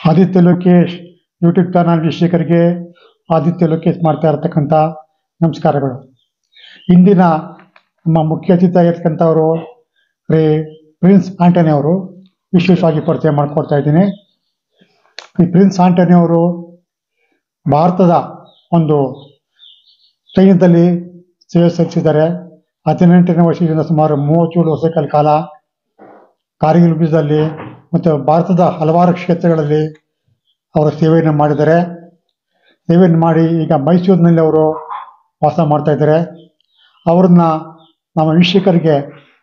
Aditya Lokesh YouTube channel ವೀಕ್ಷಕರಿಗೆ ಆದಿತ್ಯ ಲೋಕೇಶ್ ಮಾಡ್ತಾ ಇರತಕ್ಕಂಥ ನಮಸ್ಕಾರಗಳು. ಇಂದಿನ ನಮ್ಮ ಮುಖ್ಯ ಅತಿಥಿಯಾಗಿರ್ತಕ್ಕಂಥವರು ಪ್ರಿನ್ಸ್ ಆಂಟನಿ ಅವರು ವಿಶೇಷವಾಗಿ ಪರಿಚಯ ಮಾಡಿಕೊಡ್ತಾ ಇದ್ದೀನಿ. ಈ ಪ್ರಿನ್ಸ್ ಆಂಟನಿ ಅವರು ಭಾರತದ ಒಂದು ಸೈನ್ಯದಲ್ಲಿ ಸೇವೆ ಸಲ್ಲಿಸಿದ್ದಾರೆ. 18ನೇ ವರ್ಷದಿಂದ ಸುಮಾರು 37 ವರ್ಷಗಳ ಕಾಲ ಕಾರ್ಗಿಲ್ ಯುದ್ಧದಲ್ಲಿ ಮತ್ತು ಭಾರತದ ಹಲವಾರು ಕ್ಷೇತ್ರಗಳಲ್ಲಿ ಅವರು ಸೇವೆಯನ್ನು ಮಾಡಿದ್ದಾರೆ. ಸೇವೆಯನ್ನು ಮಾಡಿ ಈಗ ಮೈಸೂರಿನಲ್ಲಿ ಅವರು ವಾಸ ಮಾಡ್ತಾ ಇದ್ದಾರೆ. ಅವ್ರನ್ನ ನಮ್ಮ ವೀಕ್ಷಕರಿಗೆ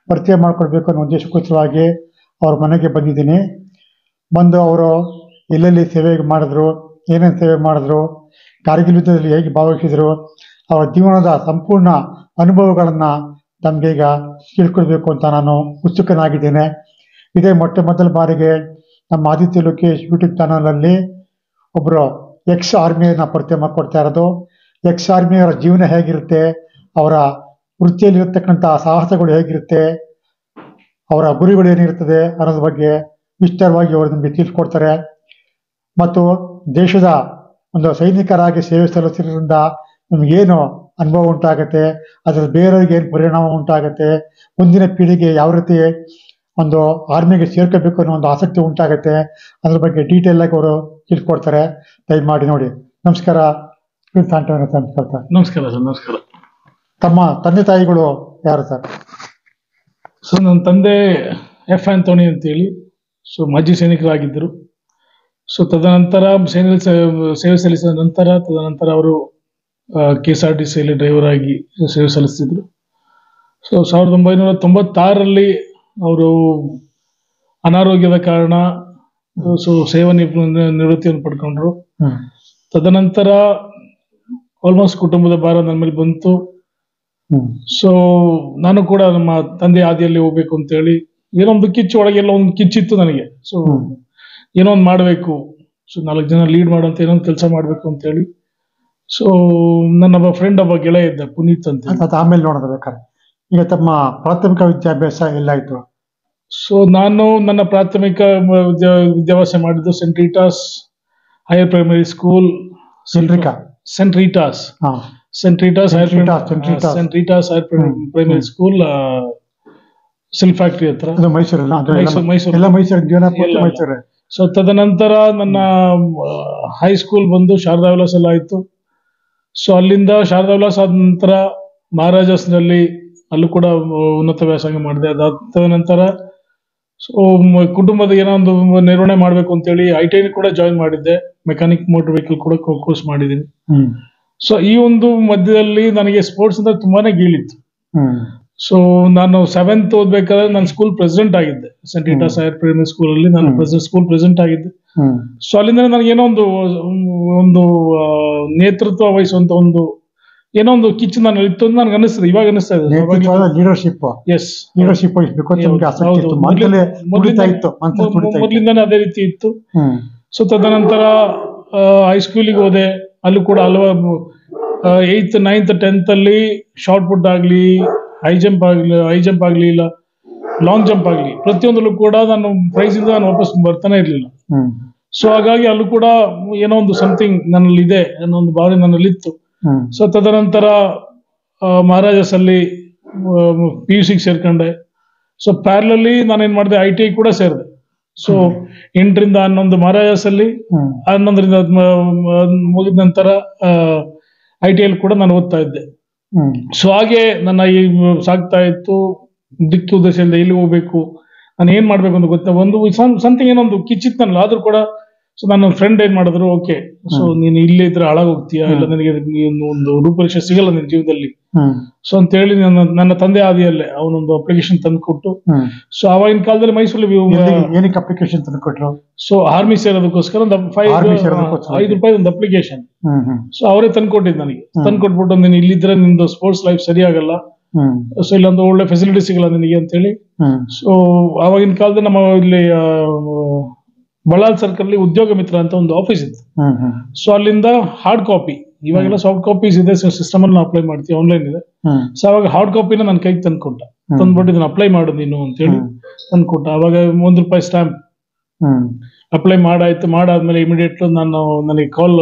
ಪರಿಚಯ ಮಾಡಿಕೊಡ್ಬೇಕು ಅನ್ನೋ ಉದ್ದೇಶಕ್ಕೋಸ್ಕರವಾಗಿ ಅವ್ರ ಮನೆಗೆ ಬಂದಿದ್ದೀನಿ. ಬಂದು ಅವರು ಎಲ್ಲೆಲ್ಲಿ ಸೇವೆ ಮಾಡಿದ್ರು, ಏನೇನು ಸೇವೆ ಮಾಡಿದ್ರು, ಕಾರ್ಗಿಲ್ ಯುದ್ಧದಲ್ಲಿ ಹೇಗೆ ಭಾಗವಹಿಸಿದ್ರು, ಅವರ ಜೀವನದ ಸಂಪೂರ್ಣ ಅನುಭವಗಳನ್ನು ತಮಗೆ ಈಗ ತಿಳ್ಕೊಳ್ಬೇಕು ಅಂತ ನಾನು ಉತ್ಸುಕನಾಗಿದ್ದೇನೆ. ಇದೇ ಮೊದಲ ಬಾರಿಗೆ ನಮ್ಮ ಆದಿತ್ಯ ಲೋಕೇಶ್ ಯೂಟ್ಯೂಬ್ ಚಾನಲಲ್ಲಿ ಒಬ್ಬರು ಎಕ್ಸ್ ಆರ್ಮಿಯನ್ನು ಪರಿಚಯ ಮಾಡಿಕೊಡ್ತಾ ಇರೋದು. ಎಕ್ಸ್ ಆರ್ಮಿಯವರ ಜೀವನ ಹೇಗಿರುತ್ತೆ, ಅವರ ವೃತ್ತಿಯಲ್ಲಿರ್ತಕ್ಕಂಥ ಸಾಹಸಗಳು ಹೇಗಿರುತ್ತೆ, ಅವರ ಗುರಿಗಳು ಏನಿರ್ತದೆ ಅನ್ನೋದ್ರ ಬಗ್ಗೆ ವಿಸ್ತಾರವಾಗಿ ಅವರು ನಮಗೆ ತಿಳಿಸ್ಕೊಡ್ತಾರೆ. ಮತ್ತು ದೇಶದ ಒಂದು ಸೈನಿಕರಾಗಿ ಸೇವೆ ಸಲ್ಲಿಸೋದ್ರಿಂದ ನಮಗೇನು ಅನುಭವ ಉಂಟಾಗುತ್ತೆ, ಅದರ ಬೇರೆಯವ್ರಿಗೆ ಏನು ಪರಿಣಾಮ ಉಂಟಾಗುತ್ತೆ, ಮುಂದಿನ ಪೀಳಿಗೆ ಯಾವ ರೀತಿ ಒಂದು ಆರ್ಮಿಗೆ ಸೇರ್ಕೋಬೇಕು ಅನ್ನೋ ಒಂದು ಆಸಕ್ತಿ ಉಂಟಾಗುತ್ತೆ, ಅದ್ರ ಬಗ್ಗೆ ಡೀಟೇಲ್ ಆಗಿ ಅವರು ತಿಳ್ಕೊಡ್ತಾರೆ. ದಯಮಾಡಿ ನೋಡಿ. ನಮಸ್ಕಾರ ಪ್ರಿನ್ಸ್ ಆಂಟನಿ ಸರ್. ನಮಸ್ಕಾರ ಸರ್. ನಮಸ್ಕಾರ. ತಮ್ಮ ತಂದೆ ತಾಯಿಗಳು ಯಾರು ಸರ್? ಸೊ ನನ್ನ ತಂದೆ ಎಫ್ ಆಂಟೋನಿ ಅಂತೇಳಿ ಮಾಜಿ ಸೈನಿಕರಾಗಿದ್ದರು. ಸೊ ತದನಂತರ ಸೇವೆ ಸಲ್ಲಿಸಿದ ನಂತರ ಅವರು KSRTC ಡ್ರೈವರ್ ಆಗಿ ಸೇವೆ ಸಲ್ಲಿಸ್ತಿದ್ರು. ಸೊ 1996ರಲ್ಲಿ ಅವರು ಅನಾರೋಗ್ಯದ ಕಾರಣ ಸೇವಾ ನಿವೃತ್ತಿಯನ್ನು ಪಡ್ಕೊಂಡ್ರು. ತದನಂತರ ಆಲ್ಮೋಸ್ಟ್ ಕುಟುಂಬದ ಭಾರ ನನ್ನ ಮೇಲೆ ಬಂತು. ಸೊ ನಾನು ಕೂಡ ನಮ್ಮ ತಂದೆ ಹಾದಿಯಲ್ಲಿ ಹೋಗ್ಬೇಕು ಅಂತೇಳಿ ಏನೋ ಒಂದು ಕಿಚ್ಚು, ಒಳಗೆಲ್ಲ ಒಂದು ಕಿಚ್ಚಿತ್ತು ನನಗೆ. ಸೊ ಏನೋ ಒಂದು ಮಾಡಬೇಕು, ಸೊ 4 ಜನ ಲೀಡ್ ಮಾಡುವಂತ ಏನೋ ಒಂದು ಕೆಲಸ ಮಾಡಬೇಕು ಅಂತೇಳಿ. ಸೊ ನನ್ನ ಫ್ರೆಂಡ್ ಒಬ್ಬ ಗೆಳೆಯ ಇದ್ದ, ಪುನೀತ್ ಅಂತ. ಆಮೇಲೆ ನೋಡೋದು ಬೇಕಾದ್ರೆ ಈಗ ತಮ್ಮ ಪ್ರಾಥಮಿಕ ವಿದ್ಯಾಭ್ಯಾಸ ಎಲ್ಲಾಯ್ತು? ಸೊ ನಾನು ನನ್ನ ಪ್ರಾಥಮಿಕ ವಿದ್ಯಾಭ್ಯಾಸ ಮಾಡಿದ್ದು saint Rita's higher primary school. Saint Rita's higher primary school, silk factory ಹತ್ರ, ಮೈಸೂರು. ಸೊ ತದನಂತರ ನನ್ನ ಹೈಸ್ಕೂಲ್ ಬಂದು ಶಾರದಾ ವಿಲಾಸ್ ಎಲ್ಲ ಆಯ್ತು. ಸೊ ಅಲ್ಲಿಂದ ಶಾರದಾ ವಿಲಾಸ್ ಆದ ನಂತರ ಮಹಾರಾಜಾಸ್ನಲ್ಲಿ ಅಲ್ಲೂ ಕೂಡ ಉನ್ನತ ವ್ಯಾಸಂಗ ಮಾಡಿದೆ. ಅದಾದ ನಂತರ ಸೊ ಕುಟುಂಬದ ಏನೋ ಒಂದು ನಿರ್ವಹಣೆ ಮಾಡ್ಬೇಕು ಅಂತೇಳಿ ITI ಕೂಡ ಜಾಯಿನ್ ಮಾಡಿದ್ದೆ. ಮೆಕ್ಯಾನಿಕ್ ಮೋಟರ್ ವೆಹಿಕಲ್ ಕೂಡ ಕೋರ್ಸ್ ಮಾಡಿದ್ದೀನಿ. ಸೊ ಈ ಒಂದು ಮಧ್ಯದಲ್ಲಿ ನನಗೆ ಸ್ಪೋರ್ಟ್ಸ್ ಅಂದ್ರೆ ತುಂಬಾನೇ ಗೀಳಿತ್ತು. ಸೊ ನಾನು 7th ಓದ್ಬೇಕಾದ್ರೆ ನಾನು ಸ್ಕೂಲ್ ಪ್ರೆಸಿಡೆಂಟ್ ಆಗಿದ್ದೆ. Scent Rita's higher primary school ಅಲ್ಲಿ ನಾನು ಸ್ಕೂಲ್ ಪ್ರೆಸಿಡೆಂಟ್ ಆಗಿದ್ದೆ. ಸೊ ಅಲ್ಲಿಂದ ನನಗೇನೋ ಒಂದು ನೇತೃತ್ವ ವಹಿಸುವಂತ ಏನೋ ಒಂದು ಕಿಚ್ಚು ನಾನು ಇತ್ತು ಅಂತ ನನಗೆ ಅನಿಸ್ತದೆ, ಇವಾಗ ಅನಿಸ್ತಾ ಇದೆ. ಮೊದಲಿಂದಾನೇ ಅದೇ ರೀತಿ ಇತ್ತು. ಸೊ ತದನಂತರ ಹೈಸ್ಕೂಲಿಗೆ ಹೋದೆ. ಅಲ್ಲೂ ಕೂಡ ಹಲವಾರು 8th 9th 10th ಅಲ್ಲಿ ಶಾರ್ಟ್ ಪುಟ್ ಆಗ್ಲಿ, ಹೈ ಜಂಪ್ ಆಗ್ಲಿ, ಇಲ್ಲ ಲಾಂಗ್ ಜಂಪ್ ಆಗ್ಲಿ, ಪ್ರತಿಯೊಂದಲ್ಲೂ ಕೂಡ ನಾನು ಪ್ರೈಸ್ ಇಂದ ನಾನು ವಾಪಸ್ ಬರ್ತಾನೆ ಇರ್ಲಿಲ್ಲ. ಸೊ ಹಾಗಾಗಿ ಅಲ್ಲೂ ಕೂಡ ಏನೋ ಒಂದು ಸಮಥಿಂಗ್ ನನ್ನಲ್ಲಿ ಇದೆ ಅನ್ನೋ ಒಂದು ಭಾವನೆ ನನ್ನಲ್ಲಿ ಇತ್ತು. ಸೊ ತದನಂತರ ಮಹಾರಾಜಾಸ್ ಅಲ್ಲಿ PUC ಸೇರ್ಕೊಂಡೆ. ಸೊ ಪ್ಯಾರಲಲ್ಲಿ ನಾನೇನ್ ಮಾಡಿದೆ, ITI ಕೂಡ ಸೇರಿದೆ. ಸೊ 8ರಿಂದ 11 ಮಹಾರಾಜಾಸ್ ಅಲ್ಲಿ, 11ರಿಂದ ಮುಗಿದ ನಂತರ ITI ಕೂಡ ನಾನು ಓದ್ತಾ ಇದ್ದೆ. ಸೊ ಹಾಗೆ ನನ್ನ ಈ ಸಾಗ್ತಾ ಇತ್ತು. ದಿಕ್ಕು ದಶೆಯಿಂದ ಎಲ್ಲಿ ಹೋಗ್ಬೇಕು, ನಾನು ಏನ್ ಮಾಡ್ಬೇಕು ಅಂತ ಗೊತ್ತ, ಒಂದು ಸಮಥಿಂಗ್ ಏನೊಂದು ಕಿಚ್ಚಿತ್ತು ನನಗೆ. ಆದ್ರೂ ಕೂಡ ಸೊ ನನ್ನ ಫ್ರೆಂಡ್ ಏನ್ ಮಾಡಿದ್ರು, ಓಕೆ ಸೊ ನೀನು ಇಲ್ಲೇ ಇದ್ರೆ ಹಾಳಾಗೋಗ್ತೀಯಾ, ಇಲ್ಲ ನನಗೆ ಒಂದು ರೂಪರೇಷೆ ಸಿಗಲ್ಲ ನಿನ್ನ ಜೀವನದಲ್ಲಿ. ಸೊ ಅಂತ ಹೇಳಿ ನನ್ನ ತಂದೆ ಆದಿಯಲ್ಲೇ ಅವನೊಂದು ಅಪ್ಲಿಕೇಶನ್ ತಂದು ಕೊಟ್ಟು. ಸೊ ಆವಾಗಿನ ಕಾಲದಲ್ಲಿ ಮೈಸೂರಲ್ಲಿ ಏನಕ್ಕೆ ಅಪ್ಲಿಕೇಶನ್ ತಂದು ಕೊಟ್ಟರು? ಸೊ ಆರ್ಮಿ ಸೇರೋದಕ್ಕೋಸ್ಕರ ಒಂದು ₹5 ಒಂದು ಅಪ್ಲಿಕೇಶನ್. ಸೊ ಅವರೇ ತಂದ್ಕೊಟ್ಟಿದ್ದು ನನಗೆ. ತಂದ್ಕೊಟ್ಬಿಟ್ಟು ನೀನು ಇಲ್ಲಿದ್ರೆ ನಿಂದು ಸ್ಪೋರ್ಟ್ಸ್ ಲೈಫ್ ಸರಿಯಾಗಲ್ಲ, ಸೊ ಇಲ್ಲೊಂದು ಒಳ್ಳೆ ಫೆಸಿಲಿಟಿ ಸಿಗಲ್ಲ ನಿನಗೆ ಅಂತ ಹೇಳಿ. ಸೊ ಆವಾಗಿನ ಕಾಲದಲ್ಲಿ ನಮ್ಮ ಇಲ್ಲಿ ಬಳ್ಳಾಲ್ ಸರ್ಕಲ್ ಉದ್ಯೋಗ ಮಿತ್ರ ಅಂತ ಒಂದು ಆಫೀಸ್ ಇತ್ತು. ಸೊ ಅಲ್ಲಿಂದ ಹಾರ್ಡ್ ಕಾಪಿ, ಇವಾಗೆಲ್ಲ ಸಾಫ್ಟ್ ಕಾಪೀಸ್ ಇದೆ, ಸಿಸ್ಟಮ್ ಅಲ್ಲಿ ನಾವು ಅಪ್ಲೈ ಮಾಡ್ತೀವಿ, ಆನ್ಲೈನ್ ಇದೆ. ಸೊ ಅವಾಗ ಹಾರ್ಡ್ ಕಾಪಿನ ನನ್ನ ಕೈಗೆ ತಂದ್ಕೊಟ್ಟ. ತಂದ್ಬಿಟ್ಟು ಇದನ್ನ ಅಪ್ಲೈ ಮಾಡು ನೀನು ಅಂತ ಹೇಳಿ ತಂದ್ಕೊಟ್ಟ. ಅವಾಗ ₹1 ಸ್ಟ್ಯಾಂಪ್ ಅಪ್ಲೈ ಮಾಡಾದ್ಮೇಲೆ ಇಮಿಡಿಯೇಟ್ ನನಗೆ ಕಾಲ್.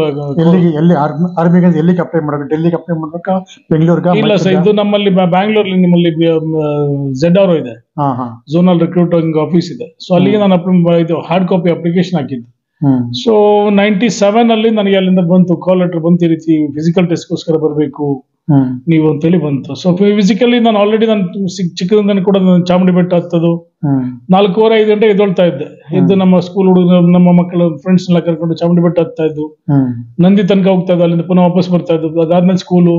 ಎಲ್ಲಿ ಆರ್ಮಿಗೆ ಎಲ್ಲಿಗೆ ಅಪ್ಲೈ ಮಾಡಬೇಕು? ಡೆಲ್ಲಿಗೆ ಅಪ್ಲೈ ಮಾಡ್ಬೇಕಾ, ಬೆಂಗಳೂರಿಗೆ? ಇಲ್ಲ ಸರ್, ಇದು ನಮ್ಮಲ್ಲಿ ಬ್ಯಾಂಗ್ಳೂರ್ಲಿ ನಿಮ್ಮಲ್ಲಿ ZRO ಇದೆ, ಝೋನಲ್ ರಿಕ್ರೂಟಿಂಗ್ ಆಫೀಸ್ ಇದೆ. ಸೊ ಅಲ್ಲಿಗೆ ನಾನು ಇದು ಹಾರ್ಡ್ ಕಾಪಿ ಅಪ್ಲಿಕೇಶನ್ ಹಾಕಿದ್ದು. ಸೊ 97 ಅಲ್ಲಿ ನನಗೆ ಅಲ್ಲಿಂದ ಬಂತು, ಕಾಲ್ ಲೆಟರ್ ಬಂತು, ಈ ರೀತಿ ಫಿಸಿಕಲ್ ಟೆಸ್ಟ್ಗೋಸ್ಕರ ಬರಬೇಕು ನೀವು ಅಂತೇಳಿ ಬಂತು. ಸೊ ಫಿಸಿಕಲಿ ನಾನು ಆಲ್ರೆಡಿ ನಾನು ಚಿಕ್ಕದಿಂದ ಕೂಡ ಚಾಮುಂಡಿ ಬೆಟ್ಟ ಹತ್ತದು 4:30-5 ಗಂಟೆ ಎದ್ದೊಳ್ತಾ ಇದ್ದೆ. ಎದ್ದು ನಮ್ಮ ಸ್ಕೂಲ್ ಹುಡುಗರು, ನಮ್ಮ ಮಕ್ಕಳು, ಫ್ರೆಂಡ್ಸ್ ಎಲ್ಲ ಕರ್ಕೊಂಡು ಚಾಮುಂಡಿ ಬೆಟ್ಟ ಹತ್ತಾ ಇದ್ದು, ನಂದಿ ತನಕ ಹೋಗ್ತಾ ಇದ್ದು, ಅಲ್ಲಿಂದ ಪುನಃ ವಾಪಸ್ ಬರ್ತಾ ಇದ್ದು, ಅದಾದ್ಮೇಲೆ ಸ್ಕೂಲು,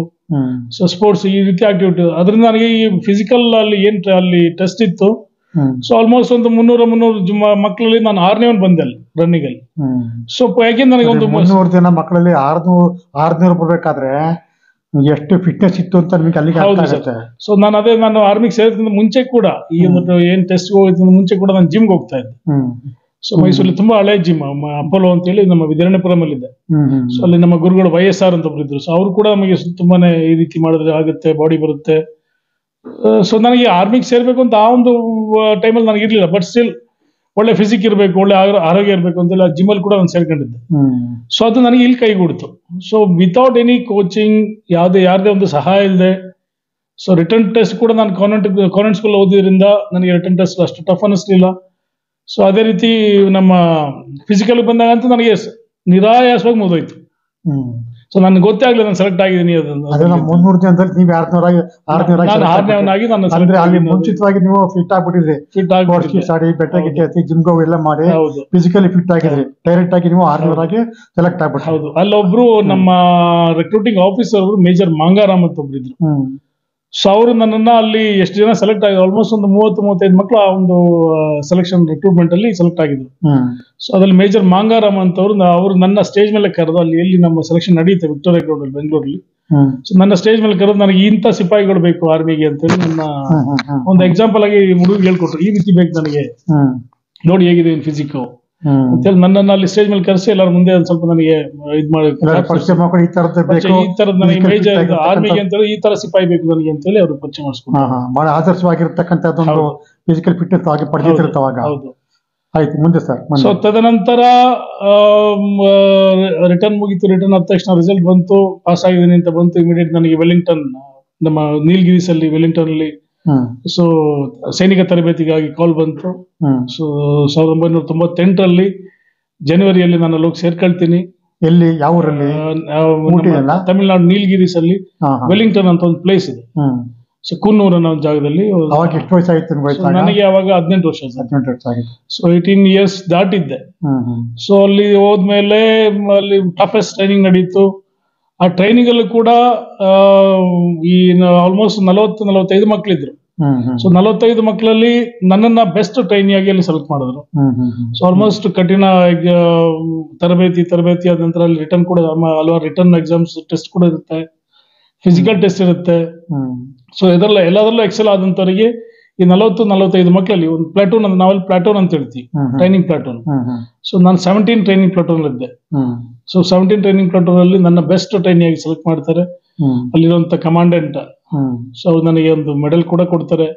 ಸೊ ಸ್ಪೋರ್ಟ್ಸ್, ಈ ರೀತಿ ಆಕ್ಟಿವಿಟಿ. ಅದರಿಂದ ನನಗೆ ಈ ಫಿಸಿಕಲ್ ಅಲ್ಲಿ ಅಲ್ಲಿ ಟೆಸ್ಟ್ ಇತ್ತು. ಸೊ ಆಲ್ಮೋಸ್ಟ್ ಒಂದು 300 ಮಕ್ಕಳಲ್ಲಿ ನಾನು 6ನೇ ಬಂದೆ ಅಲ್ಲಿ ರನ್ನಿಂಗ್ ಅಲ್ಲಿ. ಸೊ ಯಾಕೆ ನನಗೆ ಒಂದು 300 ಜನ ಮಕ್ಕಳಲ್ಲಿ 600 ಬರ್ಬೇಕಾದ್ರೆ ಎಷ್ಟು ಫಿಟ್ನೆಸ್ ಇತ್ತು ಅಂತ ನಿಮಗೆ ಅಲ್ಲಿಗೆ ಅರ್ಥ ಆಗುತ್ತೆ. ಸೊ ನಾನು ಆರ್ಮಿಗೆ ಸೇರಿದ ಮುಂಚೆ ಕೂಡ ಈ ಒಂದು ಏನ್ ಟೆಸ್ಟ್ ಹೋಗಿದ್ದ ಮುಂಚೆ ಕೂಡ ನಾನು ಜಿಮ್ಗೆ ಹೋಗ್ತಾ ಇದ್ದೆ. ಸೊ ಮೈಸೂರಲ್ಲಿ ತುಂಬಾ ಹಳೆ ಜಿಮ್ ಅಪೋಲೋ ಅಂತ ಹೇಳಿ ನಮ್ಮ ವಿದ್ಯಾರಣ್ಯಪುರಂ ಅಲ್ಲಿ ಇದೆ. ಸೊ ಅಲ್ಲಿ ನಮ್ಮ ಗುರುಗಳು YSR ಅಂತ ಒಬ್ರು ಇದ್ರು. ಸೊ ಅವರು ಕೂಡ ನಮಗೆ ತುಂಬಾನೇ ಈ ರೀತಿ ಮಾಡಿದ್ರೆ ಆಗುತ್ತೆ, ಬಾಡಿ ಬರುತ್ತೆ. ಸೊ ನನಗೆ ಆರ್ಮಿಗೆ ಸೇರ್ಬೇಕು ಅಂತ ಆ ಒಂದು ಟೈಮಲ್ಲಿ ನನಗೆ ಇರ್ಲಿಲ್ಲ. ಬಟ್ ಸ್ಟಿಲ್ ಒಳ್ಳೆ ಫಿಸಿಕ್ ಇರಬೇಕು, ಒಳ್ಳೆ ಆರೋಗ್ಯ ಇರಬೇಕು ಅಂತೆಲ್ಲ ಜಿಮ್ಮಲ್ಲಿ ಕೂಡ ನಾನು ಸೇರ್ಕೊಂಡಿದ್ದೆ. ಸೊ ಅದು ನನಗೆ ಇಲ್ಲಿ ಕೈಗೂಡ್ತು. ಸೊ ವಿತೌಟ್ ಎನಿ ಕೋಚಿಂಗ್, ಯಾರದೇ ಒಂದು ಸಹಾಯ ಇಲ್ಲದೆ, ಸೊ ರಿಟರ್ನ್ ಟೆಸ್ಟ್ ಕೂಡ ನಾನು ಕಾನ್ವೆಂಟ್ ಸ್ಕೂಲ್ ಓದಿದ್ರಿಂದ ನನಗೆ ರಿಟರ್ನ್ ಟೆಸ್ಟ್ ಅಷ್ಟು ಟಫ್ ಅನ್ನಿಸ್ಲಿಲ್ಲ. ಸೊ ಅದೇ ರೀತಿ ನಮ್ಮ ಫಿಸಿಕಲ್ ಬಂದಾಗ ಅಂತೂ ನನಗೆ ನಿರಾಯಾಸವಾಗಿ ಮುಗಿದೋಯ್ತು. ಸೊ ನನ್ಗೆ ಗೊತ್ತೇ ಆಗ್ಲಿಲ್ಲ ನಾನು ಸೆಲೆಕ್ಟ್ ಆಗಿದ್ದೀನಿ ಅದನ್ನು. 300 ಜನದಲ್ಲಿ ನೀವು 600 ನಾನು ಅಲ್ಲಿ ಮುಂಚಿತವಾಗಿ ನೀವು ಫಿಟ್ ಆಗ್ಬಿಟ್ಟಿದ್ರಿ, ಸಾಡಿ ಬೆಟ್ಟ ಗಿಟ್ಟ ಹತ್ತಿ ಜಿಮ್ಗೆ ಎಲ್ಲ ಮಾಡಿ ಫಿಸಿಕಲಿ ಫಿಟ್ ಆಗಿದ್ರಿ. ಡೈರೆಕ್ಟ್ ಆಗಿ ನೀವು 600 ಆಗಿ ಸೆಲೆಕ್ಟ್ ಆಗ್ಬಿಟ್ರಿ. ಹೌದು. ಅಲ್ಲೊಬ್ರು ನಮ್ಮ ರಿಕ್ರೂಟಿಂಗ್ ಆಫೀಸರ್ ಮೇಜರ್ ಮಂಗಾರಾಮ್ ಅಂತ ಒಬ್ರು ಇದ್ರು. ಸೊ ಅವರು ನನ್ನನ್ನ ಅಲ್ಲಿ ಎಷ್ಟು ಜನ ಸೆಲೆಕ್ಟ್ ಆಗಿದ್ರು, ಆಲ್ಮೋಸ್ಟ್ ಒಂದು 30-35 ಮಕ್ಕಳು ಆ ಒಂದು ಸೆಲೆಕ್ಷನ್ ರಿಕ್ರೂಟ್ಮೆಂಟ್ ಅಲ್ಲಿ ಸೆಲೆಕ್ಟ್ ಆಗಿದ್ರು. ಸೊ ಅದ್ರಲ್ಲಿ ಮೇಜರ್ ಮಂಗಾರಾಮ್ ಅಂತವ್ರು ಅವರು ನನ್ನ ಸ್ಟೇಜ್ ಮೇಲೆ ಕರೆದು, ಅಲ್ಲಿ ಎಲ್ಲಿ ನಮ್ಮ ಸೆಲೆಕ್ಷನ್ ನಡೆಯುತ್ತೆ ವಿಕ್ಟೋರಿಯಾ ಗ್ರೌಂಡ್ ಅಲ್ಲಿ ಬೆಂಗಳೂರಲ್ಲಿ. ಸೊ ನನ್ನ ಸ್ಟೇಜ್ ಮೇಲೆ ಕರೆದು ನನಗೆ ಇಂಥ ಸಿಪಾಯಿಗಳು ಬೇಕು ಆರ್ಮಿಗೆ ಅಂತೇಳಿ ನನ್ನ ಒಂದು ಎಕ್ಸಾಂಪಲ್ ಆಗಿ ಹುಡುಗಿಗೆ ಹೇಳ್ಕೊಟ್ರು. ಈ ರೀತಿ ಬೇಕು ನನಗೆ, ನೋಡಿ ಹೇಗಿದೆ ಫಿಸಿಕ್ ಅಂತೇಳಿ ನನ್ನನ್ನು ಅಲ್ಲಿ ಸ್ಟೇಜ್ ಮೇಲೆ ಕರೆಸಿ ಎಲ್ಲರ ಮುಂದೆ ಒಂದ್ ಸ್ವಲ್ಪ ನನಗೆ ಇದ್ ಮಾಡಿ, ಈ ತರದ ನನಗೆ ಮೇಜರ್ ಆರ್ಮಿಗೆ ಅಂತೇಳಿ ಈ ತರ ಸಿಪಾಯಿ ಬೇಕು ನನಗೆ ಅಂತೇಳಿ ಅವ್ರು ಪರಿಚಯ ಮಾಡಿಸ್ಕೊಂಡು ಬಹಳ ಆದರ್ಶವಾಗಿರ್ತಕ್ಕಂಥದ್ದೊಂದು ಫಿಸಿಕಲ್ ಫಿಟ್ನೆಸ್ ಆಗಿ ಪಡೆದಿರ್ತಾವಾಗ. ಆಯ್ತು, ಮುಂದೆ ಸರ್. ಸೊ ತದನಂತರ ರಿಟರ್ನ್ ಮುಗೀತು. ರಿಟರ್ನ್ ಆದ ತಕ್ಷಣ ರಿಸಲ್ಟ್ ಬಂತು, ಪಾಸ್ ಆಗಿದ್ದೀನಿ ಅಂತ ಬಂತು. ಇಮಿಡಿಯೇಟ್ ನನಗೆ ವೆಲ್ಲಿಂಗ್ಟನ್, ನಮ್ಮ ನೀಲಗಿರೀಸ್ ಅಲ್ಲಿ ವೆಲ್ಲಿಂಗ್ಟನ್ ಅಲ್ಲಿ ಸೊ ಸೈನಿಕ ತರಬೇತಿಗಾಗಿ ಕಾಲ್ ಬಂತು. ಸೊ 1998 ಜನವರಿಯಲ್ಲಿ ನಾನು ಅಲ್ಲಿ ಹೋಗಿ ಸೇರ್ಕೊಳ್ತೀನಿ. ಎಲ್ಲಿ, ಯಾವ ಊರಲ್ಲಿ? ತಮಿಳುನಾಡು ನೀಲಗಿರೀಸ್ ಅಲ್ಲಿ ವೆಲ್ಲಿಂಗ್ಟನ್ ಅಂತ ಒಂದು ಪ್ಲೇಸ್ ಇದೆ. ಸೊ ಕುನ್ನೂರ್ ಅನ್ನೋ ಒಂದು ಜಾಗದಲ್ಲಿ. ಅವಾಗ ಎಷ್ಟು ವಯಸ್ಸಾಗಿತ್ತು ನನಗೆ? ಅವಾಗ 18 ವರ್ಷ. So 18 years ದಾಟಿದ್ದೆ. ಸೊ ಅಲ್ಲಿ ಹೋದ್ಮೇಲೆ ಅಲ್ಲಿ ಟಫೆಸ್ಟ್ ಟ್ರೈನಿಂಗ್ ನಡೀತು. ಆ ಟ್ರೈನಿಂಗ್ ಅಲ್ಲೂ ಕೂಡ ಈ ಆಲ್ಮೋಸ್ಟ್ 40-45 ಮಕ್ಕಳಿದ್ರು. ಸೊ 45 ಮಕ್ಕಳಲ್ಲಿ ನನ್ನನ್ನ ಬೆಸ್ಟ್ ಟ್ರೈನಿ ಆಗಿ ಅಲ್ಲಿ ಸೆಲೆಕ್ಟ್ ಮಾಡಿದ್ರು. ಸೊ ಆಲ್ಮೋಸ್ಟ್ ಕಠಿಣ ತರಬೇತಿ ಆದ ನಂತರ ಅಲ್ಲಿ ರಿಟರ್ನ್ ಕೂಡ ಹಲವಾರು ರಿಟರ್ನ್ ಎಕ್ಸಾಮ್ಸ್ ಟೆಸ್ಟ್ ಕೂಡ ಇರುತ್ತೆ, ಫಿಸಿಕಲ್ ಟೆಸ್ಟ್ ಇರುತ್ತೆ. ಸೊ ಎಲ್ಲದರಲ್ಲೂ ಎಕ್ಸೆಲ್ ಆದಂತವರಿಗೆ ಈ 40-45 ಮಕ್ಕಳಲ್ಲಿ ಒಂದು ಪ್ಲಾಟೂನ್, ನಾವಲ್ಲಿ ಪ್ಲಾಟೂನ್ ಅಂತ ಹೇಳ್ತೀವಿ, ಟ್ರೈನಿಂಗ್ ಪ್ಲಾಟೂನ್. ಸೊ ನಾನು 17 ಟ್ರೈನಿಂಗ್ ಪ್ಲಾಟೂನ್ ಇದ್ದೆ. ಸೊ 17 ಟ್ರೈನಿಂಗ್ ಪ್ಲಾಟೂನ್ ಅಲ್ಲಿ ನನ್ನ ಬೆಸ್ಟ್ ಟ್ರೈನಿ ಆಗಿ ಸೆಲೆಕ್ಟ್ ಮಾಡ್ತಾರೆ. ಅಲ್ಲಿರುವಂತ ಕಮಾಂಡೆಂಟ್. ಸೊ ನನಗೆ ಒಂದು ಮೆಡಲ್ ಕೂಡ ಕೊಡ್ತಾರೆ.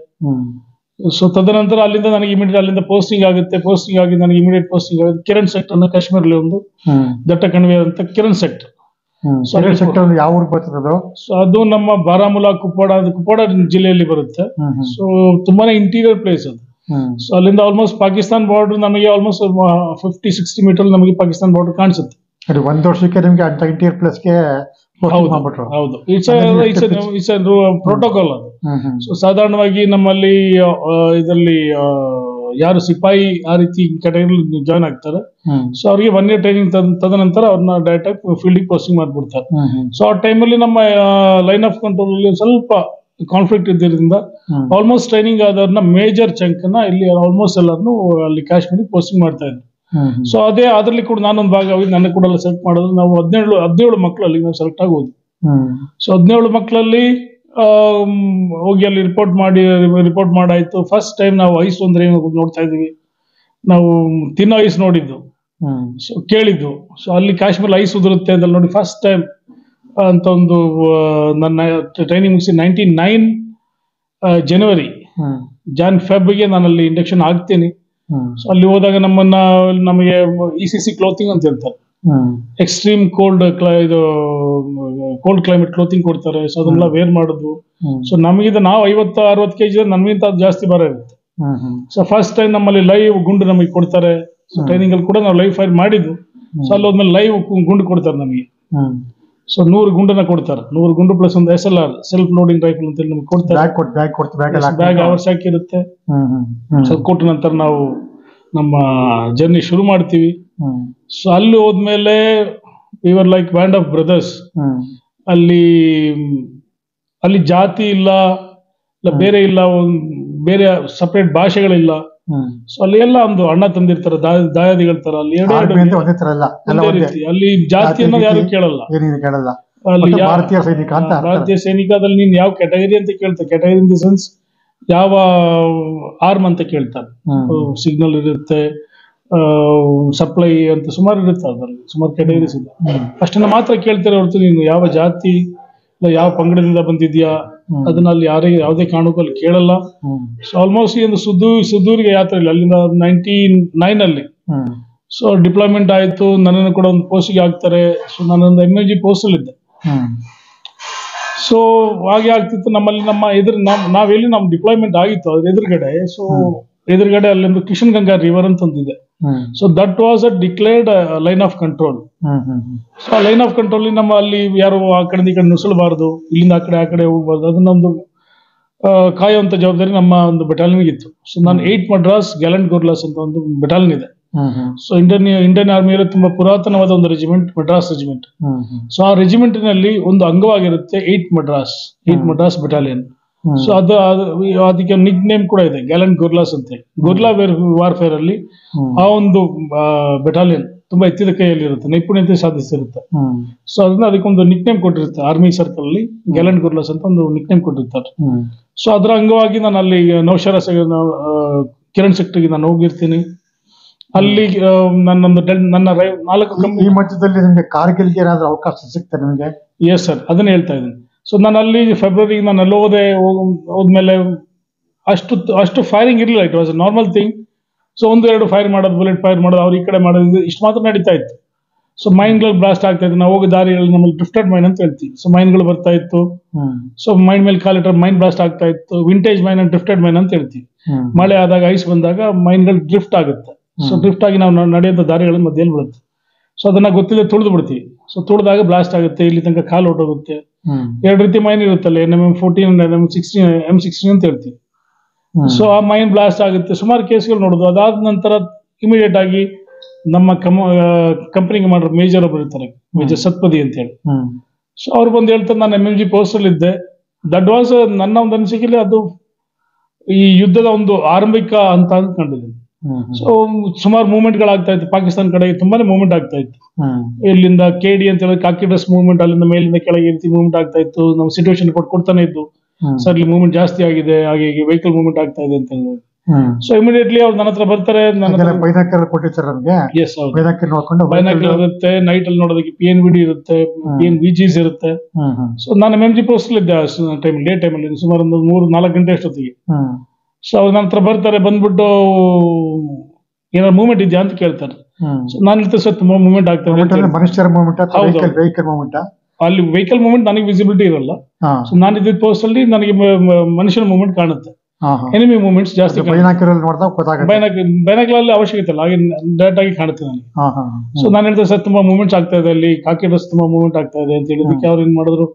ಸೊ ತದನಂತರ ಅಲ್ಲಿಂದ ನನಗೆ ಇಮಿಡಿಯೇಟ್ ಅಲ್ಲಿಂದ ಪೋಸ್ಟಿಂಗ್ ಆಗುತ್ತೆ. ಪೋಸ್ಟಿಂಗ್ ಆಗಿ ನನಗೆ ಇಮಿಡಿಯೇಟ್ ಪೋಸ್ಟಿಂಗ್ ಆಗುತ್ತೆ ಕಿರಣ್ ಸೆಕ್ಟರ್ ಅನ್ನೋ ಕಾಶ್ಮೀರಲ್ಲಿ ಒಂದು ದಟ್ಟ ಕಣಿವೆ ಅಂತ ಕಿರಣ್ ಸೆಕ್ಟರ್. ಯಾವ ಊರಿಗೆ ಬರ್ತದೆ? ಸೊ ಅದು ನಮ್ಮ ಬಾರಾಮುಲ್ಲಾ, ಕುಪ್ವಾಡ ಜಿಲ್ಲೆಯಲ್ಲಿ ಬರುತ್ತೆ. ಸೊ ತುಂಬಾನೇ ಇಂಟೀರಿಯರ್ ಪ್ಲೇಸ್ ಅದು. ಸೊ ಅಲ್ಲಿಂದ ಆಲ್ಮೋಸ್ಟ್ ಪಾಕಿಸ್ತಾನ್ ಬಾರ್ಡರ್ ನಮಗೆ ಆಲ್ಮೋಸ್ಟ್ 50-60 ಮೀಟರ್ ನಮಗೆ ಪಾಕಿಸ್ತಾನ್ ಬಾರ್ಡರ್ ಕಾಣಿಸುತ್ತೆ. ಒಂದು ವರ್ಷಕ್ಕೆ ನಿಮ್ಗೆ ಅಂತ ಇಂಟೀರಿಯರ್ ಪ್ಲೇಸ್ಗೆ ಹೌದು. ಇಟ್ಸ್ ಪ್ರೋಟೋಕಾಲ್ ಅದು. ಸೊ ಸಾಧಾರಣವಾಗಿ ನಮ್ಮಲ್ಲಿ ಇದರಲ್ಲಿ ಯಾರು ಸಿಪಾಯಿ ಆ ರೀತಿ ಕ್ಯಾಟಗರಿ ಜಾಯ್ನ್ ಆಗ್ತಾರೆ, ಸೊ ಅವ್ರಿಗೆ 1 year ಟ್ರೈನಿಂಗ್ ತದನಂತರ ಅವ್ರನ್ನ ಡೈರೆಕ್ಟ್ ಆಗಿ ಫೀಲ್ಡ್ ಪೋಸ್ಟಿಂಗ್ ಮಾಡ್ಬಿಡ್ತಾರೆ. ಸೊ ಆ ಟೈಮಲ್ಲಿ ನಮ್ಮ ಲೈನ್ ಆಫ್ ಕಂಟ್ರೋಲ್ ಅಲ್ಲಿ ಸ್ವಲ್ಪ ಕಾನ್ಫ್ಲಿಕ್ಟ್ ಇದ್ದಿದ್ದರಿಂದ ಆಲ್ಮೋಸ್ಟ್ ಟ್ರೈನಿಂಗ್ ಆದವ್ರನ್ನ ಮೇಜರ್ ಚಂಕ್ ನ ಇಲ್ಲಿ ಆಲ್ಮೋಸ್ಟ್ ಎಲ್ಲರನ್ನು ಅಲ್ಲಿ ಕಾಶ್ಮೀರಿಗೆ ಪೋಸ್ಟಿಂಗ್ ಮಾಡ್ತಾ ಇದ್ರು. ಸೊ ಅದರಲ್ಲಿ ಕೂಡ ನಾನೊಂದು ಭಾಗವಾಗಿ ನನ್ನ ಕೂಡ ಸೆಲೆಕ್ಟ್ ಮಾಡೋದು. ನಾವು 17 ಮಕ್ಕಳಲ್ಲಿ ನಾವು ಸೆಲೆಕ್ಟ್ ಆಗೋದು. ಸೊ 17 ಮಕ್ಕಳಲ್ಲಿ ಹೋಗಿ ಅಲ್ಲಿ ರಿಪೋರ್ಟ್ ಮಾಡಾಯ್ತು. ಫಸ್ಟ್ ಟೈಮ್ ನಾವು ಐಸ್ ಅಂದ್ರೆ ನೋಡ್ತಾ ಇದೀವಿ, ನಾವು ತಿನ್ನೋ ಐಸ್ ನೋಡಿದ್ದು, ಸೊ ಕೇಳಿದ್ದು. ಸೊ ಅಲ್ಲಿ ಕಾಶ್ಮೀರ ಐಸ್ ಉದುರುತ್ತೆ ಅಂತ ನೋಡಿ ಫಸ್ಟ್ ಟೈಮ್ ಅಂತ ಒಂದು ನನ್ನ ಟ್ರೈನಿಂಗ್ ಮುಗಿಸಿ 99 ಜನವರಿ Jan-Feb ಗೆ ನಾನು ಅಲ್ಲಿ ಇಂಡಕ್ಷನ್ ಆಗ್ತೀನಿ. ಸೊ ಅಲ್ಲಿ ಹೋದಾಗ ನಮಗೆ ECC ಕ್ಲೋತಿಂಗ್ ಅಂತ ಹೇಳ್ತಾರೆ, ಎಕ್ಸ್ಟ್ರೀಮ್ ಇದು ಕೋಲ್ಡ್ ಕ್ಲೈಮೇಟ್ ಕ್ಲೋತಿಂಗ್ ಕೊಡ್ತಾರೆ. ಸೊ ಅದನ್ನೆಲ್ಲ ವೇರ್ ಮಾಡೋದು. ಸೊ ನಮಗಿದ ನಾವು 50-60 kg ನಮಗಿಂತ ಜಾಸ್ತಿ ಭಾರ ಇರುತ್ತೆ. ಸೊ ಫಸ್ಟ್ ಟೈಮ್ ನಮ್ಮಲ್ಲಿ ಲೈವ್ ಗುಂಡು ನಮಗೆ ಕೊಡ್ತಾರೆ. ಸೊ ಟ್ರೈನಿಂಗ್ ಅಲ್ಲಿ ಕೂಡ ನಾವು ಲೈವ್ ಫೈರ್ ಮಾಡಿದ್ದು. ಸೊ ಅಲ್ಲಿ ಹೋದ್ಮೇಲೆ ಲೈವ್ ಗುಂಡು ಕೊಡ್ತಾರೆ ನಮಗೆ. ಸೊ 100 ಗುಂಡನ್ನ ಕೊಡ್ತಾರೆ. 100 ಗುಂಡು ಪ್ಲಸ್ ಒಂದು SLR ಸೆಲ್ಫ್ ಲೋಡಿಂಗ್ ರೈಫಲ್ ಅಂತ ನಮ್ಗೆ ಕೊಡ್ತಾರೆ. ಬ್ಯಾಗ್ ಅವಶ್ಯಕ ಇರುತ್ತೆ. ಸೊ ಕೊಟ್ಟ ನಂತರ ನಾವು ನಮ್ಮ ಜರ್ನಿ ಶುರು ಮಾಡ್ತೀವಿ. ಸೊ ಅಲ್ಲಿ ಹೋದ್ಮೇಲೆ ಇವರ್ ಲೈಕ್ ಬ್ಯಾಂಡ್ ಆಫ್ ಬ್ರದರ್ಸ್. ಅಲ್ಲಿ ಜಾತಿ ಇಲ್ಲ, ಬೇರೆ ಇಲ್ಲ, ಬೇರೆ ಸಪರೇಟ್ ಭಾಷೆಗಳಿಲ್ಲ. ಸೊ ಅಲ್ಲಿ ಎಲ್ಲ ಒಂದು ಅಣ್ಣ ತಂದಿರ್ತಾರ, ದಾಯಾದಿಗಳ ತರ. ಅಲ್ಲಿ ಅಲ್ಲಿ ಜಾತಿ ಅನ್ನೋದು ಯಾರು ಕೇಳಲ್ಲ. ಅಲ್ಲಿ ಭಾರತೀಯ ಸೈನಿಕದಲ್ಲಿ ನೀನ್ ಯಾವ ಕ್ಯಾಟಗರಿ ಅಂತ ಕೇಳ್ತಾರೆ. ಕ್ಯಾಟಗರಿ ಇನ್ ದಿ ಸೆನ್ಸ್ ಯಾವ ಆರ್ಮ್ ಅಂತ ಕೇಳ್ತಾರೆ. ಸಿಗ್ನಲ್ ಇರುತ್ತೆ, ಸಪ್ಲೈ ಅಂತ ಸುಮಾರು ಇರುತ್ತೆ. ಅದರಲ್ಲಿ ಸುಮಾರು ಕ್ಯಾಟಗರೀಸ್ ಇದೆ. ಅಷ್ಟನ್ನ ಮಾತ್ರ ಕೇಳ್ತಾರೆ ಹೊರತು ನೀನು ಯಾವ ಜಾತಿ ಇಲ್ಲ ಯಾವ ಪಂಗಡದಿಂದ ಬಂದಿದ್ಯಾ ಅದನ್ನ ಅಲ್ಲಿ ಯಾವುದೇ ಕಾರಣಕ್ಕೂ ಅಲ್ಲಿ ಕೇಳಲ್ಲ. ಸೊ ಆಲ್ಮೋಸ್ಟ್ ಈ ಒಂದು ಸುದೂರಿಗೆ ಯಾತ್ರೆ ಇಲ್ಲ. ಅಲ್ಲಿಂದ 99 ಅಲ್ಲಿ ಸೊ ಡಿಪ್ಲಾಯ್ಮೆಂಟ್ ಆಯ್ತು. ನನ್ನನ್ನು ಕೂಡ ಒಂದು ಪೋಸ್ಟ್ಗೆ ಹಾಕ್ತಾರೆ. ಸೊ ನಾನೊಂದು MMG ಪೋಸ್ಟ್ ಅಲ್ಲಿ ಇದ್ದೆ. ಸೊ ಹಾಗೆ ಆಗ್ತಿತ್ತು ನಮ್ಮಲ್ಲಿ. ನಾವೆಲ್ಲಿ ನಮ್ಮ ಡಿಪ್ಲಾಯ್ಮೆಂಟ್ ಆಗಿತ್ತು ಅದ್ರ ಎದುರುಗಡೆ. ಸೊ ಎದುರುಗಡೆ ಅಲ್ಲೊಂದು ಕಿಶನ್ ಗಂಗಾ ರಿವರ್ ಅಂತ ಒಂದಿದೆ. So that was a declared line of control. So ಆ ಲೈನ್ ಆಫ್ ಕಂಟ್ರೋಲ್ ನಮ್ಮ ಅಲ್ಲಿ ಯಾರು ಆ ಕಡೆ ಈ ಕಡೆ ನುಸುಳಬಾರ್ದು, ಇಲ್ಲಿಂದ ಆ ಕಡೆ ಹೋಗ್ಬಾರ್ದು, ಅದನ್ನೊಂದು ಕಾಯುವಂತ ಜವಾಬ್ದಾರಿ ನಮ್ಮ ಒಂದು ಬೆಟಾಲಿಯನ್ಗೆ ಇತ್ತು. ಸೊ ನಾನು 8 ಮಡ್ರಾಸ್ ಗ್ಯಾಲೆಂಟ್ ಗೋರ್ಲಾಸ್ ಅಂತ ಒಂದು ಬೆಟಾಲಿಯನ್ ಇದೆ. ಸೊ ಇಂಡಿಯನ್ ಆರ್ಮಿಯಲ್ಲಿ ತುಂಬಾ ಪುರಾತನವಾದ ಒಂದು ರೆಜಿಮೆಂಟ್, ಮಡ್ರಾಸ್ ರೆಜಿಮೆಂಟ್. ಸೊ ಆ ರೆಜಿಮೆಂಟಿನಲ್ಲಿ ಒಂದು ಅಂಗವಾಗಿರುತ್ತೆ 8 ಮಡ್ರಾಸ್ ಬೆಟಾಲಿಯನ್. ಸೊ ಅದಕ್ಕೆ ನಿಕ್ ನೇಮ್ ಕೂಡ ಇದೆ, ಗ್ಯಾಲೆಂಟ್ ಗೋರ್ಲಾಸ್ ಅಂತ. ಗೋರ್ಲಾ ವಾರ್ಫೇರ್ ಅಲ್ಲಿ ಆ ಒಂದು ಬೆಟಾಲಿಯನ್ ತುಂಬಾ ಎತ್ತಿದ ಕೈಯಲ್ಲಿ ಇರುತ್ತೆ, ನೈಪುಣ್ಯತೆ ಸಾಧಿಸಿರುತ್ತೆ. ಸೊ ಅದನ್ನ ಅದಕ್ಕೊಂದು ನಿಕ್ ನೇಮ್ ಕೊಟ್ಟಿರುತ್ತೆ. ಆರ್ಮಿ ಸರ್ಕಲ್ ಅಲ್ಲಿ ಗ್ಯಾಲೆಂಟ್ ಗೋರ್ಲಾಸ್ ಅಂತ ಒಂದು ನಿಕ್ ನೇಮ್ ಕೊಟ್ಟಿರ್ತಾರೆ. ಸೊ ಅದರ ಅಂಗವಾಗಿ ನಾನು ಅಲ್ಲಿ ನೌಶರ ಕಿರಣ್ ಸೆಕ್ಟರ್ಗೆ ನಾನು ಹೋಗಿರ್ತೀನಿ. ಅಲ್ಲಿ ನನ್ನ 4 ಈ ಮಧ್ಯದಲ್ಲಿ ನಿಮ್ಗೆ ಕಾರ್ಗಿಲ್ಗೆ ಏನಾದ್ರೂ ಅವಕಾಶ ಸಿಗ್ತದೆ ನಿಮಗೆ? ಎಸ್ ಸರ್, ಅದನ್ನ ಹೇಳ್ತಾ ಇದ್ದೀನಿ. ಸೊ ನಾನು ಅಲ್ಲಿ ಫೆಬ್ರವರಿ ನಾನು ಅಲ್ಲಿ ಹೋದ್ಮೇಲೆ ಅಷ್ಟು ಫೈರಿಂಗ್ ಇರಲಿಲ್ಲ. It was a normal thing. So 1-2 fire ಮಾಡೋದು, ಬುಲೆಟ್ ಫೈರ್ ಮಾಡೋದು, ಅವ್ರ ಈ ಕಡೆ ಮಾಡೋದು, ಇಷ್ಟು ಮಾತ್ರ ನಡೀತಾ ಇತ್ತು. ಸೊ ಮೈನ್ಗಳು ಬ್ಲಾಸ್ಟ್ ಆಗ್ತಾ ಇತ್ತು. ನಾವು ಹೋಗೋ ದಾರಿಗಳಲ್ಲಿ ನಮ್ಮಲ್ಲಿ ಡ್ರಿಫ್ಟೆಡ್ ಮೈನ್ ಅಂತ ಹೇಳ್ತೀವಿ. ಸೊ ಮೈನ್ಗಳು ಬರ್ತಾ ಇತ್ತು. ಸೊ ಮೈನ್ ಮೇಲೆ ಕಾಲಿಟ್ಟರೆ ಮೈನ್ ಬ್ಲಾಸ್ಟ್ ಆಗ್ತಾ ಇತ್ತು. ವಿಂಟೇಜ್ ಮೈನ್ ಅಂಡ್ ಡ್ರಿಫ್ಟೆಡ್ ಮೈನ್ ಅಂತ ಹೇಳ್ತೀವಿ. ಮಳೆ ಆದಾಗ, ಐಸ್ ಬಂದಾಗ ಮೈನ್ಗಳು ಡ್ರಿಫ್ಟ್ ಆಗುತ್ತೆ. ಸೊ ಡ್ರಿಫ್ಟ್ ಆಗಿ ನಾವು ನಡೆಯುವಂಥ ದಾರಿಗಳ ಮಧ್ಯೆಯಲ್ಲಿ ಬೀಳುತ್ತೆ. ಸೊ ಅದನ್ನ ಗೊತ್ತಿಲ್ಲ ತುಳಿದು ಬಿಡ್ತೀವಿ. ಸೊ ತುಳಿದಾಗ ಬ್ಲಾಸ್ಟ್ ಆಗುತ್ತೆ, ಇಲ್ಲಿ ತನಕ ಕಾಲು ಹೊಟ್ಟೋಗುತ್ತೆ. 2 ರೀತಿ ಮೈನ್ ಇರುತ್ತಲ್ಲ, NM14 M16 ಅಂತ ಹೇಳ್ತೀವಿ. ಸೊ ಆ ಮೈನ್ ಬ್ಲಾಸ್ಟ್ ಆಗುತ್ತೆ. ಸುಮಾರು ಕೇಸ್ಗಳು ನೋಡೋದು. ಅದಾದ ನಂತರ ಇಮಿಡಿಯೇಟ್ ಆಗಿ ನಮ್ಮ ಕಂಪನಿಗೆ ಮಾಡೋ ಮೇಜರ್ ಒಬ್ಬರು ಇರ್ತಾರೆ, ಮೇಜರ್ ಸತ್ಪದಿ ಅಂತ ಹೇಳಿ. ಸೊ ಅವ್ರು ಬಂದು ಹೇಳ್ತಾರೆ, ನಾನು MMG ಪೋಸ್ಟ್ ಅಲ್ಲಿ ಇದ್ದೆ. ದಟ್ ವಾಸ್ ನನ್ನ ಒಂದು ಅನಿಸಿಕೆಯಲ್ಲಿ ಅದು ಈ ಯುದ್ಧದ ಒಂದು ಆರಂಭಿಕ ಅಂತ ಅಂದ್ಕೊಂಡಿದ್ದೀನಿ. ಸೊ ಸುಮಾರು ಮೂವ್ಮೆಂಟ್ ಗಳಾಗ್ತಾ ಇತ್ತು. ಪಾಕಿಸ್ತಾನ ಕಡೆಗೆ ತುಂಬಾನೇ ಮೂವ್ಮೆಂಟ್ ಆಗ್ತಾ ಇತ್ತು. ಇಲ್ಲಿಂದ KD ಅಂತ ಹೇಳಿ ಕಾಕಿ ಡ್ರೆಸ್ ಮೂವ್ಮೆಂಟ್, ಅಲ್ಲಿಂದ ಮೇಲಿಂದ ಕೆಳಗೆ ರೀತಿ ಮೂವ್ಮೆಂಟ್ ಆಗ್ತಾ ಇತ್ತು. ನಾವು ಸಿಚುವೇಶನ್ ಕೊಡ್ತಾನೆ ಇದ್ದು, ಸರ್ ಇಲ್ಲಿ ಮೂವ್ಮೆಂಟ್ ಜಾಸ್ತಿ ಆಗಿದೆ, ಹಾಗೆ ವೆಹಿಕಲ್ ಮೂವ್ಮೆಂಟ್ ಆಗ್ತಾ ಇದೆ ಅಂತ ಹೇಳಿ. ಸೊ ಇಮಿಡಿಯೇಟ್ಲಿ ಅವ್ರು ನನ್ನ ಹತ್ರ ಬರ್ತಾರೆ. ಬೈನಾಕ್ಯುಲರ್ ಇರುತ್ತೆ, ನೈಟ್ ಅಲ್ಲಿ ನೋಡೋದಕ್ಕೆ PNVD ಇರುತ್ತೆ, PNVGs ಇರುತ್ತೆ. ಸೊ ನಾನು MMG ಪೋಸ್ಟ್ ಇದ್ದೆ ಡೇ ಟೈಮಲ್ಲಿ ಸುಮಾರು ಒಂದು 3-4 ಗಂಟೆ ಅಷ್ಟೊತ್ತಿಗೆ. ಸೊ ಅವ್ರು ನನ್ನ ಹತ್ರ ಬರ್ತಾರೆ, ಬಂದ್ಬಿಟ್ಟು ಏನಾದ್ರು ಮೂವ್ಮೆಂಟ್ ಇದೆಯಾ ಅಂತ ಕೇಳ್ತಾರೆ. ಸೊ ನಾನು ಹೇಳ್ತೇನೆ, ಸರ್ ತುಂಬಾ ಮೂವ್ಮೆಂಟ್ ಆಗ್ತದೆ. ಅಲ್ಲಿ ವೆಹಿಕಲ್ ಮೂವ್ಮೆಂಟ್ ನನಗೆ ವಿಸಿಬಿಲಿಟಿ ಇರಲ್ಲ. ಸೊ ನಾನು ಇದ್ದಿದ್ದ ಪೋಸ್ಟ್ ಅಲ್ಲಿ ನನಗೆ ಮನುಷ್ಯನ ಮೂವ್ಮೆಂಟ್ ಕಾಣುತ್ತೆ, ಎನಿಮಿ ಮೂವ್ಮೆಂಟ್ಸ್ ಜಾಸ್ತಿ. ಬೈನಾಕ್ಯುಲರ್ ಅವಶ್ಯಕತೆ ಇಲ್ಲ, ಹಾಗೆ ಡೈರೆಕ್ಟ್ ಆಗಿ ಕಾಣುತ್ತೆ ನನಗೆ. ಸೊ ನಾನು ಹೇಳ್ತೇನೆ, ಸರ್ ತುಂಬಾ ಮೂವ್ಮೆಂಟ್ಸ್ ಆಗ್ತಾ ಇದೆ, ಅಲ್ಲಿ ಕಾಕಿ ಡ್ರೆಸ್ ತುಂಬಾ ಮೂವ್ಮೆಂಟ್ ಆಗ್ತಾ ಇದೆ ಅಂತ ಹೇಳಿದಕ್ಕೆ ಅವ್ರು ಏನ್ ಮಾಡಿದ್ರು,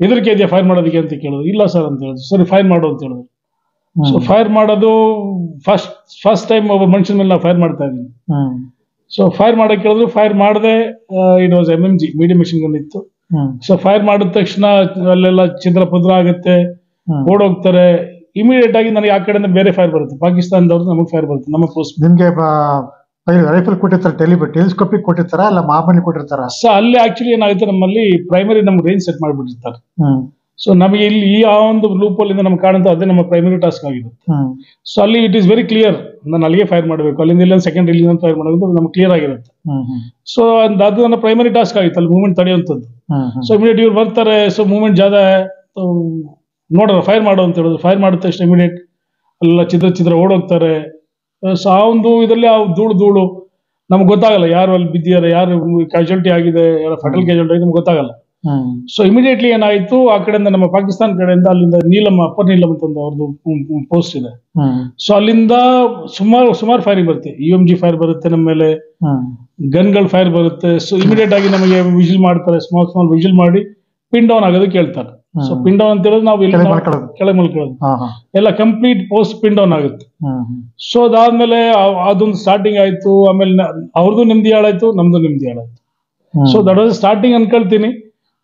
ಹೆದರಿಕೆ ಇದೆಯಾ ಫೈರ್ ಮಾಡೋದಕ್ಕೆ ಅಂತ ಕೇಳಿದ್ರು. ಇಲ್ಲ ಸರ್ ಅಂತ ಹೇಳಿದ್ರು. ಸರಿ ಫೈರ್ ಮಾಡು ಅಂತ ಹೇಳಿದ್ರು. ಸೊ ಫೈರ್ ಮಾಡೋದು ಫಸ್ಟ್ ಟೈಮ್ ಒಬ್ಬ ಮನುಷ್ಯನ ಮೇಲೆ ನಾವು ಫೈರ್ ಮಾಡ್ತಾ ಇದ್ದೀನಿ. ಸೊ ಫೈರ್ ಮಾಡಕ್ ಹೇಳಿದ್ರು, ಫೈರ್ ಮಾಡದೆ. It was MMG medium machine gun ಇತ್ತು. ಸೊ ಫೈರ್ ಮಾಡಿದ ತಕ್ಷಣ ಅಲ್ಲೆಲ್ಲ ಚಿದ್ರ ಪುದ್ರ ಆಗುತ್ತೆ, ಓಡೋಗ್ತಾರೆ. ಇಮಿಡಿಯೇಟ್ ಆಗಿ ನನಗೆ ಆ ಕಡೆಯಿಂದ ಬೇರೆ ಫೈರ್ ಬರುತ್ತೆ, ಪಾಕಿಸ್ತಾನದವ್ರದ್ದು ನಮಗೆ ಫೈರ್ ಬರುತ್ತೆ ನಮ್ಮ ಪೋಸ್ಟ್. ನಿಮ್ಗೆ ರೈಫಲ್ ಕೊಟ್ಟಿರ್ತಾರೆ, ಟೆಲಿಸ್ಕೋಪಿಕ್ ಕೊಟ್ಟಿರ್ತಾರ, ಅಲ್ಲ ಮಾಮೂಲಿ ಕೊಟ್ಟಿರ್ತಾರ? ಸೊ ಅಲ್ಲಿ ಆಕ್ಚುಲಿ ಏನಾಗುತ್ತೆ, ನಮ್ಮಲ್ಲಿ ಪ್ರೈಮರಿ ನಮ್ಗೆ ರೇಂಜ್ ಸೆಟ್ ಮಾಡ್ಬಿಟ್ಟಿರ್ತಾರೆ. ಸೊ ನಮಗೆ ಇಲ್ಲಿ ಆ ಒಂದು ಲೂಪ್ ಅಲ್ಲಿ ನಮ್ಗೆ ಕಾಣುತ್ತೆ, ಅದೇ ನಮ್ಮ ಪ್ರೈಮರಿ ಟಾಸ್ಕ್ ಆಗಿರುತ್ತೆ. ಸೊ ಅಲ್ಲಿ ಇಟ್ ಇಸ್ ವೆರಿ ಕ್ಲಿಯರ್, ನಾನು ಅಲ್ಲಿಗೆ ಫೈರ್ ಮಾಡಬೇಕು, ಅಲ್ಲಿಂದ ಇಲ್ಲ ಸೆಕೆಂಡ್ ಇಲ್ಲಿ ಫೈರ್ ಮಾಡೋದು ನಮ್ಗೆ ಕ್ಲಿಯರ್ ಆಗಿರುತ್ತೆ. ಸೊ ಅದು ನನ್ನ ಪ್ರೈಮರಿ ಟಾಸ್ಕ್ ಆಗಿತ್ತು, ಅಲ್ಲಿ ಮೂವ್ಮೆಂಟ್ ತಡೆಯುವಂಥದ್ದು. ಸೊ ಇಮಿಡಿಯೇಟ್ ಇವ್ರು ಬರ್ತಾರೆ, ಸೊ ಮೂವ್ಮೆಂಟ್ ಜಾದ ನೋಡ್ರ ಫೈರ್ ಮಾಡು ಅಂತ ಹೇಳಿದ್ರು. ಫೈರ್ ಮಾಡಿದ ತಕ್ಷಣ ಇಮಿಡಿಯೇಟ್ ಎಲ್ಲ ಚಿದ್ರ ಓಡೋಗ್ತಾರೆ. ಸೊ ಆ ಒಂದು ಇದರಲ್ಲಿ ಆ ಧೂಳು ನಮ್ಗೆ ಗೊತ್ತಾಗಲ್ಲ, ಯಾರು ಅಲ್ಲಿ ಬಿದ್ದಿದ್ದಾರೆ, ಯಾರು ಕ್ಯಾಶುಯಾಲಿಟಿ ಆಗಿದೆ, ಯಾರು ಫಟಲ್ ಕ್ಯಾಶುಯಾಲಿಟಿ ಆಗಿದೆ ನಮ್ಗೆ ಗೊತ್ತಾಗಲ್ಲ. ಸೊ ಇಮಿಡಿಯೇಟ್ಲಿ ಏನಾಯ್ತು, ಆ ಕಡೆಯಿಂದ ನಮ್ಮ ಪಾಕಿಸ್ತಾನ ಕಡೆಯಿಂದ ಅಲ್ಲಿಂದ ನೀಲಂ, ಅಪ್ಪರ್ ನೀಲಂ ಅಂತ ಒಂದು ಅವ್ರದ್ದು ಪೋಸ್ಟ್ ಇದೆ. ಸೊ ಅಲ್ಲಿಂದ ಸುಮಾರು ಫೈರಿಂಗ್ ಬರುತ್ತೆ, UMG ಫೈರ್ ಬರುತ್ತೆ ನಮ್ಮ ಮೇಲೆ, ಗನ್ಗಳು ಫೈರ್ ಬರುತ್ತೆ. ಸೊ ಇಮಿಡಿಯೇಟ್ ಆಗಿ ನಮಗೆ ವಿಜಿಲ್ ಮಾಡ್ತಾರೆ, ಸ್ಮಾಲ್ ವಿಜಿಲ್ ಮಾಡಿ ಪಿನ್ ಡೌನ್ ಆಗೋದಕ್ಕೆ ಹೇಳ್ತಾರೆ. ಸೊ ಪಿನ್ ಡೌನ್ ಅಂತ ಹೇಳಿದ್ರೆ ನಾವು ಕೆಳಗೆ ಮಲ್ಕೊಳ್ಳೋದು ಎಲ್ಲ ಕಂಪ್ಲೀಟ್ ಪೋಸ್ಟ್ ಪಿನ್ ಡೌನ್ ಆಗುತ್ತೆ. ಸೊ ಅದಾದ್ಮೇಲೆ ಅದೊಂದು ಸ್ಟಾರ್ಟಿಂಗ್ ಆಯ್ತು. ಆಮೇಲೆ ಅವ್ರದ್ದು ನೆಮ್ಮದಿ ಹಾಳಾಯ್ತು, ನಮ್ದು ನೆಮ್ಮದಿ ಹಾಳಾಯ್ತು. ಸೊ ದಟ್ ವಾಸ್ ಸ್ಟಾರ್ಟಿಂಗ್ ಅನ್ಕೊಳ್ತೀನಿ.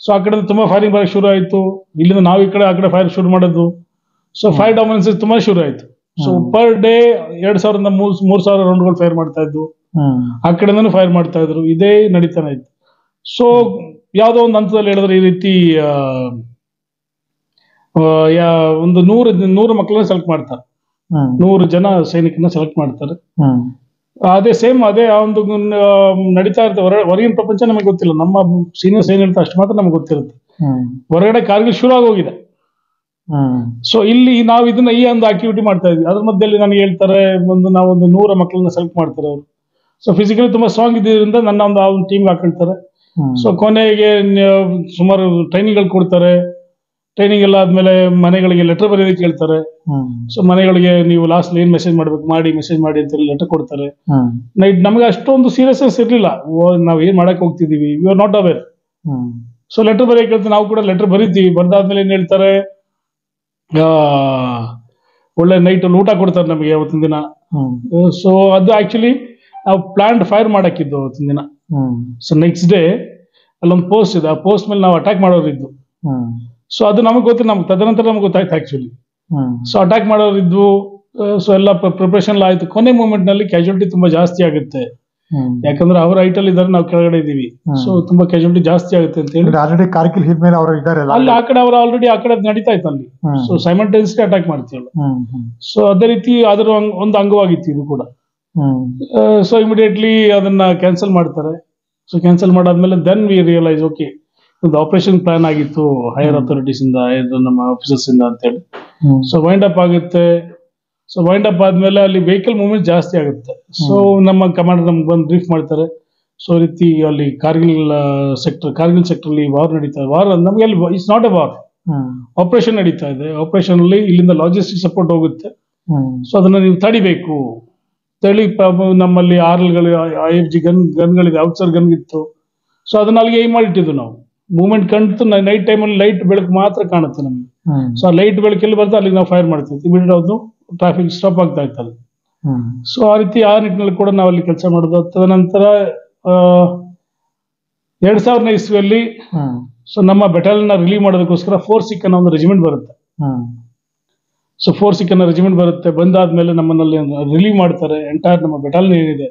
ಸೊ ಆ ಕಡೆ ತುಂಬಾ ಫೈರಿಂಗ್ ಬರಕ್ಕೆ ಶುರು ಆಯ್ತು. ಇಲ್ಲಿಂದ ನಾವು ಈ ಕಡೆ ಆ ಕಡೆ ಫೈರ್ ಶುರು ಮಾಡೋದು. ಸೊ ಫೈರ್ ಡಾಮಿನೆನ್ಸ್ ತುಂಬಾ ಶುರು ಆಯ್ತು. ಸೊ ಪರ್ ಡೇ 2000 3,000 ರೌಂಡ್ಗಳು ಫೈರ್ ಮಾಡ್ತಾ ಇದ್ವು. ಆ ಕಡೆಯಿಂದನೂ ಫೈರ್ ಮಾಡ್ತಾ ಇದ್ರು. ಇದೇ ನಡೀತಾನೆ ಇತ್ತು. ಸೊ ಯಾವ್ದೋ ಒಂದು ಹಂತದಲ್ಲಿ ಹೇಳಿದ್ರೆ ಈ ರೀತಿ ಒಂದು 100 ಮಕ್ಕಳನ್ನ ಸೆಲೆಕ್ಟ್ ಮಾಡ್ತಾರೆ, 100 ಜನ ಸೈನಿಕರನ್ನ ಸೆಲೆಕ್ಟ್ ಮಾಡ್ತಾರೆ. ಅದೇ ಆ ಒಂದು ನಡೀತಾ ಇರುತ್ತೆ. ಹೊರಗಿನ ಪ್ರಪಂಚ ನಮಗೆ ಗೊತ್ತಿಲ್ಲ, ನಮ್ಮ ಸೀನಿಯರ್ಸ್ ಏನ್ ಹೇಳ್ತಾರೆ ಅಷ್ಟು ಮಾತ್ರ ನಮ್ಗೆ ಗೊತ್ತಿರುತ್ತೆ. ಹೊರಗಡೆ ಕಾರ್ಗಿಲ್ ಶುರು ಆಗೋಗಿದೆ. ಸೊ ಇಲ್ಲಿ ನಾವು ಇದನ್ನ ಈ ಒಂದು ಆಕ್ಟಿವಿಟಿ ಮಾಡ್ತಾ ಇದ್ವಿ. ಅದ್ರ ಮಧ್ಯದಲ್ಲಿ ನನಗೆ ಹೇಳ್ತಾರೆ ನಾವೊಂದು 100 ಮಕ್ಕಳನ್ನ ಸೆಲೆಕ್ಟ್ ಮಾಡ್ತಾರೆ ಅವರು. ಸೊ ಫಿಸಿಕಲಿ ತುಂಬಾ ಸ್ಟ್ರಾಂಗ್ ಇದ್ದಿದ್ದರಿಂದ ನನ್ನ ಒಂದು ಟೀಮ್ಗೆ ಹಾಕೊಳ್ತಾರೆ. ಸೊ ಕೊನೆಗೆ ಸುಮಾರು ಟ್ರೈನಿಂಗ್ಗಳು ಕೊಡ್ತಾರೆ. ಟ್ರೈನಿಂಗ್ ಎಲ್ಲ ಆದ್ಮೇಲೆ ಮನೆಗಳಿಗೆ ಲೆಟರ್ ಬರೆಯೋದಕ್ಕೆ ಹೇಳ್ತಾರೆ. ಸೊ ಮನೆಗಳಿಗೆ ನೀವು ಲಾಸ್ಟ್ ಏನ್ ಮೆಸೇಜ್ ಮಾಡ್ಬೇಕು ಮೆಸೇಜ್ ಮಾಡಿ ಅಂತ ಲೆಟರ್ ಕೊಡ್ತಾರೆ. ನಮಗೆ ಅಷ್ಟೊಂದು ಸೀರಿಯಸ್ನೆಸ್ ಇರ್ಲಿಲ್ಲ, ನಾವ್ ಏನ್ ಮಾಡಕ್ ಹೋಗ್ತಿದೀವಿ, we are not aware. So letter ಬರೆಯಕ್ಕೆ ಹೇಳ್ತಾರೆ, ನಾವು ಕೂಡ ಲೆಟರ್ ಬರೀತೀವಿ. ಬರ್ದಾದ್ಮೇಲೆ ಏನ್ ಹೇಳ್ತಾರೆ, ಒಳ್ಳೆ ನೈಟ್ ಊಟ ಕೊಡ್ತಾರೆ ನಮಗೆ ಅವತ್ತಿನ ದಿನ. ಸೊ ಅದು ಆಕ್ಚುಲಿ ನಾವು ಪ್ಲಾಂಟ್ ಫೈರ್ ಮಾಡಕ್ಕಿದ್ದು ಅವತ್ತಿನ ದಿನ. ಸೊ ನೆಕ್ಸ್ಟ್ ಡೇ ಅಲ್ಲೊಂದು ಪೋಸ್ಟ್ ಇದೆ, ಆ ಪೋಸ್ಟ್ ಮೇಲೆ ನಾವು ಅಟ್ಯಾಕ್ ಮಾಡೋರಿದ್ದು. ಸೊ ಅದು ನಮಗೆ ಗೊತ್ತಿಲ್ಲ, ನಮ್ಗೆ ತದನಂತರ ನಮ್ಗೆ ಗೊತ್ತಾಯ್ತು ಆಕ್ಚುಲಿ. ಸೊ ಅಟ್ಯಾಕ್ ಮಾಡೋರಿದ್ವು. ಸೊ ಎಲ್ಲ ಪ್ರಿಪರೇಷನ್ ಆಯ್ತು. ಕೊನೆ ಮೂಮೆಂಟ್ ನಲ್ಲಿ ಕ್ಯಾಶುಯಾಲಿಟಿ ತುಂಬಾ ಜಾಸ್ತಿ ಆಗುತ್ತೆ, ಯಾಕಂದ್ರೆ ಅವ್ರ ಹೈಟಲ್ ಇದ್ದಾರೆ, ನಾವು ಕೆಳಗಡೆ ಇದೀವಿ. ಸೊ ತುಂಬಾ ಕ್ಯಾಶುಯಾಲಿಟಿ ಜಾಸ್ತಿ ಆಗುತ್ತೆ ಅಂತ ಹೇಳಿ ಆಲ್ರೆಡಿ ಕಾರ್ಗಿಲ್ ಹಿಲ್ ಮೇಲೆ ಅವರು ಇದ್ದಾರೆ ಅಲ್ಲಿ, ಆ ಕಡೆ ಅವರು ಆಲ್ರೆಡಿ ಆ ಕಡೆ ನಡೀತಾ ಇತ್ತು ಅಲ್ಲಿ. ಸೊ ಸೈಮಲ್ಟೇನಿಯಸ್ಲಿ ಅಟ್ಯಾಕ್ ಮಾಡ್ತೀವಲ್ಲ. ಸೊ ಅದೇ ರೀತಿ ಅದರ ಒಂದು ಅಂಗವಾಗಿತ್ತು ಇದು ಕೂಡ. ಸೊ ಇಮಿಡಿಯೇಟ್ಲಿ ಅದನ್ನ ಕ್ಯಾನ್ಸಲ್ ಮಾಡ್ತಾರೆ. ಸೊ ಕ್ಯಾನ್ಸಲ್ ಮಾಡಾದ್ಮೇಲೆ ದೆನ್ ವಿ ರಿಯಲೈಸ್, ಓಕೆ ಒಂದು ಆಪರೇಷನ್ ಪ್ಲಾನ್ ಆಗಿತ್ತು ಹೈಯರ್ ಅಥಾರಿಟೀಸ್ ಇಂದ, ನಮ್ಮ ಆಫೀಸರ್ಸ್ ಇಂದ ಅಂತ ಹೇಳಿ. ಸೊ ವೈಂಡ್ ಅಪ್ ಆಗುತ್ತೆ. ಸೊ ವೈಂಡ್ ಅಪ್ ಆದ್ಮೇಲೆ ಅಲ್ಲಿ ವೆಹಿಕಲ್ ಮೂವ್ಮೆಂಟ್ ಜಾಸ್ತಿ ಆಗುತ್ತೆ. ಸೊ ನಮ್ಮ ಕಮಾಂಡರ್ ನಮ್ಗೆ ಬಂದು ಬ್ರೀಫ್ ಮಾಡ್ತಾರೆ. ಸೊ ರೀತಿ ಅಲ್ಲಿ ಕಾರ್ಗಿಲ್ ಸೆಕ್ಟರ್ ಅಲ್ಲಿ ವಾರ್ ನಡೀತಾ ಇದೆ. ವಾರ್ ನಮ್ಗೆ ಅಲ್ಲಿ it's not A war, operation ನಡೀತಾ ಇದೆ. ಆಪರೇಷನ್ ಅಲ್ಲಿ ಇಲ್ಲಿಂದ ಲಾಜಿಸ್ಟಿಕ್ ಸಪೋರ್ಟ್ ಹೋಗುತ್ತೆ. ಸೊ ಅದನ್ನ ನೀವು ತಡಿಬೇಕು ನಮ್ಮಲ್ಲಿ ಆರ್ಎಲ್ಗಳು, IFG ಗನ್ಗಳಿದೆ, ಔಟ್ಸರ್ ಗನ್ ಇತ್ತು. ಸೊ ಅದನ್ನ ಅಲ್ಲಿಗೆ ಏಮ್ ಮಾಡಿಟ್ಟಿದ್ದು ನಾವು. ಮೂವ್ಮೆಂಟ್ ಕಾಣ್ತು, ನೈಟ್ ಟೈಮಲ್ಲಿ ಲೈಟ್ ಬೆಳಕು ಮಾತ್ರ ಕಾಣುತ್ತೆ ನಮಗೆ. ಸೊ ಆ ಲೈಟ್ ಬೆಳಕೆಲ್ಲಿ ಬರ್ತದೆ ಅಲ್ಲಿಗೆ ನಾವು ಫೈರ್ ಮಾಡ್ತೀವಿ. ಇಮಿಡಿಯೇಟ್ ಅದು ಟ್ರಾಫಿಕ್ ಸ್ಟಾಪ್ ಆಗ್ತಾ ಇತ್ತು ಅಲ್ಲಿ. ಸೊ ಆ ರೀತಿ ಆ ನಿಟ್ಟಿನಲ್ಲಿ ಕೂಡ ನಾವು ಅಲ್ಲಿ ಕೆಲಸ ಮಾಡೋದು. ತದನಂತರ 2000ನೇ ಇಸ್ವಿಯಲ್ಲಿ ಸೊ ನಮ್ಮ ಬೆಟಾಲಿಯನ್ ರಿಲೀವ್ ಮಾಡೋದಕ್ಕೋಸ್ಕರ ಫೋರ್ಸಿಕ್ ಅನ್ನೋ ಒಂದು ರೆಜಿಮೆಂಟ್ ಬರುತ್ತೆ. ಸೊ ಫೋರ್ಸಿಕ್ ಅನ್ನೋ ರೆಜಿಮೆಂಟ್ ಬರುತ್ತೆ. ಬಂದಾದ್ಮೇಲೆ ನಮ್ಮನ್ನಲ್ಲಿ ರಿಲೀವ್ ಮಾಡ್ತಾರೆ. ಎಂಟೈರ್ ನಮ್ಮ ಬೆಟಾಲಿಯನ್ ಏನಿದೆ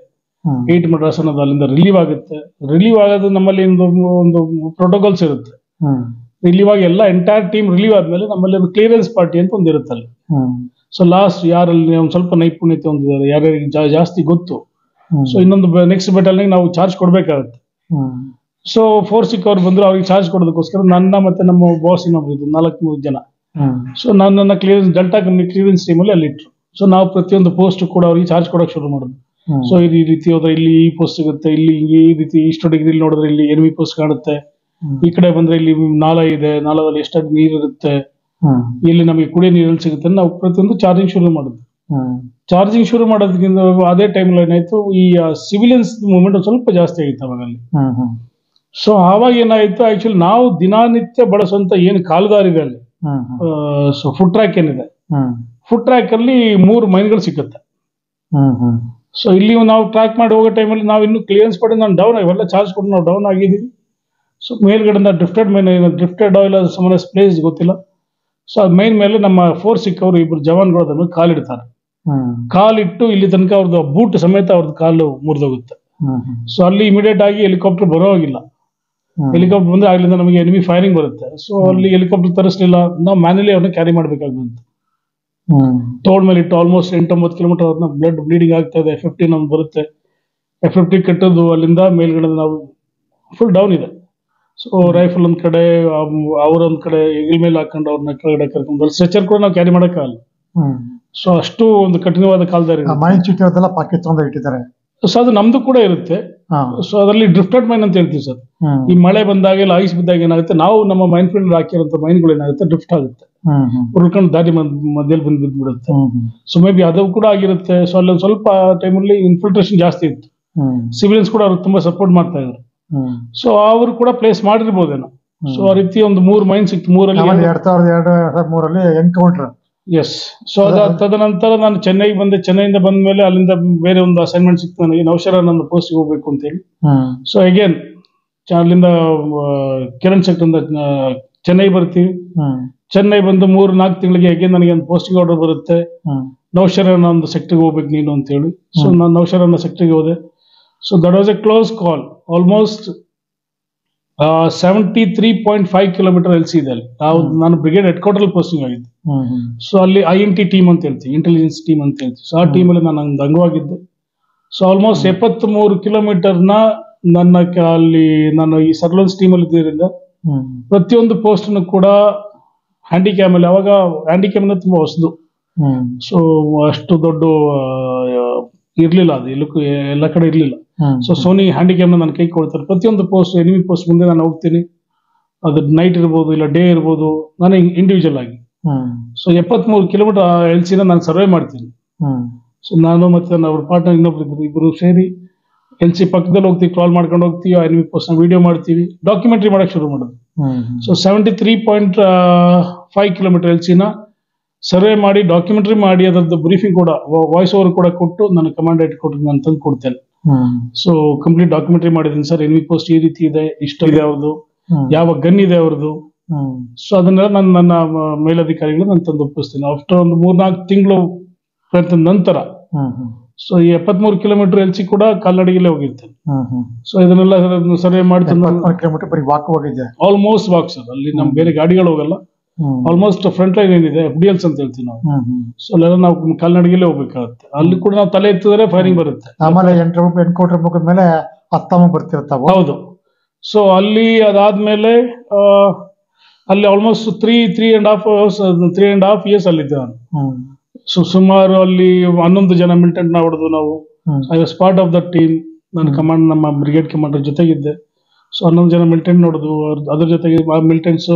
8 ಮಡ್ರಾಸ್ ಅನ್ನೋದು ಅಲ್ಲಿಂದ ರಿಲೀವ್ ಆಗುತ್ತೆ. ರಿಲೀವ್ ಆಗೋದು ನಮ್ಮಲ್ಲಿ ಒಂದು ಪ್ರೋಟೋಕಾಲ್ಸ್ ಇರುತ್ತೆ. ರಿಲೀವ್ ಆಗಿ ಎಲ್ಲ ಎಂಟೈರ್ ಟೀಮ್ ರಿಲೀವ್ ಆದ್ಮೇಲೆ ನಮ್ಮಲ್ಲಿ ಒಂದು ಕ್ಲಿಯರೆನ್ಸ್ ಪಾರ್ಟಿ ಅಂತ ಒಂದು ಇರುತ್ತೆ ಅಲ್ಲಿ. ಸೊ ಲಾಸ್ಟ್ ಯಾರಲ್ಲಿ ಒಂದು ಸ್ವಲ್ಪ ನೈಪುಣ್ಯತೆ ಹೊಂದಿದ್ದಾರೆ, ಯಾರ್ಯಾರಿಗೆ ಜಾಸ್ತಿ ಗೊತ್ತು, ಸೊ ಇನ್ನೊಂದು ನೆಕ್ಸ್ಟ್ ಬೆಟಾಲಿಯನ್ ನಾವು ಚಾರ್ಜ್ ಕೊಡ್ಬೇಕಾಗುತ್ತೆ. ಸೊ ಫೋರ್ಸಿಕ್ ಅವ್ರು ಬಂದ್ರು, ಅವ್ರಿಗೆ ಚಾರ್ಜ್ ಕೊಡೋದಕ್ಕೋಸ್ಕರ ನನ್ನ ಮತ್ತೆ ನಮ್ಮ ಬಾಸ್ ಇನ್ನೊಬ್ರು ಇದ್ರು 4-3 ಜನ. ಸೊ ನನ್ನನ್ನ ಡೆಲ್ಟಾ ಕಂಪ್ನಿ ಕ್ಲಿಯರೆನ್ಸ್ ಟೀಮ್ ಅಲ್ಲಿ ಇಟ್ರು. ಸೊ ನಾವು ಪ್ರತಿಯೊಂದು ಪೋಸ್ಟ್ ಕೂಡ ಅವ್ರಿಗೆ ಚಾರ್ಜ್ ಕೊಡೋಕೆ ಶುರು ಮಾಡೋದು. ಸೊ ಈ ರೀತಿ ಹೋದ್ರೆ ಇಲ್ಲಿ ಈ ಪೋಸ್ಟ್ ಸಿಗುತ್ತೆ, ಇಲ್ಲಿ ಈ ರೀತಿ ಇಷ್ಟು ಡಿಗ್ರಿ ನೋಡಿದ್ರೆ ಇಲ್ಲಿ ಎನಿಮಿ ಪೋಸ್ಟ್ ಕಾಣುತ್ತೆ, ಈ ಕಡೆ ಬಂದ್ರೆ ಇಲ್ಲಿ ನಾಲ ಇದೆ, ನಾಲದಲ್ಲಿ ಎಷ್ಟಾಗಿ ನೀರಿರುತ್ತೆ, ಇಲ್ಲಿ ನಮಗೆ ಕುಡಿಯೋ ನೀರಲ್ಲಿ ಸಿಗುತ್ತೆ. ನಾವು ಪ್ರತಿಯೊಂದು ಚಾರ್ಜಿಂಗ್ ಶುರು ಮಾಡಿದ್ವಿ. ಚಾರ್ಜಿಂಗ್ ಶುರು ಮಾಡೋದಕ್ಕಿಂತ ಅದೇ ಟೈಮಲ್ಲಿ ಏನಾಯ್ತು, ಈ ಸಿವಿಲಿಯನ್ಸ್ ಮೂವ್ಮೆಂಟ್ ಸ್ವಲ್ಪ ಜಾಸ್ತಿ ಆಗಿತ್ತು ಅವಾಗ ಅಲ್ಲಿ. ಸೊ ಆವಾಗ ಏನಾಯ್ತು, ಆಕ್ಚುಲಿ ನಾವು ದಿನನಿತ್ಯ ಬಳಸುವಂತ ಏನು ಕಾಲುದಾರಿದೆ ಅಲ್ಲಿ, ಸೊ ಫುಡ್ ಟ್ರ್ಯಾಕ್ ಏನಿದೆ, ಫುಡ್ ಟ್ರ್ಯಾಕ್ ಅಲ್ಲಿ 3 ಮೈನ್ಗಳು ಸಿಕ್ಕುತ್ತೆ. ಸೊ ಇಲ್ಲಿ ನಾವು ಟ್ರ್ಯಾಕ್ ಮಾಡಿ ಹೋಗೋ ಟೈಮಲ್ಲಿ ನಾವು ಇನ್ನು ಕ್ಲಿಯರೆನ್ಸ್ ಪಡಿ ನಾನು ಡೌನ್ ಇವೆಲ್ಲ ಚಾರ್ಜ್ ಕೊಟ್ಟು ನಾವು ಡೌನ್ ಆಗಿದ್ದೀವಿ. ಸೊ ಮೇಲ್ಗಡೆಯಿಂದ ಡ್ರಿಫ್ಟೆಡ್ ಆಯಿಲ್ ಸಮರಸ್ ಪ್ಲೇಸ್ ಗೊತ್ತಿಲ್ಲ. ಸೊ ಅದ್ ಮೈನ್ ಮೇಲೆ ನಮ್ಮ ಫೋರ್ಸಿಕ್ ಅವರು 2 ಜವಾನ್ಗಳು ಅದನ್ನು ಕಾಲಿಡ್ತಾರೆ. ಕಾಲಿಟ್ಟು ಇಲ್ಲಿ ತನಕ ಅವ್ರದ್ದು ಬೂಟ್ ಸಮೇತ ಅವ್ರದ್ದು ಕಾಲು ಮುರಿದೋಗುತ್ತೆ. ಸೊ ಅಲ್ಲಿ ಇಮಿಡಿಯೇಟ್ ಆಗಿ ಹೆಲಿಕಾಪ್ಟರ್ ಬರೋವಾಗಿಲ್ಲ. ಹೆಲಿಕಾಪ್ಟರ್ ಬಂದ್ರೆ ಆಗ್ಲಿಂದ ನಮಗೆ ಎನಿಮಿ ಫೈರಿಂಗ್ ಬರುತ್ತೆ. ಸೊ ಅಲ್ಲಿ ಹೆಲಿಕಾಪ್ಟರ್ ತರಿಸಲಿಲ್ಲ, ನಾವು ಮ್ಯಾನ್ಯಲಿ ಅವ್ರನ್ನ ಕ್ಯಾರಿ ಮಾಡ್ಬೇಕಾಗುತ್ತೆ. ತೋಡ್ ಮೇಲೆ ಇಟ್ಟು ಆಲ್ಮೋಸ್ಟ್ 8-9 ಕಿಲೋಮೀಟರ್ ಅವ್ರನ್ನ ಬ್ಲಡ್ ಬ್ಲೀಡಿಂಗ್ ಆಗ್ತಾ ಇದೆ. F-15 ನಮ್ಗೆ ಬರುತ್ತೆ. F-50 ಕಟ್ಟೋದು ಅಲ್ಲಿಂದ ಮೇಲ್ಗಡೆ ನಾವು ಫುಲ್ ಡೌನ್ ಇದೆ. ಸೊ ರೈಫಲ್ ಒಂದ್ ಕಡೆ, ಅವರೊಂದ್ ಕಡೆ ಹೆಗಲ್ ಮೇಲೆ ಹಾಕೊಂಡು ಅವ್ರನ್ನ ಕೆಳಗಡೆ ಕರ್ಕೊಂಡು ಸ್ಟ್ರೆಚರ್ ಕೂಡ ನಾವು ಕ್ಯಾರಿ ಮಾಡೋಕ್ಕಾಗಲ್ಲ. ಸೊ ಅಷ್ಟು ಒಂದು ಕಠಿಣವಾದ ಕಾಲದಲ್ಲಿ ಮೈನ್ ಚೀಟಿ ಅದೆಲ್ಲ ಪಾಕಿಸ್ತಾನದ ಇಟ್ಟಿದ್ದಾರೆ. ಸೊ ಅದು ನಮ್ದು ಕೂಡ ಇರುತ್ತೆ. ಸೊ ಅದರಲ್ಲಿ ಡ್ರಿಫ್ಟೆಡ್ ಮೈನ್ ಅಂತ ಹೇಳ್ತೀವಿ ಸರ್. ಈ ಮಳೆ ಬಂದಾಗ ಇಲ್ಲ ಐಸ್ ಬಿದ್ದಾಗ ಏನಾಗುತ್ತೆ, ನಾವು ನಮ್ಮ ಮೈನ್ ಫೀಲ್ಡ್ ಹಾಕಿರೋಂಥ ಮೈನ್ಗಳು ಏನಾಗುತ್ತೆ ಡ್ರಿಫ್ಟ್ ಆಗುತ್ತೆ, ಉಳ್ಕೊಂಡು ದಾರಿ ಮಧ್ಯದಲ್ಲಿ ಬಂದು ಬಿದ್ದುಬಿಡುತ್ತೆ. ಸೊ ಮೇ ಬಿ ಅದು ಕೂಡ ಆಗಿರುತ್ತೆ. ಸೊ ಅಲ್ಲಿ ಒಂದು ಸ್ವಲ್ಪ ಟೈಮಲ್ಲಿ ಇನ್ಫಿಲ್ಟ್ರೇಷನ್ ಜಾಸ್ತಿ ಇತ್ತು. ಸಿವಿಲಿಯನ್ಸ್ ಕೂಡ ಅವ್ರಿಗೆ ತುಂಬಾ ಸಪೋರ್ಟ್ ಮಾಡ್ತಾ ಇದ್ರು. ಸೊ ಅವರು ಕೂಡ ಪ್ಲೇಸ್ ಮಾಡಿರ್ಬೋದೇನೋ. ಸೊ ಆ ರೀತಿ ಒಂದು 3 ಮೈನ್ ಸಿಕ್ತು. 3ರಲ್ಲಿ 2002-2003 ಎನ್ಕೌಂಟರ್. ಎಸ್. ಸೊ ತದನಂತರ ನಾನು ಚೆನ್ನೈಗೆ ಬಂದೆ. ಚೆನ್ನೈಯಿಂದ ಬಂದ ಮೇಲೆ ಅಲ್ಲಿಂದ ಬೇರೆ ಒಂದು ಅಸೈನ್ಮೆಂಟ್ ಸಿಕ್ತು ನನಗೆ, ನೌಶರ ನನ್ನ ಪೋಸ್ಟ್ಗೆ ಹೋಗ್ಬೇಕು ಅಂತ ಹೇಳಿ. ಸೊ ಅಗೇನ್ ಅಲ್ಲಿಂದ ಕಿರಣ್ ಸೆಕ್ಟರ್ ಚೆನ್ನೈ ಬರ್ತೀವಿ. ಚೆನ್ನೈ ಬಂದು 3-4 ತಿಂಗಳಿಗೆ ಅಗೇನ್ ನನಗೆ ಒಂದು ಪೋಸ್ಟಿಂಗ್ ಆರ್ಡರ್ ಬರುತ್ತೆ. ನೌಶರನ ಒಂದು ಸೆಕ್ಟರ್ಗೆ ಹೋಗ್ಬೇಕು ನೀನು ಅಂತ ಹೇಳಿ. ಸೊ ನಾನು ನೌಶರನ ಸೆಕ್ಟರ್ಗೆ ಹೋದೆ. So that was a close call. Almost 73.5 kilometre LC ಇದೆ ಅಲ್ಲಿ. ನಾನು ಬ್ರಿಗೇಡ್ ಹೆಡ್ ಕ್ವಾರ್ಟರ್ ಪೋಸ್ಟಿಂಗ್ ಆಗಿದ್ದೆ. ಸೊ ಅಲ್ಲಿ INT ಟೀಮ್ ಅಂತ ಹೇಳ್ತೀವಿ, ಇಂಟೆಲಿಜೆನ್ಸ್ ಟೀಮ್ ಅಂತ ಹೇಳ್ತೀವಿ. ಸೊ ಆ ಟೀಮಲ್ಲಿ ನಾನು ಒಂದು ಅಂಗವಾಗಿದ್ದೆ. ಸೊ ಆಲ್ಮೋಸ್ಟ್ 73 ಕಿಲೋಮೀಟರ್ನ ಅಲ್ಲಿ ನಾನು ಈ ಸರ್ವೆಲೆನ್ಸ್ ಟೀಮಲ್ಲಿ ಇದ್ದರಿಂದ ಪ್ರತಿಯೊಂದು ಪೋಸ್ಟ್ ಕೂಡ ಹ್ಯಾಂಡಿಕ್ಯಾಮ್ ಅಲ್ಲಿ, ಅವಾಗ ಹ್ಯಾಂಡಿಕ್ಯಾಮ್ ತುಂಬಾ ಹೊಸದು. ಸೊ ಅಷ್ಟು ದೊಡ್ಡ ಇರ್ಲಿಲ್ಲ, ಅದು ಎಲ್ಲ ಕಡೆ ಇರ್ಲಿಲ್ಲ. ಸೊ ಸೋನಿ ಹ್ಯಾಂಡಿಕ್ಯಾಮ್ ನನ್ನ ಕೈ ಕೊಡ್ತಾರೆ. ಪ್ರತಿಯೊಂದು ಪೋಸ್ಟ್, ಎನಿಮಿ ಪೋಸ್ಟ್ ಮುಂದೆ ನಾನು ಹೋಗ್ತೀನಿ. ಅದು ನೈಟ್ ಇರ್ಬೋದು ಇಲ್ಲ ಡೇ ಇರ್ಬೋದು, ನಾನು ಇಂಡಿವಿಜುವಲ್ ಆಗಿ. ಸೊ 73 ಕಿಲೋಮೀಟರ್ ಎಲ್ಸಿನ ನಾನು ಸರ್ವೆ ಮಾಡ್ತೀನಿ. ಸೊ ನಾನು ಮತ್ತೆ ಅವ್ರ ಪಾರ್ಟ್ನರ್ ಇನ್ನೊಬ್ರು ಇದ್ರು, ಇಬ್ರು ಸೇರಿ ಎಲ್ಸಿ ಪಕ್ಕದಲ್ಲಿ ಹೋಗ್ತೀವಿ, ಕ್ರಾಲ್ ಮಾಡ್ಕೊಂಡು ಹೋಗ್ತೀವಿ, ಎನಿಮಿ ಪೋಸ್ಟ್ ನ ವಿಡಿಯೋ ಮಾಡ್ತೀವಿ, ಡಾಕ್ಯುಮೆಂಟ್ರಿ ಮಾಡಕ್ ಶುರು ಮಾಡೋದು. ಸೊ 73.5 ಕಿಲೋಮೀಟರ್ ಎಲ್ಸಿನ ಸರ್ವೆ ಮಾಡಿ ಡಾಕ್ಯುಮೆಂಟ್ರಿ ಮಾಡಿ ಅದರದ್ದು ಬ್ರೀಫಿಂಗ್ ಕೂಡ ವಾಯ್ಸ್ ಓವರ್ ಕೂಡ ಕೊಟ್ಟು ನನ್ನ ಕಮಾಂಡೇಟ್ ಕೊಟ್ಟು ನಾನು ತಂದು ಕೊಡ್ತೇನೆ. ಸೊ ಕಂಪ್ಲೀಟ್ ಡಾಕ್ಯುಮೆಂಟ್ರಿ ಮಾಡಿದ್ದೀನಿ ಸರ್, ಎನಿಮಿ ಪೋಸ್ಟ್ ಈ ರೀತಿ ಇದೆ, ಇಷ್ಟ ಇದೆ ಅವ್ರದ್ದು, ಯಾವ ಗನ್ ಇದೆ ಅವ್ರದ್ದು. ಸೊ ಅದನ್ನೆಲ್ಲ ನಾನು ನನ್ನ ಮೇಲಧಿಕಾರಿಗಳು ನಾನು ತಂದು ಒಪ್ಪಿಸ್ತೀನಿ. ಆಫ್ಟರ್ ಒಂದು 3-4 ತಿಂಗಳು ಪ್ರಯತ್ನ ನಂತರ ಸೊ ಈ 73 ಕಿಲೋಮೀಟರ್ ಎಲ್ಸಿ ಕೂಡ ಕಾಲ್ನಡಿಗೆಲ್ಲೇ ಹೋಗಿರ್ತೇನೆ. ಸೊ ಇದನ್ನೆಲ್ಲ ಸರ್ವೆ ಮಾಡಿ ಆಲ್ಮೋಸ್ಟ್ ವಾಕ್ ಸರ್. ಅಲ್ಲಿ ನಮ್ ಬೇರೆ ಗಾಡಿಗಳು ಹೋಗಲ್ಲ. ಆಲ್ಮೋಸ್ಟ್ ಫ್ರಂಟ್ ಲೈನ್ ಏನಿದೆ FDLs ಅಂತ ಹೇಳ್ತೀವಿ ನಾವು. ಸೊ ಅಲ್ಲೆಲ್ಲ ನಾವು ಕಾಲ್ನಡಿಗೆಲ್ಲೇ ಹೋಗ್ಬೇಕಾಗುತ್ತೆ. ಅಲ್ಲಿ ಕೂಡ ನಾವು ತಲೆ ಎತ್ತಿದ್ರೆ ಫೈರಿಂಗ್ ಬರುತ್ತೆ. ಆಮೇಲೆ ಎನ್ಕೌಂಟರ್ ಮುಗಿದ್ಮೇಲೆ ಬರ್ತಿರ್ತಾವ. ಹೌದು. ಸೊ ಅಲ್ಲಿ ಅದಾದ್ಮೇಲೆ ಅಲ್ಲಿ ಆಲ್ಮೋಸ್ಟ್ 3.5 ಇಯರ್ಸ್ ಅಲ್ಲಿದ್ದೆ ನಾನು. ಸೊ ಸುಮಾರು ಅಲ್ಲಿ 11 ಜನ ಮಿಲಿಟೆಂಟ್ ನ ಹೊಡೆದು ನಾವು. I was part of the team. ನನ್ನ ಕಮಾಂಡ್, ನಮ್ಮ ಬ್ರಿಗೇಡ್ ಕಮಾಂಡರ್ ಜೊತೆಗಿದ್ದೆ. ಸೊ 11 ಜನ ಮಿಲಿಟೆಂಟ್ ನೋಡುದು, ಅದ್ರ ಜೊತೆಗೆ ಮಿಲಿಟೆಂಟ್ಸ್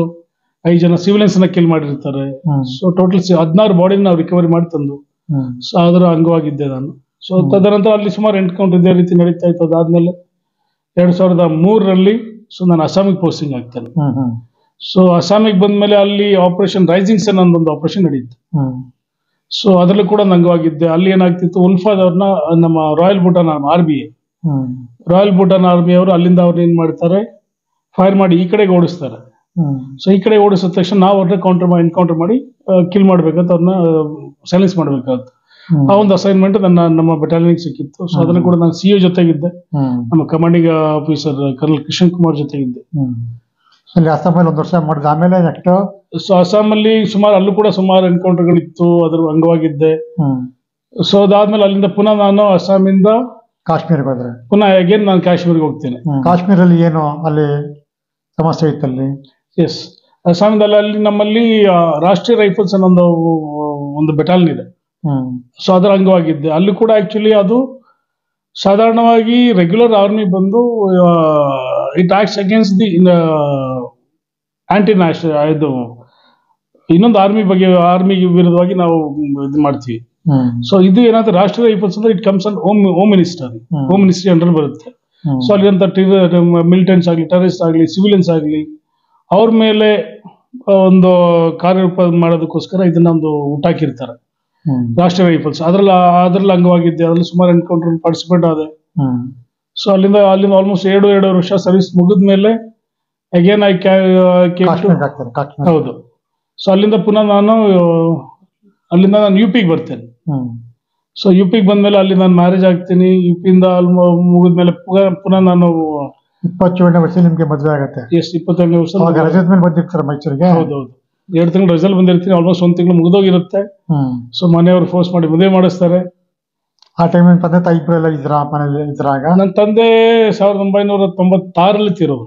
5 ಜನ ಸಿವಿಲಿಯನ್ಸ್ ನ ಕಿಲ್ ಮಾಡಿರ್ತಾರೆ. ಸೊ ಟೋಟಲ್ 16 ಬಾಡಿ ನಾವು ರಿಕವರಿ ಮಾಡಿ ತಂದು. ಸೊ ಅದರ ಅಂಗವಾಗಿದ್ದೆ ನಾನು. ಸೊ ತದನಂತರ ಅಲ್ಲಿ ಸುಮಾರು ಎನ್ಕೌಂಟರ್ ಇದೇ ರೀತಿ ನಡೀತಾ ಇತ್ತು. ಅದಾದ್ಮೇಲೆ 2003ರಲ್ಲಿ ಸೊ ನಾನು ಅಸ್ಸಾಮಿಗೆ ಪೋಸ್ಟಿಂಗ್ ಆಗ್ತೇನೆ. ಸೊ ಅಸ್ಸಾಮಿಗೆ ಬಂದ್ಮೇಲೆ ಅಲ್ಲಿ ಆಪರೇಷನ್ ರೈಸಿಂಗ್ ಸನ್ ಅನ್ನೊಂದು ಆಪರೇಷನ್ ನಡೀತು. ಸೊ ಅದರಲ್ಲೂ ಕೂಡ ನಂಗವಾಗಿದ್ದೆ. ಅಲ್ಲಿ ಏನಾಗ್ತಿತ್ತು, ಉಲ್ಫಾದವ್ರನ್ನ ನಮ್ಮ ರಾಯಲ್ ಭೂಟಾನ್ ಆರ್ಮಿ ಅವರು ಅಲ್ಲಿಂದ ಅವ್ರನ್ನ ಏನ್ ಮಾಡ್ತಾರೆ, ಫೈರ್ ಮಾಡಿ ಈ ಕಡೆಗೆ ಓಡಿಸ್ತಾರೆ. ಸೊ ಈ ಕಡೆ ಓಡಿಸಿದ ತಕ್ಷಣ ನಾವು ಅವ್ರನ್ನ ಎನ್ಕೌಂಟರ್ ಮಾಡಿ ಕಿಲ್ ಮಾಡ್ಬೇಕಂತ, ಅವ್ರನ್ನ ಸೈಲೆನ್ಸ್ ಮಾಡ್ಬೇಕಾಗುತ್ತೆ. ಆ ಒಂದು ಅಸೈನ್ಮೆಂಟ್ ನಮ್ಮ ಬೆಟಾಲಿಯನ್ ಸಿಕ್ಕಿತ್ತು. ಸೊ ಅದನ್ನು ಕೂಡ ನಾನು CO ಜೊತೆಗಿದ್ದೆ, ನಮ್ಮ commanding officer colonel Kishan Kumar ಜೊತೆಗಿದ್ದೆ. ಅಸ್ಸಾಮಲ್ಲಿ 1 ವರ್ಷ ಮಾಡಿದ. ಆಮೇಲೆ ನೆಕ್ಸ್ಟ್ ಸೊ ಅಸ್ಸಾಮಲ್ಲಿ ಅಲ್ಲೂ ಕೂಡ ಸುಮಾರು ಎನ್ಕೌಂಟರ್ಗಳಿತ್ತು, ಅದ್ರ ಅಂಗವಾಗಿದ್ದೆ. ಸೊ ಅದಾದ್ಮೇಲೆ ಅಲ್ಲಿಂದ ಪುನಃ ನಾನು ಅಸ್ಸಾಮಿಂದ ಕಾಶ್ಮೀರ್ಗೆ ಹೋದ್ರೆ ಪುನಃ ಅಗೇನ್ ನಾನು ಕಾಶ್ಮೀರ್ಗೆ ಹೋಗ್ತೇನೆ. ಕಾಶ್ಮೀರಲ್ಲಿ ಏನು ಅಲ್ಲಿ ಸಮಸ್ಯೆ ಇತ್ತಲ್ಲಿ? ಎಸ್, ಅಸ್ಸಾಮದಲ್ಲಿ ಅಲ್ಲಿ ನಮ್ಮಲ್ಲಿ ರಾಷ್ಟ್ರೀಯ ರೈಫಲ್ಸ್ ಅನ್ನೋ ಒಂದು ಬೆಟಾಲಿಯನ್ ಇದೆ. ಸೊ ಅದರ ಅಂಗವಾಗಿದ್ದೆ. ಅಲ್ಲಿ ಕೂಡ ಆಕ್ಚುಲಿ ಅದು ಸಾಧಾರಣವಾಗಿ ರೆಗ್ಯುಲರ್ ಆರ್ಮಿ ಬಂದು it acts against the aunty national, ಇದು ಇನ್ನೊಂದು ಆರ್ಮಿ ವಿರುದ್ಧವಾಗಿ ನಾವು ಇದು ಮಾಡ್ತೀವಿ. ಸೊ ಇದು ಏನಾದ್ರೆ ರಾಷ್ಟ್ರೀಯ ರೈಫಲ್ಸ್ ಅಂದ್ರೆ it comes and home ministry under ಬರುತ್ತೆ. ಸೊ ಅಲ್ಲಿಂತ ಮಿಲಿಟೆಂಟ್ಸ್ ಆಗಲಿ, ಟೆರರಿಸ್ಟ್ ಆಗಲಿ, ಸಿವಿಲಿಯನ್ಸ್ ಆಗಲಿ, ಅವ್ರ ಮೇಲೆ ಒಂದು ಕಾರ್ಯರೂಪ ಮಾಡೋದಕ್ಕೋಸ್ಕರ ಇದನ್ನ ಒಂದು ಹುಟ್ಟಾಕಿರ್ತಾರೆ ರಾಷ್ಟ್ರೀಯ ರೈಫಲ್ಸ್. ಅದ್ರಲ್ಲಿ ಅಂಗವಾಗಿದ್ದೆ. ಅದ್ರಲ್ಲಿ ಸುಮಾರು ಎನ್ಕೌಂಟರ್ ಪಾರ್ಟಿಸಿಪೇಟ್ ಆದೆ. ಸೊ ಅಲ್ಲಿಂದ ಆಲ್ಮೋಸ್ಟ್ 2.5 ವರ್ಷ ಸರ್ವಿಸ್ ಮುಗಿದ್ಮೇಲೆ ಅಗೇನ್ ಹೌದು. ಸೊ ಅಲ್ಲಿಂದ ಪುನಃ ನಾನು UPಗೆ ಬರ್ತೇನೆ. ಸೊ UPಗೆ ಬಂದ್ಮೇಲೆ ಅಲ್ಲಿ ನಾನು ಮ್ಯಾರೇಜ್ ಆಗ್ತೀನಿ. UPಯಿಂದ ಮುಗಿದ್ಮೇಲೆ ಪುನಃ ನಾನು 27ನೇ ವರ್ಷ ನಿಮ್ಗೆ ಮದುವೆ ಆಗುತ್ತೆ. ಎಸ್, 27ನೇ ವರ್ಷ ರಜದ ಮೇಲೆ ಬಂದಿರ್ತಾರೆ ಮೈಸೂರಿಗೆ. ಹೌದೌದು, 2 ತಿಂಗಳು ರಜಲ್ ಬಂದಿರ್ತೀನಿ. ಆಲ್ಮೋಸ್ಟ್ 1 ತಿಂಗಳು ಮುಗಿದೋಗಿರುತ್ತೆ. ಸೊ ಮನೆಯವರು ಫೋರ್ಸ್ ಮಾಡಿ ಮದುವೆ ಮಾಡಿಸ್ತಾರೆ. ಆ ಟೈಮ್ ತಂದೆ ತಾಯಿ ಇಬ್ಬರೆಲ್ಲ ಮನೇಲಿ ಇದ್ರಾಗ? ನನ್ನ ತಂದೆ 1996ರಲ್ಲಿ ತೀರೋರು.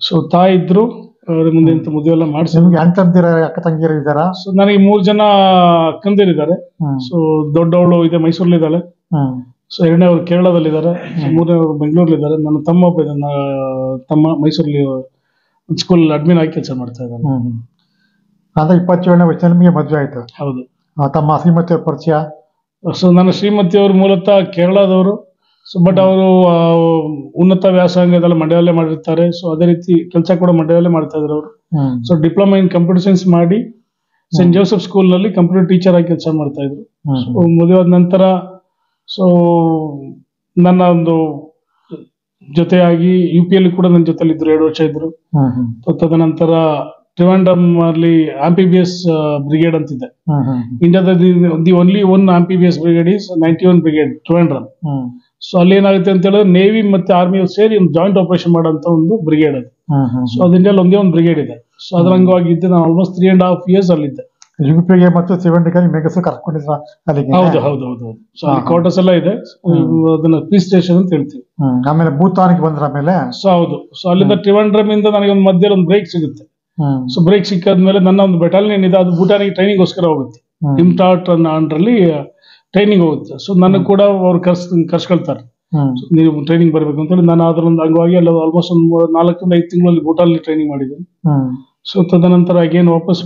ಸೊ ತಾಯಿ ಇದ್ರು, ಅವ್ರ ಮುಂದೆ ಇಂತ ಮದುವೆ ಎಲ್ಲ ಮಾಡಿಸಿ. ನಿಮ್ಗೆ ಅಣ್ಣ ತಮ್ಮದಿರ ಅಕ್ಕ ತಂಗಿಯರು ಇದ್ದಾರಾ? ಸೊ ನನಗೆ 3 ಜನ ಅಕ್ಕಂದಿರಿದ್ದಾರೆ. ಸೊ ದೊಡ್ಡವಳು ಇದೆ ಮೈಸೂರಲ್ಲಿದ್ದಾಳೆ. ಸೊ ಎರಡನೇವ್ರು ಕೇರಳದಲ್ಲಿದ್ದಾರೆ. ಮೂರನೇವ್ರು ಬೆಂಗಳೂರಲ್ಲಿದ್ದಾರೆ. ನನ್ನ ತಮ್ಮ ಒಬ್ಬ ಇದ್ದಾನೆ. ತಮ್ಮ ಮೈಸೂರಲ್ಲಿ ಸ್ಕೂಲ್ ಅಡ್ಮಿನ್ ಆಗಿ ಕೆಲಸ ಮಾಡ್ತಾ ಇದ್ದಾನೆ. ಅಂದ್ರೆ 27ನೇ ವಯಸ್ಸಿನಲ್ಲಿ ನಿಮಗೆ ಮದುವೆ ಆಯ್ತು? ಹೌದು. ತಮ್ಮ ಶ್ರೀಮತಿ ಅವ್ರ ಪರಿಚಯ? ಸೊ ನನ್ನ ಶ್ರೀಮತಿ ಅವರು ಮೂಲತಃ ಕೇರಳದವರು. ಸೊ ಬಟ್ ಅವರು ಉನ್ನತ ವ್ಯಾಸಂಗ ಇದೆಲ್ಲ ಮಂಡ್ಯವಲ್ಲೇ ಮಾಡಿರ್ತಾರೆ. ಸೊ ಅದೇ ರೀತಿ ಕೆಲಸ ಕೂಡ ಮಂಡ್ಯವಲ್ಲೇ ಮಾಡ್ತಾ ಇದ್ರು ಅವರು. So diploma in computer science ಮಾಡಿ ಸೆಂಟ್ ಜೋಸೆಫ್ ಸ್ಕೂಲ್ ನಲ್ಲಿ ಕಂಪ್ಯೂಟರ್ ಟೀಚರ್ ಆಗಿ ಕೆಲಸ ಮಾಡ್ತಾ ಇದ್ರು. ಸೊ ಮದುವೆ ಆದ ನಂತರ ಸೊ ನನ್ನ ಒಂದು ಜೊತೆಯಾಗಿ UP ಯಲ್ಲಿ ಕೂಡ ನನ್ನ ಜೊತೆಲಿ ಇದ್ರು, 2 ವರ್ಷ ಇದ್ರು. ತದನಂತರ ಟ್ರಿವಾಂಡ್ರಮ್ ಅಲ್ಲಿ ಆಂಪಿಬಿಯಸ್ ಬ್ರಿಗೇಡ್ ಅಂತಿದೆ. ಇಂಡಿಯಾದ the only one amphibious brigade is 91 brigade Trivandrum. So ಅಲ್ಲಿ ಏನಾಗುತ್ತೆ ಅಂತ ಹೇಳಿದ್ರೆ ನೇವಿ ಮತ್ತೆ ಆರ್ಮಿ ಸೇರಿ ಒಂದು ಜಾಯಿಂಟ್ ಆಪರೇಷನ್ ಮಾಡೋಂತ ಒಂದು ಬ್ರಿಗೇಡ್ ಅದು. ಸೊ ಅದು ಇಂಡಿಯಾದಲ್ಲಿ ಒಂದೇ ಒಂದು ಬ್ರಿಗೇಡ್ ಇದೆ. ಸೊ ಅದ್ರ ಅಂಗವಾಗಿ ಇದ್ದೆ ನಾನು ಆಲ್ಮೋಸ್ಟ್ 3.5 years ಅಲ್ಲಿದ್ದೆ. UPಗೆ ಮತ್ತು ಶಿವಂಡಿಗೆ ಮೆಗಸು ಕರ್ಕೊಂಡಿದ್ರ ಅಲ್ಲಿಗೆ? ಹೌದು ಹೌದು ಹೌದು. ಸೊ ಅಲ್ಲಿ ಕ್ವಾರ್ಟರ್ಸ್ ಎಲ್ಲ ಇದೆ. ಅದನ್ನ ಪೀಸ್ ಸ್ಟೇಷನ್ ಅಂತ ಹೇಳ್ತೀವಿ. ಆಮೇಲೆ ಭೂತಾನಿಗೆ ಬಂದ್ರ ಆಮೇಲೆ? ಸೊ ಹೌದು. ಸೊ ಅಲ್ಲಿಂದ ಟ್ರಿವಾಂಡ್ರಮ್ ಇಂದ ನನಗೆ ಒಂದು ಮಧ್ಯದಲ್ಲಿ ಒಂದು ಬ್ರೇಕ್ ಸಿಗುತ್ತೆ. ಸೊ ಬ್ರೇಕ್ ಸಿಕ್ಕಾದ್ಮೇಲೆ ನನ್ನ ಒಂದು ಬೆಟಾಲಿಯನ್ ಇದೆ, ಅದು ಭೂಟಾನಿಗೆ ಟ್ರೈನಿಂಗ್ ಗೋಸ್ಕರ ಹೋಗುತ್ತೆ. ಇಮ್ಟಾಟ್ ಅಂಡ್ರಲ್ಲಿ ಟ್ರೈನಿಂಗ್ ಹೋಗುತ್ತೆ. ಸೊ ನನಗೆ ಕೂಡ ಅವ್ರು ಕರ್ಸ್ಕೊಳ್ತಾರೆ, ನೀವು ಟ್ರೈನಿಂಗ್ ಬರ್ಬೇಕು ಅಂತ ಹೇಳಿ. ನಾನು ಅದರೊಂದು ಅಂಗವಾಗಿ ಎಲ್ಲ ಆಲ್ಮೋಸ್ಟ್ ಒಂದು 4 ರಿಂದ 5 ತಿಂಗಳಲ್ಲಿ ಭೂಟಾನಲ್ಲಿ ಟ್ರೈನಿಂಗ್ ಮಾಡಿದ್ದೀನಿ. ಸೊ ತದನಂತರ ಅಗೇನ್ ವಾಪಸ್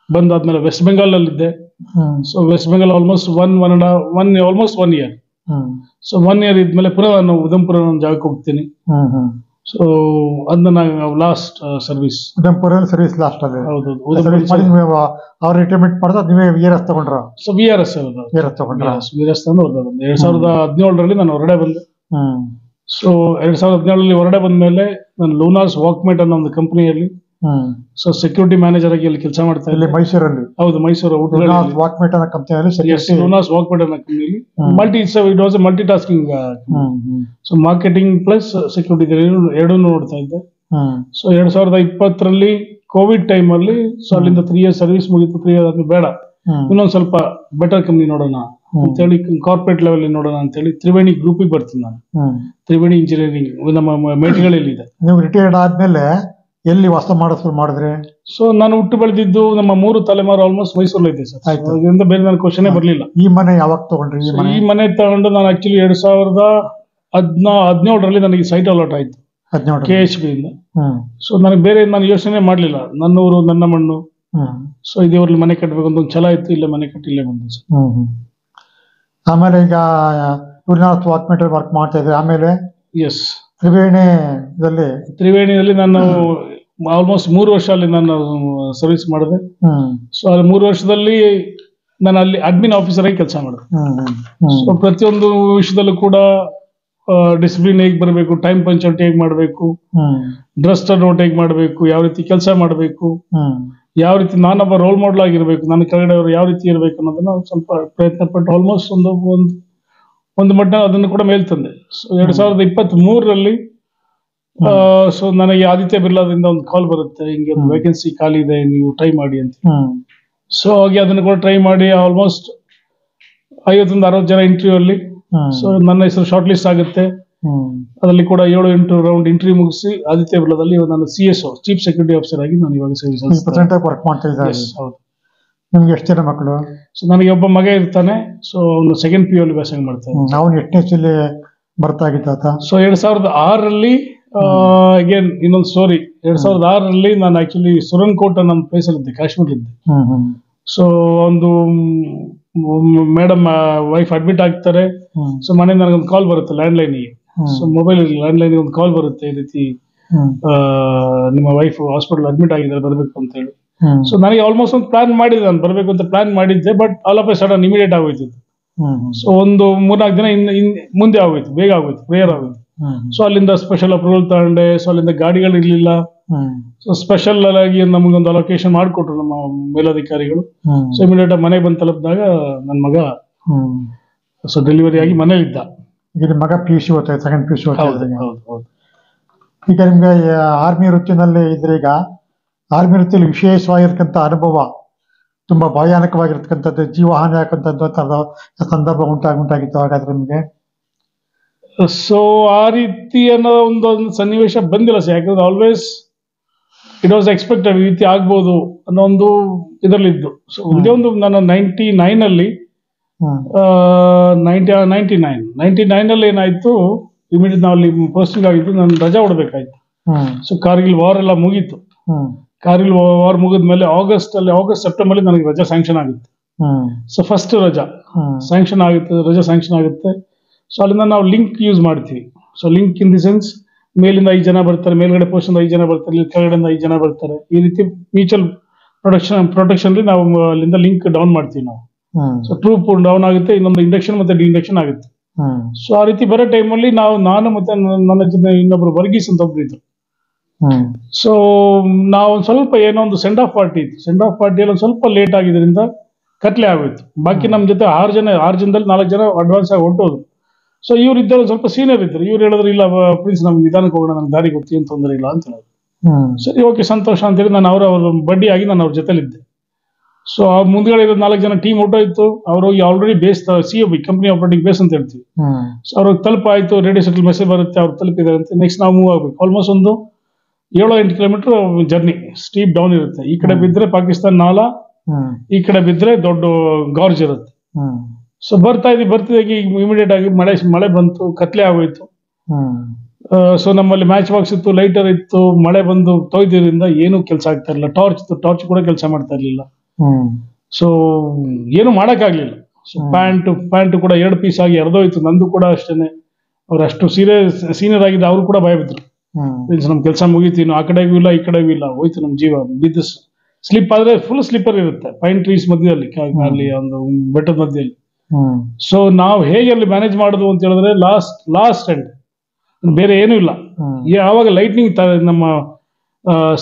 ಬಂದಾದ್ಮೇಲೆ ವೆಸ್ಟ್ ಬೆಂಗಾಲ್ ಅಲ್ಲಿ ಇದ್ದೆ. So West Bengal almost almost 1 year. So 1 year ಇದ್ಮೇಲೆ ಪುನಃ ನಾನು ಉದಂಪುರ ಒಂದು ಜಾಗಕ್ಕೆ ಹೋಗ್ತೀನಿ. ಸೊ ಅದನ್ನ ನಾನು last service Udhampur service last ಅಲ್ಲಿ. ಹೌದು. ಅವ್ರ ರಿಟೈರ್ಮೆಂಟ್ ಮಾಡಿದ್ರೆ ನೀವೇ VRS ತಗೊಂಡ್ರ? ಸೊ VRS ತಗೊಂಡ್ರ? VRS ತಂದು ಹೊರಗಡೆ ಬಂದೆ. 2017ರಲ್ಲಿ ನಾನು ಹೊರಗಡೆ ಬಂದೆ. ಸೊ 2017ರಲ್ಲಿ ಹೊರಗಡೆ ಬಂದ್ಮೇಲೆ ನಾನು ಲೂನಾಸ್ ವಾಕ್ಮೇಟ್ ಅನ್ನೋ ಒಂದು ಕಂಪನಿಯಲ್ಲಿ ಸೊ ಸೆಕ್ಯೂರಿಟಿ ಮ್ಯಾನೇಜರ್ ಆಗಿ ಅಲ್ಲಿ ಕೆಲಸ ಮಾಡ್ತಾ ಇದ್ದೆ ಮೈಸೂರಲ್ಲಿ. ಹೌದು, ಮೈಸೂರು ವಾಕ್ಮೇಟ್ ಅನ್ನೋ ಕಂಪನಿಯಲ್ಲಿ. ಲೂನಾಸ್ ವಾಕ್ಮೇಟ್ ಅನ್ನೋ ಕಂಪನಿಯಲ್ಲಿ it was multi tasking. So marketing plus security ಎರಡೂ ನೋಡ್ತಾ ಇದ್ದೆ. ಸೊ 2020ರಲ್ಲಿ ಕೋವಿಡ್ ಟೈಮ್ ಅಲ್ಲಿ ಸೊ ಅಲ್ಲಿಂದ 3 years ಸರ್ವಿಸ್ ಮುಗಿತು. 3 years ಆದ್ಮೇಲೆ ಬೇಡ, ಇನ್ನೊಂದ್ ಸ್ವಲ್ಪ ಬೆಟರ್ ಕಂಪ್ನಿ ನೋಡೋಣ ಅಂತೇಳಿ, ಕಾರ್ಪೊರೇಟ್ ಲೆವೆಲ್ ನೋಡೋಣ ಅಂತೇಳಿ ತ್ರಿವೇಣಿ ಗ್ರೂಪಿಗೆ ಬರ್ತೀನಿ ನಾನು. ತ್ರಿವೇಣಿ ಇಂಜಿನಿಯರಿಂಗ್ ನಮ್ಮ ಮೇಟಿಗಳಲ್ಲಿ ಇದೆ. ನೀವು ರಿಟೈರ್ಡ್ ಆದ್ಮೇಲೆ ಎಲ್ಲಿ ವಾಸ ಮಾಡಿದ್ರೆ? ಸೊ ನಾನು ಹುಟ್ಟು ಬೆಳೆದಿದ್ದು ನಮ್ಮ 3 ತಲೆಮಾರು ಆಲ್ಮೋಸ್ಟ್ ಮೈಸೂರಲ್ಲಿ ಇದೆ ಸರ್. ಅದರಿಂದ ಬೇರೆ ನನ್ನ ಕ್ವಶನ್ ಬರಲಿಲ್ಲ. ಈ ಮನೆ ಯಾವಾಗ ತಗೊಂಡ್ರಿ? ಈ ಮನೆ ತಗೊಂಡು ನಾನು ಆಕ್ಚುಲಿ 2017ರಲ್ಲಿ ನನಗೆ ಸೈಟ್ ಅಲಾಟ್ ಆಯ್ತು KHB ಇಂದ. ಸೊ ನನಗೆ ಬೇರೆ ನಾನು ಯೋಚನೆ ಮಾಡ್ಲಿಲ್ಲ. ನನ್ನ ಊರು, ನನ್ನ ಮಣ್ಣು, ಸೊ ಇದೇವ್ರಲ್ಲಿ ಮನೆ ಕಟ್ಟಬೇಕು ಅಂತ ಒಂದು ಛಲ ಇತ್ತು. ಇಲ್ಲೇ ಮನೆ ಕಟ್ಟಿ ಇಲ್ಲೇ ಬಂದೆ ಸರ್. ಆಮೇಲೆ ಈಗ ವಾಕ್ಮೇಟ್ ವರ್ಕ್ ಮಾಡ್ತಾ ಇದ್ದೆ. ಆಮೇಲೆ ಎಸ್, ತ್ರಿವೇಣಿಯಲ್ಲಿ ನಾನು ಆಲ್ಮೋಸ್ಟ್ 3 ವರ್ಷ ಅಲ್ಲಿ ನಾನು ಸರ್ವಿಸ್ ಮಾಡಿದೆ. ಸೊ ಅಲ್ಲಿ 3 ವರ್ಷದಲ್ಲಿ ನಾನು ಅಲ್ಲಿ ಅಡ್ಮಿನ್ ಆಫೀಸರ್ ಆಗಿ ಕೆಲಸ ಮಾಡಿದೆ. ಸೊ ಪ್ರತಿಯೊಂದು ವಿಷಯದಲ್ಲೂ ಕೂಡ ಡಿಸಿಪ್ಲಿನ್ ಹೇಗೆ ಬರಬೇಕು, ಟೈಮ್ ಪಂಚಾಲಿಟಿ ಹೇಗೆ ಮಾಡಬೇಕು, ಡ್ರೆಸ್ ನೋಟ್ ಹೇಗೆ ಮಾಡಬೇಕು, ಯಾವ ರೀತಿ ಕೆಲಸ ಮಾಡಬೇಕು, ಯಾವ ರೀತಿ ನಾನೊಬ್ಬ ರೋಲ್ ಮಾಡೆಲ್ ಆಗಿರ್ಬೇಕು, ನನ್ನ ಕೆಳಗಡೆ ಅವರು ಯಾವ ರೀತಿ ಇರಬೇಕು ಅನ್ನೋದನ್ನ ಸ್ವಲ್ಪ ಪ್ರಯತ್ನ ಪಟ್ಟು ಆಲ್ಮೋಸ್ಟ್ ಒಂದು ಮಟ್ಟ ಅದನ್ನು ಕೂಡ ಮೇಲ್ ತಂದೆ. ಸೊ 2023ರಲ್ಲಿ ಸೊ ನನಗೆ ಆದಿತ್ಯ ಬಿರ್ಲಾದಿಂದ ಒಂದು ಕಾಲ್ ಬರುತ್ತೆ, ಹಿಂಗೆ ಒಂದು ವೇಕೆನ್ಸಿ ಖಾಲಿ ಇದೆ, ನೀವು ಟ್ರೈ ಮಾಡಿ ಅಂತ. ಸೊ ಹಾಗೆ ಅದನ್ನು ಕೂಡ ಟ್ರೈ ಮಾಡಿ ಆಲ್ಮೋಸ್ಟ್ 50-60 ಜನ ಇಂಟರ್ವ್ಯೂ ಅಲ್ಲಿ ಸೊ ನನ್ನ ಹೆಸರು ಶಾರ್ಟ್ ಲಿಸ್ಟ್ ಆಗುತ್ತೆ. ಅದರಲ್ಲಿ ಕೂಡ 7-8 ರೌಂಡ್ ಇಂಟರ್ವ್ಯೂ ಮುಗಿಸಿ ಆದಿತ್ಯ ಬಿರ್ಲಾದಲ್ಲಿ ನಾನು CSO ಚೀಫ್ ಸೆಕ್ಯೂರಿಟಿ ಆಫೀಸರ್ ಆಗಿ ನಾನು ಇವಾಗ ಸರ್ವಿಸ್ ವರ್ಕ್ ಮಾಡ್ತಾ ಇದ್ದಾರೆ. ಹೌದು. ನಿಮ್ಗೆ ಎಷ್ಟು ಜನ ಮಕ್ಕಳು? ಸೊ ನನಗೆ ಒಬ್ಬ ಮಗ ಇರ್ತಾನೆ. ಸೊ ಅವನು 2nd PU ಅಲ್ಲಿ ವ್ಯಾಸಂಗ ಮಾಡ್ತಾನೆ. ಅವನು ಎಷ್ಟನೇ ಬರ್ತಾ ಆಗಿದ್ದ? ಸೊ 2006ರಲ್ಲಿ ಅಗೇನ್ ಇನ್ನೊಂದು ಸ್ಟೋರಿ. 2006ರಲ್ಲಿ ನಾನು ಆಕ್ಚುಲಿ ಸುರನ್ಕೋಟ್ ಅನ್ನೋ ಪ್ಲೇಸ್ ಅಲ್ಲಿ ಇದ್ದೆ, ಕಾಶ್ಮೀರ್ ಇದ್ದೆ. ಸೊ ಒಂದು ಮೇಡಮ್ ವೈಫ್ ಅಡ್ಮಿಟ್ ಆಗ್ತಾರೆ. ಸೊ ಮನೆಯಿಂದ ನನಗೊಂದು ಕಾಲ್ ಬರುತ್ತೆ ಲ್ಯಾಂಡ್ಲೈನ್ಗೆ. ಸೊ ಮೊಬೈಲ್ ಲ್ಯಾಂಡ್ಲೈನ್ ಒಂದು ಕಾಲ್ ಬರುತ್ತೆ, ಈ ರೀತಿ ನಿಮ್ಮ ವೈಫ್ ಹಾಸ್ಪಿಟಲ್ ಅಡ್ಮಿಟ್ ಆಗಿದ್ದಾರೆ, ಬರ್ಬೇಕು ಅಂತ ಹೇಳಿ. ಸೊ ನನಗೆ ಆಲ್ಮೋಸ್ಟ್ ಒಂದು ಪ್ಲಾನ್ ಮಾಡಿದ್ದೆ, ನಾನು ಬರ್ಬೇಕು ಅಂತ ಪ್ಲಾನ್ ಮಾಡಿದ್ದೆ. But all of A sudden immediate ಆಗೋಯ್ತು. ಸೊ ಒಂದು 3-4 ದಿನ ಮುಂದೆ ಆಗೋಯ್ತು, ಬೇಗ ಆಗೋಯ್ತು, ಪ್ರೇಯರ್ ಆಗೋಯ್ತು. ಸೊ ಅಲ್ಲಿಂದ ಸ್ಪೆಷಲ್ ಅಪ್ರೂವಲ್ ತಗೊಂಡೆ. ಸೊ ಅಲ್ಲಿಂದ ಗಾಡಿಗಳು ಇರ್ಲಿಲ್ಲ. ಸೊ ಸ್ಪೆಷಲ್ ಆಗಿ ನಮಗೊಂದು ಅಲೋಕೇಶನ್ ಮಾಡಿಕೊಟ್ರು ನಮ್ಮ ಮೇಲಧಿಕಾರಿಗಳು. ಸೊ ಇಮಿಡಿಯೇಟ್ ಆಗಿ ಮನೆಗೆ ಬಂದು ತಲುಪಿದಾಗ ನನ್ನ ಮಗ ಸೊ ಡೆಲಿವರಿ ಆಗಿ ಮನೇಲಿ ಇದ್ದ. ಈಗ ಮಗ PUC ಓದ್ತಾ ಇದ್ದ, 2nd PUC ಓದ್ತಾ ಇದ್ದ. ಈಗ ನಿಮ್ಗೆ ಆರ್ಮಿ ವೃತ್ತಿನಲ್ಲಿ ಇದ್ರೆ, ಈಗ ಆರ್ಮಿ ವೃತ್ತಿಯಲ್ಲಿ ವಿಶೇಷವಾಗಿರ್ತಕ್ಕಂಥ ಅನುಭವ, ತುಂಬಾ ಭಯಾನಕವಾಗಿರ್ತಕ್ಕಂಥದ್ದು, ಜೀವಹಾನಿ ಆಗಂತದ್ದು ಸಂದರ್ಭ ಉಂಟಾಗಿತ್ತು ಹಾಗಾದ್ರೆ ನಿಮ್ಗೆ? ಸೊ ಆ ರೀತಿ ಅನ್ನೋ ಒಂದು ಸನ್ನಿವೇಶ ಬಂದಿಲ್ಲ ಸರ್. ಯಾಕಂದ್ರೆ ಆಲ್ವೇಸ್ ಇಟ್ ವಾಸ್ ಎಕ್ಸ್ಪೆಕ್ಟೆಡ್ ಈ ರೀತಿ ಆಗ್ಬೋದು ಅನ್ನೋ ಒಂದು ಇದರಲ್ಲಿದ್ದು. ಸೊ ಇದೇ ಒಂದು ನನ್ನ 99 ಅಲ್ಲಿ 99 ಅಲ್ಲಿ ಏನಾಯ್ತು, ಇಮಿಡಿಯೇಟ್ ನಾವು ಅಲ್ಲಿ ಪೋಸ್ಟಿಂಗ್ ಆಗಿತ್ತು, ನಾನು ರಜಾ ಹೊಡಬೇಕಾಯ್ತು. ಸೊ ಕಾರ್ಗಿಲ್ ವಾರ್ ಎಲ್ಲ ಮುಗೀತು. ಕಾರ್ಗಿಲ್ ವಾರ್ ಮುಗಿದ್ಮೇಲೆ ಆಗಸ್ಟ್ ಸೆಪ್ಟೆಂಬರ್ ಅಲ್ಲಿ ನನಗೆ ರಜಾ ಸ್ಯಾಂಕ್ಷನ್ ಆಗುತ್ತೆ. ಸೊ ಫಸ್ಟ್ ರಜಾ ಸ್ಯಾಂಕ್ಷನ್ ಆಗುತ್ತೆ. ಸೊ ಅಲ್ಲಿಂದ ನಾವು ಲಿಂಕ್ ಯೂಸ್ ಮಾಡ್ತೀವಿ. So link in the sense, ಮೇಲಿಂದ 5 ಜನ ಬರ್ತಾರೆ, ಮೇಲ್ಗಡೆ ಪೋಸ್ಟ್ 5 ಜನ ಬರ್ತಾರೆ, ಇಲ್ಲಿ ಕೆಳಗಡೆಯಿಂದ 5 ಜನ ಬರ್ತಾರೆ. ಈ ರೀತಿ ಮ್ಯೂಚುವಲ್ ಪ್ರೊಟೆಕ್ಷನ್ ನಾವು ಅಲ್ಲಿಂದ ಲಿಂಕ್ ಡೌನ್ ಮಾಡ್ತೀವಿ ನಾವು. ಸೊ ಟ್ರೂಪ್ ಡೌನ್ ಆಗುತ್ತೆ, ಇನ್ನೊಂದು ಇಂಡಕ್ಷನ್ ಮತ್ತೆ ಡಿಇಂಡಕ್ಷನ್ ಆಗುತ್ತೆ. ಸೊ ಆ ರೀತಿ ಬರೋ ಟೈಮಲ್ಲಿ ನಾನು ಮತ್ತೆ ನನ್ನ ಜೊತೆ ಇನ್ನೊಬ್ರು ವರ್ಗೀಸ್ ಅಂತ ಒಬ್ರು ಇದ್ರು. ಸೊ ನಾವು ಒಂದು ಸ್ವಲ್ಪ ಏನೋ ಒಂದು ಸೆಂಡ್ ಆಫ್ ಪಾರ್ಟಿ ಇತ್ತು. ಸೆಂಡ್ ಆಫ್ ಪಾರ್ಟಿಯಲ್ಲಿ ಒಂದು ಸ್ವಲ್ಪ ಲೇಟ್ ಆಗಿದ್ರಿಂದ ಕತ್ಲೆ ಆಗೋಯ್ತು. ಬಾಕಿ ನಮ್ಮ ಜೊತೆ 6 ಜನದಲ್ಲಿ 4 ಜನ ಅಡ್ವಾನ್ಸ್ ಆಗಿ ಹೊಂಟೋದ್ರು. ಸೊ ಇವ್ರು ಇದ್ದರು ಸ್ವಲ್ಪ ಸೀನಿಯರ್ ಇದ್ರು. ಇವ್ರು ಹೇಳಿದ್ರು, ಇಲ್ಲ ಪ್ಲೀಸ್ ನಮ್ಗೆ ನಿಧಾನಕ್ಕೆ ಹೋಗೋಣ, ನಮ್ಗೆ ದಾರಿ ಗೊತ್ತಿ ಅಂತ ತೊಂದರೆ ಇಲ್ಲ ಅಂತ ಹೇಳಿದ್ರು. ಸರಿ, ಓಕೆ, ಸಂತೋಷ ಅಂತೇಳಿ ನಾನು ಅವ್ರ ಬಡ್ಡಿಯಾಗಿ ನಾನು ಅವ್ರ ಜೊತೆಲಿದ್ದೆ. ಸೊ ಆ ಮುಂದ್ಗಡೆ ಇರೋ 4 ಜನ ಟೀಮ್ ಹೊಟ್ಟೋಯ್ತು. ಅವ್ರು ಹೋಗಿ already base COB company operating base ಅಂತ ಹೇಳ್ತೀವಿ. ಸೊ ಅವ್ರಿಗೆ ತಲುಪಾಯ್ತು, ರೇಡಿಯೋ ಸೆಟಲ್ ಮೆಸೇಜ್ ಬರುತ್ತೆ, ಅವ್ರು ತಲುಪಿದ್ದಾರೆ ಅಂತ. ನೆಕ್ಸ್ಟ್ ನಾವು ಮೂವ್ ಆಗ್ಬೇಕು. ಆಲ್ಮೋಸ್ಟ್ ಒಂದು 7-8 ಕಿಲೋಮೀಟರ್ ಜರ್ನಿ, ಸ್ಟೀಪ್ ಡೌನ್ ಇರುತ್ತೆ. ಈ ಕಡೆ ಬಿದ್ದರೆ ಪಾಕಿಸ್ತಾನ ನಾಲಾ, ಈ ಕಡೆ ಬಿದ್ದರೆ ದೊಡ್ಡ ಗಾರ್ಜ್ ಇರುತ್ತೆ. ಸೊ ಬರ್ತಿದ್ದಾಗಿ ಇಮಿಡಿಯೇಟ್ ಆಗಿ ಮಳೆ ಬಂತು, ಕತ್ಲೆ ಆಗೋಯ್ತು. ಸೊ ನಮ್ಮಲ್ಲಿ ಮ್ಯಾಚ್ ಬಾಕ್ಸ್ ಇತ್ತು, ಲೈಟರ್ ಇತ್ತು, ಮಳೆ ಬಂದು ತೊಯ್ದ್ರಿಂದ ಏನೂ ಕೆಲಸ ಆಗ್ತಾ ಇರಲಿಲ್ಲ. ಟಾರ್ಚ್ ಕೂಡ ಕೆಲಸ ಮಾಡ್ತಾ ಇರ್ಲಿಲ್ಲ. ಸೊ ಏನು ಮಾಡೋಕ್ಕಾಗ್ಲಿಲ್ಲ. ಸೊ ಪ್ಯಾಂಟ್ ಕೂಡ 2 ಪೀಸ್ ಆಗಿ ಎರ್ದೋಯ್ತು. ನಂದು ಕೂಡ ಅಷ್ಟೇನೆ. ಅವ್ರು ಅಷ್ಟು ಸೀನಿಯರ್ ಆಗಿದ್ದು, ಅವ್ರು ಕೂಡ ಭಯ ಬಿದ್ರು. ನಮ್ ಕೆಲಸ ಮುಗೀತೀನು, ಆ ಕಡೆಗೂ ಇಲ್ಲ ಈ ಕಡೆಗೂ ಇಲ್ಲ, ಹೋಯ್ತು ನಮ್ ಜೀವ. ಬಿದ್ದು ಸ್ಲಿಪ್ ಆದ್ರೆ ಫುಲ್ ಸ್ಲಿಪ್ಪರ್ ಇರುತ್ತೆ, ಪೈನ್ ಟ್ರೀಸ್ ಮಧ್ಯದಲ್ಲಿ, ಅಲ್ಲಿ ಒಂದು ಬೆಟ್ಟದ ಮಧ್ಯದಲ್ಲಿ. ಸೊ ನಾವು ಹೇಗೆ ಅಲ್ಲಿ ಮ್ಯಾನೇಜ್ ಮಾಡುದು ಅಂತ ಹೇಳಿದ್ರೆ, ಲಾಸ್ಟ್ ಎಂಡ್ ಬೇರೆ ಏನೂ ಇಲ್ಲ. ಯಾವಾಗ ಲೈಟ್ನಿಂಗ್ ನಮ್ಮ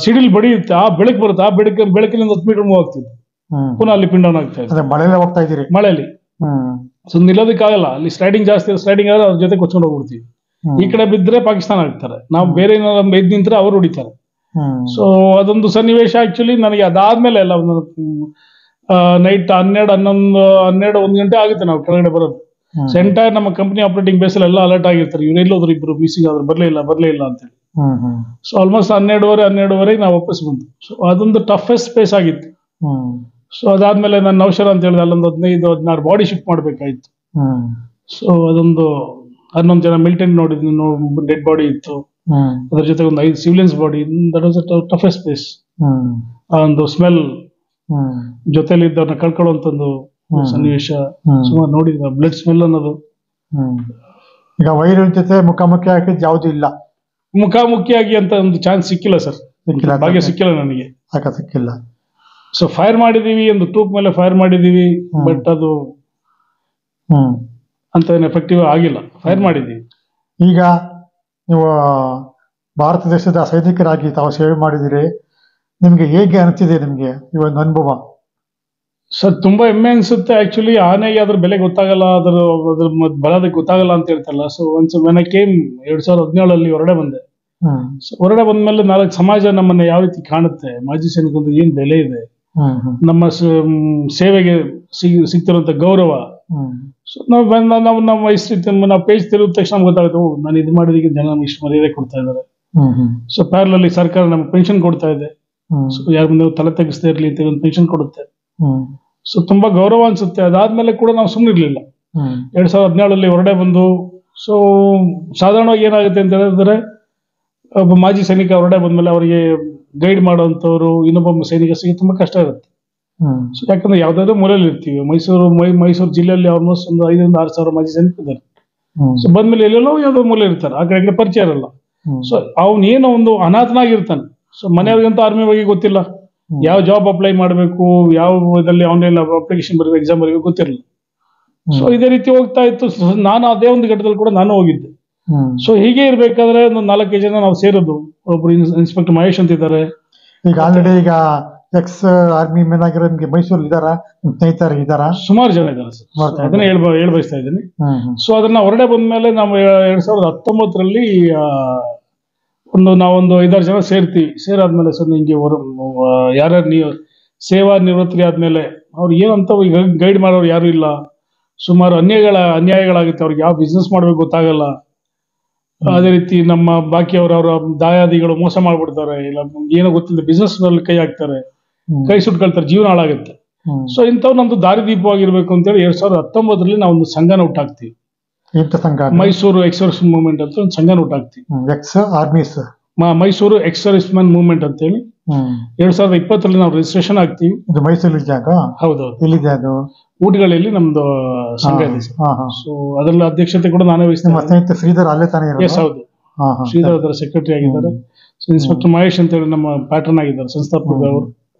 ಸಿಡಿಲ್ ಬಡಿಯುತ್ತೆ, ಆ ಬೆಳಕು ಬರುತ್ತೆ, ಆ ಬೆಳಕಿನಿಂದ 10 ಮೀಟರ್ ಮೂವ್ ಆಗ್ತಿತ್ತು. ಪುನಃ ಅಲ್ಲಿ ಪಿನ್ ಡೌನ್ ಆಗ್ತಾ ಇದೆ ಮಳೆಯಲ್ಲಿ. ಸೊ ನಿಲ್ಲೋದಕ್ಕಾಗಲ್ಲ, ಅಲ್ಲಿ ಸ್ಲೈಡಿಂಗ್ ಜಾಸ್ತಿ, ಸ್ಲೈಡಿಂಗ್ ಆದ್ರೆ ಅವ್ರ ಜೊತೆ ಕೊಚ್ಕೊಂಡು ಹೋಗ್ಬಿಡ್ತೀವಿ. ಈ ಕಡೆ ಬಿದ್ದರೆ ಪಾಕಿಸ್ತಾನ ಆಗ್ತಾರೆ, ನಾವು ಬೇರೆ ಏನಾದ್ರು ಎದ್ದು ನಿಂತ್ರೆ ಅವ್ರು ಹೊಡಿತಾರೆ. ಸೊ ಅದೊಂದು ಸನ್ನಿವೇಶ ಆಕ್ಚುಲಿ ನನಗೆ ಅದಾದ್ಮೇಲೆ ಎಲ್ಲ ನೈಟ್ 12-1 ಗಂಟೆ ಆಗುತ್ತೆ ನಾವು ಕೆಳಗಡೆ ಬರೋದು. ಎಂಟೈರ್ ನಮ್ಮ ಕಂಪನಿ ಆಪರೇಟಿಂಗ್ ಬೇಸ್ ಎಲ್ಲ ಅಲರ್ಟ್ ಆಗಿರ್ತಾರೆ, ಇವ್ರು ಎಲ್ಲೋದ್ರು ಇಬ್ರು ಮಿಸ್ಸಿಂಗ್ ಆದ್ರು, ಬರ್ಲೇ ಇಲ್ಲ ಅಂತೇಳಿ. ಸೊ ಆಲ್ಮೋಸ್ಟ್ 12:30 ನಾವು ವಾಪಸ್ ಬಂದು. ಸೊ ಅದೊಂದು ಟಫೆಸ್ಟ್ ಪ್ಲೇಸ್ ಆಗಿತ್ತು. ಸೊ ಅದಾದ್ಮೇಲೆ ನಾನು ನೌಶರ ಅಂತ ಹೇಳಿದೆ, ಅಲ್ಲೊಂದು 15-16 ಬಾಡಿ ಶಿಫ್ಟ್ ಮಾಡ್ಬೇಕಾಯ್ತು. ಸೊ ಅದೊಂದು 11 ಜನ ಮಿಲಿಟೆಂಟ್ ಡೆಡ್ ಬಾಡಿ ಇತ್ತು, ಅದ್ರ ಜೊತೆ ಒಂದು 5 civilians body. That was toughest place. ಆ ಒಂದು ಸ್ಮೆಲ್, ಜೊತೆಲಿ ಇದ್ದವ್ರನ್ನ ಕಳ್ಕೊಳ್ಳುವಂತದ್ದು ಸನ್ನಿವೇಶ ಸುಮಾರು ನೋಡಿದ. ಬ್ಲಡ್ ಸ್ಮೆಲ್ ಅನ್ನೋದು. ಈಗ ವೈರಲ್ ಜೊತೆ ಮುಖಾಮುಖಿ ಹಾಕಿದ್ ಯಾವ್ದು ಇಲ್ಲ, ಮುಖಾಮುಖಿಯಾಗಿ ಅಂತ ಒಂದು ಚಾನ್ಸ್ ಸಿಕ್ಕಿಲ್ಲ ಸರ್, ಭಾಗ್ಯ ಸಿಕ್ಕಿಲ್ಲ ನನಗೆ, ಸಿಕ್ಕಿಲ್ಲ. ಸೊ ಫೈರ್ ಮಾಡಿದೀವಿ, ಒಂದು ಟೂಪ್ ಮೇಲೆ ಫೈರ್ ಮಾಡಿದೀವಿ, ಬಟ್ ಅದು ಅಂತ ಎಫೆಕ್ಟಿವ್ ಆಗಿಲ್ಲ. ಫೈರ್ ಮಾಡಿದೀವಿ. ಈಗ ನೀವು ಭಾರತ ದೇಶದ ಸೈನಿಕರಾಗಿ ತಾವು ಸೇವೆ ಮಾಡಿದಿರಿ, ನಿಮ್ಗೆ ಹೇಗೆ ಅನಿಸ್ತಿದೆ ನಿಮ್ಗೆ ಈ ಒಂದು ಅನುಭವ? ಸರ್ ತುಂಬಾ ಹೆಮ್ಮೆ ಅನ್ಸುತ್ತೆ. ಆಕ್ಚುಲಿ ಆನೆಗೆ ಅದ್ರ ಬೆಲೆ ಗೊತ್ತಾಗಲ್ಲ, ಅದ್ರ ಬಲದಕ್ಕೆ ಗೊತ್ತಾಗಲ್ಲ ಅಂತ ಹೇಳ್ತಾರಲ್ಲ. So once when I came 2017 ಹೊರಡೆ ಬಂದೆ. ಹೊರಡೆ ಬಂದ್ಮೇಲೆ 4 ಸಮಾಜ ನಮ್ಮನ್ನ ಯಾವ ರೀತಿ ಕಾಣುತ್ತೆ, ಮಾಜಿ ಸೈನಿಕಂದು ಏನ್ ಬೆಲೆ ಇದೆ, ನಮ್ಮ ಸೇವೆಗೆ ಸಿಗ್ತಿರುವಂತ ಗೌರವ. ಸೊ ನಾವು ನಮ್ಮ ವಯಸ್ಸು ನಾವು ಪೇಜ್ ತಿರುಗಿದ ತಕ್ಷಣ ನಮ್ಗೆ ಗೊತ್ತಾಗುತ್ತೆ, ನಾನು ಇದು ಮಾಡಿದೀಗ ಜನ ನಮ್ಗೆ ಇಷ್ಟು ಮರ್ಯಾದೆ ಕೊಡ್ತಾ ಇದ್ದಾರೆ. ಸೊ ಪ್ಯಾರಲಲ್ಲಿ ಸರ್ಕಾರ ನಮ್ಗೆ ಪೆನ್ಷನ್ ಕೊಡ್ತಾ ಇದೆ. ಸೊ ಯಾರ ಮುಂದೆ ತಲೆ ತೆಗಿಸ್ತಾ ಇರ್ಲಿ ಅಂತ ಒಂದು ಪೆನ್ಷನ್ ಕೊಡುತ್ತೆ. ಸೊ ತುಂಬಾ ಗೌರವ ಅನ್ಸುತ್ತೆ. ಅದಾದ್ಮೇಲೆ ಕೂಡ ನಾವು ಸುಮ್ಮನಿರ್ಲಿಲ್ಲ. 2017 ಹೊರಡೆ ಬಂದು, ಸೊ ಸಾಧಾರಣವಾಗಿ ಏನಾಗುತ್ತೆ ಅಂತ ಹೇಳಿದ್ರೆ, ಒಬ್ಬ ಮಾಜಿ ಸೈನಿಕ ಹೊರಡೆ ಬಂದ್ಮೇಲೆ ಅವರಿಗೆ ಗೈಡ್ ಮಾಡುವಂತವ್ರು ಇನ್ನೊಬ್ಬ ಸೈನಿಕ ಸಿಗಿ ತುಂಬಾ ಕಷ್ಟ ಇರುತ್ತೆ. ಸೊ ಯಾಕಂದ್ರೆ ಯಾವ್ದಾದ್ರು ಮೂಲೆಯಲ್ಲಿ ಇರ್ತೀವಿ. ಮೈಸೂರು ಜಿಲ್ಲೆಯಲ್ಲಿ ಆಲ್ಮೋಸ್ಟ್ ಒಂದು 5,000-6,000 ಸಾವಿರ ಮಾಜಿ ಸೈನಿಕರಿದ್ದಾರೆ. ಸೊ ಬಂದ್ಮೇಲೆ ಎಲ್ಲೆಲ್ಲೋ ಯಾವ್ದೋ ಮೂಲೆ ಇರ್ತಾರೆ, ಆ ಕಡೆ ಪರಿಚಯ ಇರಲ್ಲ. ಸೊ ಅವನೇನೋ ಒಂದು ಅನಾಥನಾಗಿರ್ತಾನೆ. ಸೊ ಮನೆಯವ್ರಿಗಂತೂ ಆರ್ಮಿ ಬಗ್ಗೆ ಗೊತ್ತಿಲ್ಲ, ಯಾವ ಜಾಬ್ ಅಪ್ಲೈ ಮಾಡಬೇಕು, ಯಾವ ಇದರಲ್ಲಿ ಆನ್ಲೈನ್ ಅಪ್ಲಿಕೇಶನ್ ಬರಬೇಕು, ಎಕ್ಸಾಮ್ ಬರಬೇಕು ಗೊತ್ತಿರಲಿಲ್ಲ. ಸೊ ಇದೇ ರೀತಿ ಹೋಗ್ತಾ ಇತ್ತು. ನಾನು ಅದೇ ಒಂದು ಘಟ್ಟದಲ್ಲಿ ಕೂಡ ನಾನು ಹೋಗಿದ್ದೆ. ಸೊ ಹೀಗೆ ಇರ್ಬೇಕಾದ್ರೆ ಒಂದು 4-5 ಜನ ನಾವು ಸೇರೋದು. ಒಬ್ರು ಇನ್ಸ್ಪೆಕ್ಟರ್ ಮಹೇಶ್ ಅಂತ ಇದ್ದಾರೆ. ಈಗ ಆಲ್ರೆಡಿ ಈಗ ಎಕ್ಸ್ ಆರ್ಮಿ ಮೆನ್ ಆಗಿರೋ ನಿಮ್ಗೆ ಮೈಸೂರಲ್ಲಿ ಇದಾರ, ನಿಮ್ ಸ್ನೇಹಿತರು ಇದಾರ? ಸುಮಾರು ಜನ ಇದ್ದಾರೆ ಸರ್, ಅದನ್ನ ಹೇಳ ಬಯಸ್ತಾ ಇದ್ದೀನಿ. ಸೊ ಅದನ್ನ ಹೊರಡೆ ಬಂದ್ಮೇಲೆ ನಾವು 2019 ನಾವೊಂದು 5-6 ಜನ ಸೇರ್ತೀವಿ. ಸೇರಾದ್ಮೇಲೆ ಸರ್ ನಿಂಗೆ ಯಾರ್ಯಾರು ನೀವು ಸೇವಾ ನಿವೃತ್ತಿ ಆದ್ಮೇಲೆ ಅವ್ರು ಏನಂತ ಗೈಡ್ ಮಾಡೋರು ಯಾರು ಇಲ್ಲ. ಸುಮಾರು ಅನ್ಯಾಯಗಳಾಗುತ್ತೆ. ಅವ್ರಿಗೆ ಯಾವ ಬಿಸ್ನೆಸ್ ಮಾಡ್ಬೇಕು ಗೊತ್ತಾಗಲ್ಲ. ಅದೇ ರೀತಿ ನಮ್ಮ ಬಾಕಿಯವರು ಅವರ ದಾಯಾದಿಗಳು ಮೋಸ ಮಾಡ್ಬಿಡ್ತಾರೆ, ಇಲ್ಲ ಏನೋ ಗೊತ್ತಿಲ್ಲ ಬಿಸ್ನೆಸ್ ನಲ್ಲಿ ಕೈ ಹಾಕ್ತಾರೆ, ಕೈ ಸುಟ್ಕೊಳ್ತಾರೆ, ಜೀವನ ಹಾಳಾಗುತ್ತೆ. ಸೊ ಇಂಥವ್ ನಮ್ದು ದಾರಿದೀಪವಾಗಿರ್ಬೇಕು ಅಂತೇಳಿ 2019 ನಾವು ಒಂದು ಸಂಘನ ಹುಟ್ಟಾಕ್ತಿವಿ. ಮೈಸೂರು ಎಕ್ಸ್ ಸರ್ವಿಸ್ ಮೂವ್ಮೆಂಟ್ ಅಂತ ಒಂದು ಸಂಘನ ಹುಟ್ಟಾಕ್ತಿವಿ. Mysuru ex service man movement ಅಂತ ಹೇಳಿ 2020 ನಾವು ರಿಜಿಸ್ಟ್ರೇಷನ್ ಆಗ್ತೀವಿ. ಮೈಸೂರು ಹೌದೌದು, ಊಟಗಳಲ್ಲಿ ನಮ್ದು ಸಂಘ ಇದೆ. ಸೊ ಅದರಲ್ಲಿ ಅಧ್ಯಕ್ಷತೆ ಕೂಡ ನಾನೇ ವಹಿಸ್ತೇನೆ. ಶ್ರೀಧರ್ ಅಲ್ಲೇ ತಾನೇ? ಹೌದು, ಶ್ರೀಧರ್ ಅದರ ಸೆಕ್ರೆಟರಿ ಆಗಿದ್ದಾರೆ. ಇನ್ಸ್ಪೆಕ್ಟರ್ ಮಹೇಶ್ ಅಂತ ಹೇಳಿ ನಮ್ಮ ಪ್ಯಾಟರ್ನ್ ಆಗಿದ್ದಾರೆ, ಸಂಸ್ಥಾಪಕರು.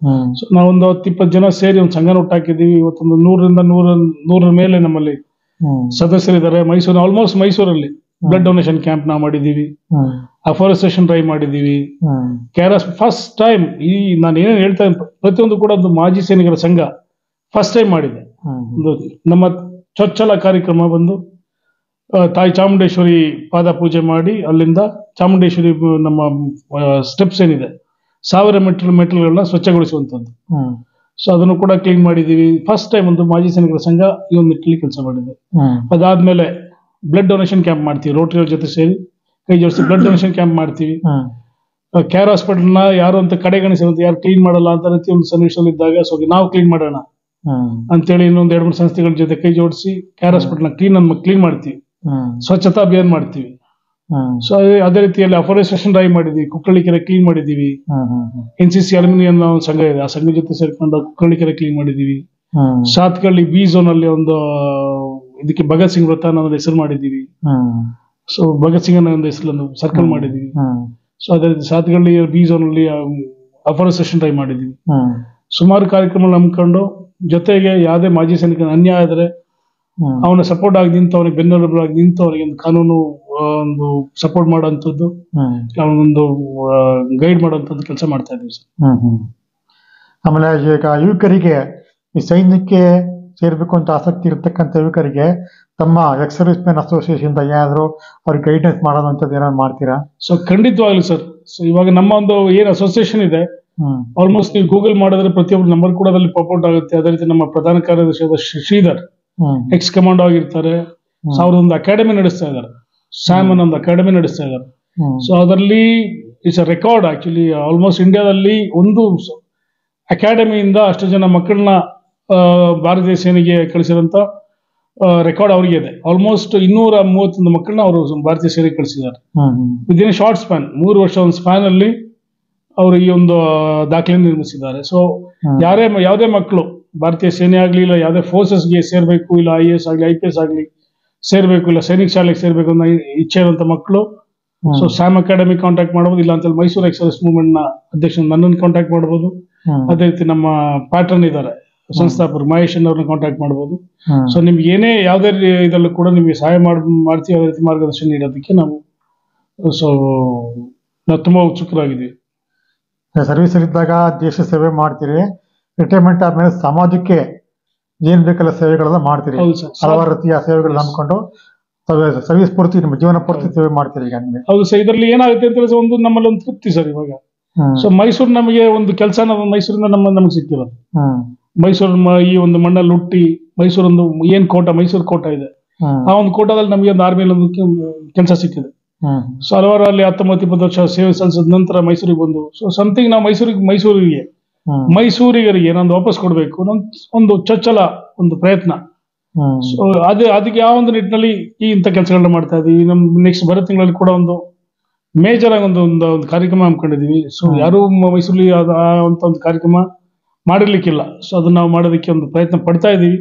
ಸೊ ನಾವೊಂದು 10-20 ಜನ ಸೇರಿ ಒಂದು ಸಂಘನ ಹುಟ್ಟಾಕಿದೀವಿ. ಇವತ್ತೊಂದು 100 ಮೇಲೆ ನಮ್ಮಲ್ಲಿ ಸದಸ್ಯರಿದ್ದಾರೆ. ಆಲ್ಮೋಸ್ಟ್ ಮೈಸೂರಲ್ಲಿ ಬ್ಲಡ್ ಡೊನೇಷನ್ ಕ್ಯಾಂಪ್ ನಾವು ಮಾಡಿದೀವಿ, ಅಫಾರೆಸ್ಟೇಷನ್ ಡ್ರೈವ್ ಮಾಡಿದೀವಿ. KRS ಫಸ್ಟ್ ಟೈಮ್ ನಾನು ಏನೇನು ಹೇಳ್ತಾ ಪ್ರತಿಯೊಂದು ಕೂಡ ಒಂದು ಮಾಜಿ ಸೈನಿಕರ ಸಂಘ ಫಸ್ಟ್ ಟೈಮ್ ಮಾಡಿದೆ. ನಮ್ಮ ಚೊಚ್ಚಲ ಕಾರ್ಯಕ್ರಮ ಬಂದು ತಾಯಿ ಚಾಮುಂಡೇಶ್ವರಿ ಪಾದ ಪೂಜೆ ಮಾಡಿ, ಅಲ್ಲಿಂದ ಚಾಮುಂಡೇಶ್ವರಿ ನಮ್ಮ ಸ್ಟೆಪ್ಸ್ ಏನಿದೆ 1000 ಮೆಟ್ಲುಗಳನ್ನ ಸ್ವಚ್ಛಗೊಳಿಸುವಂಥದ್ದು. ಸೊ ಅದನ್ನು ಕೂಡ ಕ್ಲೀನ್ ಮಾಡಿದೀವಿ. ಫಸ್ಟ್ ಟೈಮ್ ಒಂದು ಮಾಜಿ ಸೈನಿಕರ ಸಂಘ ಈ ಒಂದು ನಿಟ್ಟಿನಲ್ಲಿ ಕೆಲಸ ಮಾಡಿದೆ. ಅದಾದ್ಮೇಲೆ ಬ್ಲಡ್ ಡೊನೇಷನ್ ಕ್ಯಾಂಪ್ ಮಾಡ್ತೀವಿ, ರೋಟರಿ ಅವ್ರ ಜೊತೆ ಸೇರಿ ಕೈ ಜೋಡಿಸಿ ಬ್ಲಡ್ ಡೊನೇಷನ್ ಕ್ಯಾಂಪ್ ಮಾಡ್ತೀವಿ. ಕೇರ್ ಹಾಸ್ಪಿಟಲ್ನ ಯಾರು ಅಂತ ಕಡೆಗಣಿಸಿರುವಂತ, ಯಾರು ಕ್ಲೀನ್ ಮಾಡಲ್ಲ ಅಂತ ರೀತಿ ಒಂದು ಸನ್ನಿವೇಶದಲ್ಲಿ ಇದ್ದಾಗ ಸೊ ನಾವು ಕ್ಲೀನ್ ಮಾಡೋಣ ಅಂತೇಳಿ ಇನ್ನೊಂದು 2-3 ಸಂಸ್ಥೆಗಳ ಜೊತೆ ಕೈ ಜೋಡಿಸಿ ಕೇರ್ ಹಾಸ್ಪಿಟಲ್ನ ಕ್ಲೀನ್ ಮಾಡ್ತೀವಿ, ಸ್ವಚ್ಛತಾ ಅಭಿಯಾನ ಮಾಡ್ತೀವಿ. ಸೊ ಅದೇ ರೀತಿಯಲ್ಲಿ ಅಫಾರೆಸ್ಟೇಷನ್ ಡ್ರೈವ್ ಮಾಡಿದೀವಿ, ಕುಕ್ಕಳ್ಳಿ ಕೆರೆ ಕ್ಲೀನ್ ಮಾಡಿದೀವಿ. NCC ಅಲ್ಯೂಮಿನಿಯಂ ಸಂಘ ಇದೆ, ಆ ಸಂಘ ಜೊತೆ ಸೇರ್ಕೊಂಡು ಕುಕ್ಕಳ್ಳಿ ಕೆರೆ ಕ್ಲೀನ್ ಮಾಡಿದೀವಿ. ಸಾತ್ಗಳ್ಳಿ ಬಿ ಝೋನ್ ಅಲ್ಲಿ ಒಂದು ಇದಕ್ಕೆ ಭಗತ್ ಸಿಂಗ್ ವೃತ್ತ ಅನ್ನೋದು ಹೆಸರು ಮಾಡಿದೀವಿ. ಸೊ ಭಗತ್ ಸಿಂಗ್ ಅನ್ನೋ ಒಂದು ಹೆಸರನ್ನು ಸರ್ಕಲ್ ಮಾಡಿದೀವಿ. ಸೊ ಅದೇ ರೀತಿ ಸಾತ್ಗಳ್ಳಿ ಬಿ ಝೋನ್ ಅಲ್ಲಿ ಅಫಾರೆಸ್ಟೇಷನ್ ಡ್ರೈವ್ ಮಾಡಿದೀವಿ. ಸುಮಾರು ಕಾರ್ಯಕ್ರಮ ನಂಬ್ಕೊಂಡು, ಜೊತೆಗೆ ಯಾವುದೇ ಮಾಜಿ ಸೈನಿಕ ಅನ್ಯಾಯ ಆದ್ರೆ ಅವನ ಸಪೋರ್ಟ್ ಆಗಿ ನಿಂತು, ಅವನಿಗೆ ಬೆನ್ನೆಲುಬಾಗಿ ನಿಂತು ಅವನಿಗೆ ಒಂದು ಕಾನೂನು ಒಂದು ಸಪೋರ್ಟ್ ಮಾಡೋಂಥದ್ದು, ಅವನೊಂದು ಗೈಡ್ ಮಾಡೋಂಥದ್ದು ಕೆಲಸ ಮಾಡ್ತಾ ಇದ್ದೀವಿ ಸರ್. ಆಮೇಲೆ ಈಗ ಯುವಕರಿಗೆ ಈ ಸೈನ್ಯಕ್ಕೆ ಸೇರ್ಬೇಕು ಅಂತ ಆಸಕ್ತಿ ಇರತಕ್ಕಂಥ ಯುವಕರಿಗೆ ತಮ್ಮ ಎಕ್ಸ್ ಸರ್ವಿಸ್ ಮೆನ್ ಅಸೋಸಿಯೇಷನ್ ಏನಾದ್ರು ಅವ್ರಿಗೆ ಗೈಡೆನ್ಸ್ ಮಾಡೋದಂಥದ್ದು ಏನಾದ್ರು ಮಾಡ್ತೀರಾ? So ಖಂಡಿತವಾಗ್ಲಿ sir. ಸೊ ಇವಾಗ ನಮ್ಮ ಒಂದು ಏನ್ ಅಸೋಸಿಯೇಷನ್ ಇದೆ, ಆಲ್ಮೋಸ್ಟ್ ನೀವು ಗೂಗಲ್ ಮಾಡಿದ್ರೆ ಪ್ರತಿಯೊಬ್ಬರು ನಂಬರ್ ಕೂಡ ಅದ್ರಲ್ಲಿ ಪಾಪ್ಔಟ್ ಆಗುತ್ತೆ. ಅದೇ ರೀತಿ ನಮ್ಮ ಪ್ರಧಾನ ಕಾರ್ಯದರ್ಶಿಯಾದ ಶ್ರೀಧರ್ ಎಕ್ಸ್ ಕಮಾಂಡೋ ಆಗಿರ್ತಾರೆ. ಅವ್ರದೊಂದು ಅಕಾಡೆಮಿ ನಡೆಸ್ತಾ ಇದ್ದಾರೆ, ಸ್ಯಾಮ್ ಅನ್ನೋ ಒಂದು ಅಕಾಡೆಮಿ ನಡೆಸ್ತಾ ಇದ್ದಾರೆ. ಸೊ ಅದರಲ್ಲಿ it's a record actually. Almost ಇಂಡಿಯಾದಲ್ಲಿ ಒಂದು ಅಕಾಡೆಮಿಯಿಂದ ಅಷ್ಟು ಜನ ಮಕ್ಕಳನ್ನ ಭಾರತೀಯ ಸೇನೆಗೆ ಕಳಿಸಿದಂತ ರೆಕಾರ್ಡ್ ಅವರಿಗೆ ಇದೆ. ಆಲ್ಮೋಸ್ಟ್ 231 ಮಕ್ಕಳನ್ನ ಅವರು ಭಾರತೀಯ ಸೇನೆಗೆ ಕಳಿಸಿದ್ದಾರೆ ವಿದಿನ್ ಶಾರ್ಟ್ ಸ್ಪ್ಯಾನ್. 3 ವರ್ಷ ಒಂದು ಸ್ಪ್ಯಾನ್ ಅಲ್ಲಿ ಅವರು ಈ ಒಂದು ದಾಖಲೆ ನಿರ್ಮಿಸಿದ್ದಾರೆ. ಸೊ ಯಾವುದೇ ಮಕ್ಕಳು ಭಾರತೀಯ ಸೇನೆ ಆಗ್ಲಿ, ಇಲ್ಲ ಯಾವುದೇ ಫೋರ್ಸಸ್ಗೆ ಸೇರ್ಬೇಕು, ಇಲ್ಲ IAS ಆಗ್ಲಿ IPS ಆಗ್ಲಿ ಸೇರ್ಬೇಕು, ಇಲ್ಲ ಸೈನಿಕ ಶಾಲೆಗೆ ಸೇರ್ಬೇಕು ಅನ್ನೋ ಇಚ್ಛೆ ಇರುವಂತ ಮಕ್ಕಳು ಸೊ ಸ್ಯಾಮ್ ಅಕಾಡೆಮಿ ಕಾಂಟ್ಯಾಕ್ಟ್ ಮಾಡಬಹುದು. ಇಲ್ಲ ಅಂತ ಮೈಸೂರು ಎಕ್ಸ್ ಸರ್ವಿಸ್ ಮೂವ್ಮೆಂಟ್ ನ ಅಧ್ಯಕ್ಷ ನನ್ನನ್ನು ಕಾಂಟ್ಯಾಕ್ಟ್ ಮಾಡಬಹುದು. ಅದೇ ರೀತಿ ನಮ್ಮ ಪ್ಯಾಟರ್ನ್ ಇದ್ದಾರೆ ಸಂಸ್ಥಾಪಕರು ಮಹೇಶ್ ಅವ್ರನ್ನ ಕಾಂಟ್ಯಾಕ್ಟ್ ಮಾಡಬಹುದು. ಸೊ ನಿಮ್ಗೆ ಏನೇ ಯಾವುದೇ ಇದರಲ್ಲೂ ಕೂಡ ನಿಮ್ಗೆ ಸಹಾಯ ಮಾಡ್ತೀವಿ. ಅದೇ ರೀತಿ ಮಾರ್ಗದರ್ಶನ ನೀಡೋದಕ್ಕೆ ನಾವು ತುಂಬಾ ಉತ್ಸುಕರಾಗಿದ್ದೀವಿ. ಸರ್ವಿಸ್ ಇದ್ದಾಗ ದೇಶ ಸೇವೆ ಮಾಡ್ತೀರಿ, ರಿಟೈರ್ಮೆಂಟ್ ಆದ್ಮೇಲೆ ಸಮಾಜಕ್ಕೆ ಏನ್ ಬೇಕಲ್ಲ ಸೇವೆಗಳೆಲ್ಲ ಮಾಡ್ತೀರಿ. ಹಲವಾರು ರೀತಿಯ ಸೇವೆಗಳನ್ನ ನಂಬ್ಕೊಂಡು ಸರ್ವಿಸ್ ಪೂರ್ತಿ ನಿಮ್ಮ ಜೀವನ ಪೂರ್ತಿ ಸೇವೆ ಮಾಡ್ತೀರಿ. ಈಗ ನಿಮಗೆ ಹೌದು ಸರ್. ಇದರಲ್ಲಿ ಏನಾಗುತ್ತೆ ಅಂತ ಹೇಳಿದ್ರೆ ಒಂದು ನಮ್ಮಲ್ಲಿ ಒಂದು ತೃಪ್ತಿ ಸರ್. ಇವಾಗ ಸೊ ಮೈಸೂರು ನಮಗೆ ಒಂದು ಕೆಲಸ ಮೈಸೂರಿಂದ ನಮಗೆ ಸಿಕ್ಕಿರೋದು. ಮೈಸೂರು ಈ ಒಂದು ಮಣ್ಣಲ್ಲಿ ಹುಟ್ಟಿ ಮೈಸೂರೊಂದು ಏನ್ ಮೈಸೂರು ಕೋಟ ಇದೆ, ಆ ಒಂದು ಕೋಟದಲ್ಲಿ ನಮಗೆ ಒಂದು ಆರ್ಮಿಯಲ್ಲಿ ಒಂದು ಕೆಲಸ ಸಿಕ್ಕಿದೆ. ಸೊ ಹಲವಾರು ಅಲ್ಲಿ 19-20 ವರ್ಷ ಸೇವೆ ಸಲ್ಲಿಸಿದ ನಂತರ ಮೈಸೂರಿಗೆ ಬಂದು ಸೊ ಸಮಥಿಂಗ್ ನಾವು ಮೈಸೂರಿಗರಿಗೆ ಏನೊಂದು ವಾಪಸ್ ಕೊಡ್ಬೇಕು ಒಂದು ಚೊಚ್ಚಲ ಒಂದು ಪ್ರಯತ್ನ. ಸೊ ಅದಕ್ಕೆ ಯಾವ ಒಂದು ನಿಟ್ಟಿನಲ್ಲಿ ಇಂಥ ಕೆಲಸಗಳನ್ನ ಮಾಡ್ತಾ ಇದೀವಿ. ನಮ್ ನೆಕ್ಸ್ಟ್ ಬರೋ ತಿಂಗಳಲ್ಲಿ ಕೂಡ ಒಂದು ಮೇಜರ್ ಆಗಿ ಒಂದು ಕಾರ್ಯಕ್ರಮ ಹಮ್ಮಿಕೊಂಡಿದೀವಿ. ಸೊ ಯಾರು ಮೈಸೂರಲ್ಲಿ ಅಂತ ಒಂದು ಕಾರ್ಯಕ್ರಮ ಮಾಡಿರ್ಲಿಕ್ಕಿಲ್ಲ. ಸೊ ಅದನ್ನ ನಾವು ಮಾಡೋದಕ್ಕೆ ಒಂದು ಪ್ರಯತ್ನ ಪಡ್ತಾ ಇದೀವಿ.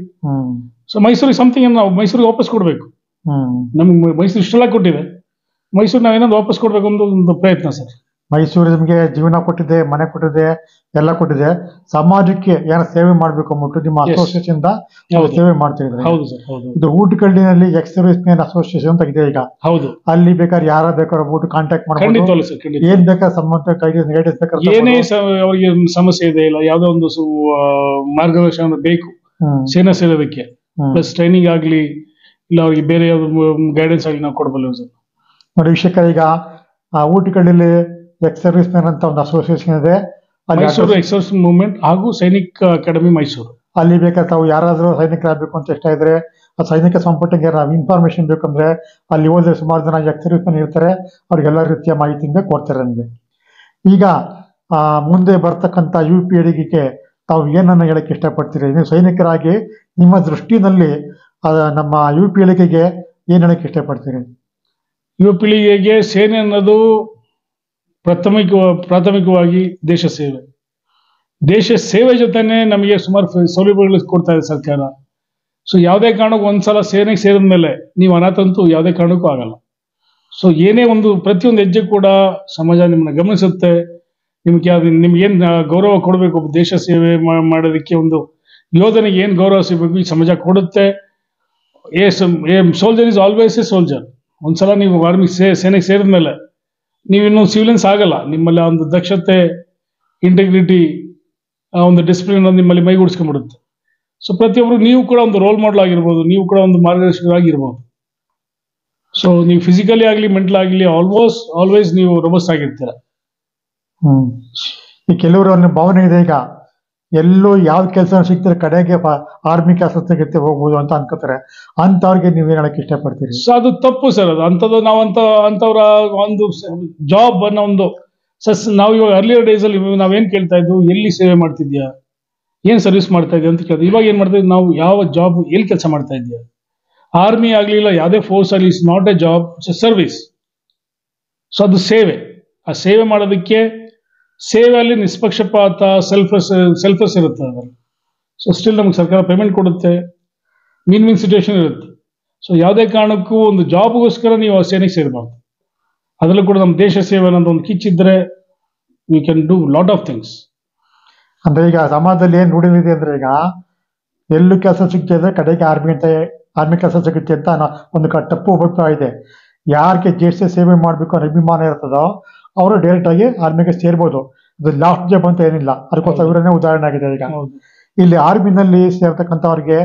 ಸೊ ಮೈಸೂರಿಗೆ ಸಮಥಿಂಗ್ ನಾವು ಮೈಸೂರಿಗೆ ವಾಪಸ್ ಕೊಡ್ಬೇಕು. ನಮ್ಗೆ ಮೈಸೂರು ಇಷ್ಟೆಲ್ಲ ಕೊಟ್ಟಿದೆ, ಮೈಸೂರು ನಾವೇನೊಂದು ವಾಪಸ್ ಕೊಡ್ಬೇಕು ಒಂದು ಪ್ರಯತ್ನ ಸರ್. ಮೈಸೂರು ನಿಮಗೆ ಜೀವನ ಕೊಟ್ಟಿದೆ, ಮನೆ ಕೊಟ್ಟಿದೆ, ಎಲ್ಲ ಕೊಟ್ಟಿದೆ. ಸಮಾಜಕ್ಕೆ ಏನೋ ಸೇವೆ ಮಾಡ್ಬೇಕು ಅಂದ್ಬಿಟ್ಟು ನಿಮ್ಮ ಅಸೋಸಿಯೇಷನ್ ಸೇವೆ ಮಾಡ್ತಿದ್ರೆ. ಇದು ಊಟಕಳ್ಳಿನಲ್ಲಿ ಎಕ್ಸ್ ಸರ್ವಿಸ್ ಮೆನ್ ಅಸೋಸಿಯೇಷನ್ ಅಂತ ಇದೆ ಈಗ. ಹೌದು, ಅಲ್ಲಿ ಬೇಕಾದ್ರೆ ಯಾರ ಬೇಕಾದ್ರೆ ಹೋಗ್ಬಿಟ್ಟು ಕಾಂಟ್ಯಾಕ್ಟ್ ಮಾಡ್ಕೊಂಡು ಏನ್ ಬೇಕಾದ್ರೆ ಸಂಬಂಧ ಗೈಡೆನ್ಸ್ ಬೇಕಾದ್ರೆ ಏನೇ ಅವರಿಗೆ ಸಮಸ್ಯೆ ಇದೆ, ಇಲ್ಲ ಯಾವ್ದೋ ಒಂದು ಮಾರ್ಗದರ್ಶನ ಬೇಕು ಸೇನಾ ಸೇರೋದಕ್ಕೆ, ಪ್ಲಸ್ ಟ್ರೈನಿಂಗ್ ಆಗ್ಲಿ, ಇಲ್ಲ ಅವ್ರಿಗೆ ಬೇರೆ ಯಾವ್ದು ಗೈಡೆನ್ಸ್ ಆಗ್ಲಿ ನಾವು ಕೊಡಬಲ್ಲ ಸರ್. ನೋಡಿ ವೀಕ್ಷಕ, ಈಗ ಊಟಕಳ್ಳಿಲಿ ಎಕ್ಸ್ ಸರ್ವಿಸ್ ಮೆನ್ ಅಂತ ಒಂದು ಅಸೋಸಿಯೇಷನ್ ಇದೆ. ಮೈಸೂರು ಎಕ್ಸ್ ಸರ್ವಿಸ್ ಮೂವ್ಮೆಂಟ್ ಹಾಗೂ ಸೈನಿಕ ಅಕಾಡೆಮಿ ಮೈಸೂರು. ಅಲ್ಲಿ ಬೇಕಾದ್ರೆ ತಾವು ಯಾರಾದ್ರೂ ಸೈನಿಕರಾಗಬೇಕು ಅಂತ ಇಷ್ಟ ಇದ್ರೆ ಆ ಸೈನಿಕ ಸಂಪುಟಕ್ಕೆ ನಾವು ಇನ್ಫಾರ್ಮೇಶನ್ ಬೇಕಂದ್ರೆ ಅಲ್ಲಿ ಹೋದ್ರೆ ಸುಮಾರು ಜನ ಎಕ್ಸ್ ಇರ್ತಾರೆ, ಅವ್ರಿಗೆಲ್ಲ ರೀತಿಯ ಮಾಹಿತಿಯಿಂದ ಕೊಡ್ತಾರೆ ನಮಗೆ. ಈಗ ಮುಂದೆ ಬರ್ತಕ್ಕಂಥ UPLಗೆ ತಾವು ಏನನ್ನ ಹೇಳಕ್ಕೆ ಇಷ್ಟಪಡ್ತೀರಿ? ನೀವು ಸೈನಿಕರಾಗಿ ನಿಮ್ಮ ದೃಷ್ಟಿನಲ್ಲಿ ನಮ್ಮ UPLಗೆ ಏನ್ ಹೇಳಕ್ಕೆ ಇಷ್ಟಪಡ್ತೀರಿ? ಯುವಪೀಳಿಗೆಗೆ ಸೇನೆ ಅನ್ನೋದು ಪ್ರಾಥಮಿಕವಾಗಿ ದೇಶ ಸೇವೆ. ದೇಶ ಸೇವೆ ಜೊತೆನೆ ನಮಗೆ ಸುಮಾರು ಸೌಲಭ್ಯಗಳು ಕೊಡ್ತಾ ಇದೆ ಸರ್ಕಾರ. ಸೊ ಯಾವುದೇ ಕಾರಣಕ್ಕೂ ಒಂದ್ಸಲ ಸೇನೆಗೆ ಸೇರಿದ ಮೇಲೆ ನೀವು ಅನಾಥಂತೂ ಯಾವುದೇ ಕಾರಣಕ್ಕೂ ಆಗಲ್ಲ. ಸೊ ಏನೇ ಒಂದು ಪ್ರತಿಯೊಂದು ಹೆಜ್ಜೆ ಕೂಡ ಸಮಾಜ ನಿಮ್ಮನ್ನ ಗಮನಿಸುತ್ತೆ. ನಿಮ್ಗೇನು ಗೌರವ ಕೊಡಬೇಕು, ದೇಶ ಸೇವೆ ಮಾಡೋದಕ್ಕೆ ಒಂದು ಯೋಧನಿಗೆ ಏನು ಗೌರವ ಸಿಗಬೇಕು ಈ ಸಮಾಜ ಕೊಡುತ್ತೆ. Soldier is always A soldier. ಒಂದ್ಸಲ ನೀವು ಆರ್ಮಿ ಸೇನೆಗೆ ಸೇರಿದ ಮೇಲೆ ನೀವಿನ್ನೂ ಸಿವಿಲಿಯನ್ಸ್ ಆಗಲ್ಲ. ನಿಮ್ಮಲ್ಲಿ ಒಂದು ದಕ್ಷತೆ, ಇಂಟೆಗ್ರಿಟಿ, ಒಂದು ಡಿಸಿಪ್ಲಿನ್ ನಿಮ್ಮಲ್ಲಿ ಮೈಗೂಡಿಸ್ಕೊಂಡ್ಬಿಡುತ್ತೆ. ಸೊ ಪ್ರತಿಯೊಬ್ಬರು ನೀವು ಕೂಡ ಒಂದು ರೋಲ್ ಮಾಡೆಲ್ ಆಗಿರ್ಬೋದು, ನೀವು ಕೂಡ ಒಂದು ಮಾರ್ಗದರ್ಶಕರಾಗಿರ್ಬೋದು. ಸೊ ನೀವು ಫಿಸಿಕಲಿ ಆಗಲಿ ಮೆಂಟಲ್ ಆಗಲಿ ಆಲ್ವೇಸ್ ನೀವು ರೊಬಸ್ಟ್ ಆಗಿರ್ತೀರ. ಈ ಕೆಲವರು ಅನ್ನೋ ಭಾವನೆ ಇದೆ, ಈಗ ಎಲ್ಲೋ ಯಾವ ಕೆಲಸ ಸಿಗ್ತಾರೆ ಕಡೆಗೆ ಆರ್ಮಿ ಕೆಲಸ ಸಿಗುತ್ತೆ ಹೋಗ್ಬೋದು ಅಂತ ಅನ್ಕೋತಾರೆ. ಅಂತವ್ರಿಗೆ ನೀವೇನ್ ಹೇಳಕ್ ಇಷ್ಟಪಡ್ತೀರಿ? ಸೊ ಅದು ತಪ್ಪು ಸರ್. ಅದು ಅಂಥದ್ದು ನಾವು ಅಂತವ್ರ ಒಂದು ಜಾಬ್ ಅನ್ನೋ ಒಂದು ನಾವು ಇವಾಗ ಅರ್ಲಿಯರ್ ಡೇಸ್ ಅಲ್ಲಿ ನಾವೇನ್ ಕೇಳ್ತಾ ಇದ್ವು, ಎಲ್ಲಿ ಸೇವೆ ಮಾಡ್ತಿದ್ಯಾ, ಏನ್ ಸರ್ವಿಸ್ ಮಾಡ್ತಾ ಇದೆಯಾ ಅಂತ ಕೇಳ್ತೀವಿ. ಇವಾಗ ಏನ್ ಮಾಡ್ತಾ ಇದ್ವಿ ನಾವು, ಯಾವ ಜಾಬ್ ಎಲ್ಲಿ ಕೆಲಸ ಮಾಡ್ತಾ ಇದೆಯಾ. ಆರ್ಮಿ ಆಗ್ಲಿಲ್ಲ ಯಾವುದೇ ಫೋರ್ಸ್ ಆಗಲಿ, it's not A job, it's A service. So ಅದು ಸೇವೆ. ಆ ಸೇವೆ ಮಾಡೋದಕ್ಕೆ ಸೇವೆಯಲ್ಲಿ ನಿಷ್ಪಕ್ಷಪಾತ ಸೆಲ್ಫ್ಲೆಸ್ ಇರುತ್ತೆ ಅದರಲ್ಲಿ. ಸೊ ಸ್ಟಿಲ್ ನಮ್ಗೆ ಸರ್ಕಾರ ಪೇಮೆಂಟ್ ಕೊಡುತ್ತೆ, ವಿನ್ ಸಿಚುವೇಶನ್ ಇರುತ್ತೆ. ಸೊ ಯಾವುದೇ ಕಾರಣಕ್ಕೂ ಒಂದು ಜಾಬ್ಗೋಸ್ಕರ ನೀವು ಸೇನೆಗೆ ಸೇರಬಾರ್ದು. ಅದರಲ್ಲೂ ಕೂಡ ನಮ್ಮ ದೇಶ ಸೇವೆ ಅನ್ನೋದು ಒಂದು ಕಿಚ್ಚಿದ್ರೆ we can do lot of things. ಅಂದ್ರೆ ಈಗ ಸಮಾಜದಲ್ಲಿ ಏನ್ ರೂಢಿದೆ ಅಂದ್ರೆ, ಈಗ ಎಲ್ಲೂ ಕೆಲಸ ಸಿಗ್ತಿದ್ರೆ ಕಡೆಗೆ ಆರ್ಮಿ ಕೆಲಸ ಸಿಗುತ್ತೆ ಅಂತ ಒಂದು ತಪ್ಪು ಅಭಿಪ್ರಾಯ ಇದೆ. ಯಾರಿಗೆ ದೇಶ ಸೇವೆ ಮಾಡ್ಬೇಕು ಅನ್ನೋ ಅಭಿಮಾನ ಇರ್ತದೋ ಅವರು ಡೈರೆಕ್ಟ್ ಆಗಿ ಆರ್ಮಿಗೆ ಸೇರ್ಬೋದು. ಇದು ಲಾಸ್ಟ್ ಜಾಬ್ ಅಂತ ಏನಿಲ್ಲ, ಅದಕ್ಕೋಸ್ಕರ ಇವರನ್ನೇ ಉದಾಹರಣೆ ಆಗಿದೆ. ಈಗ ಇಲ್ಲಿ ಆರ್ಮಿನಲ್ಲಿ ಸೇರ್ತಕ್ಕಂಥವ್ರಿಗೆ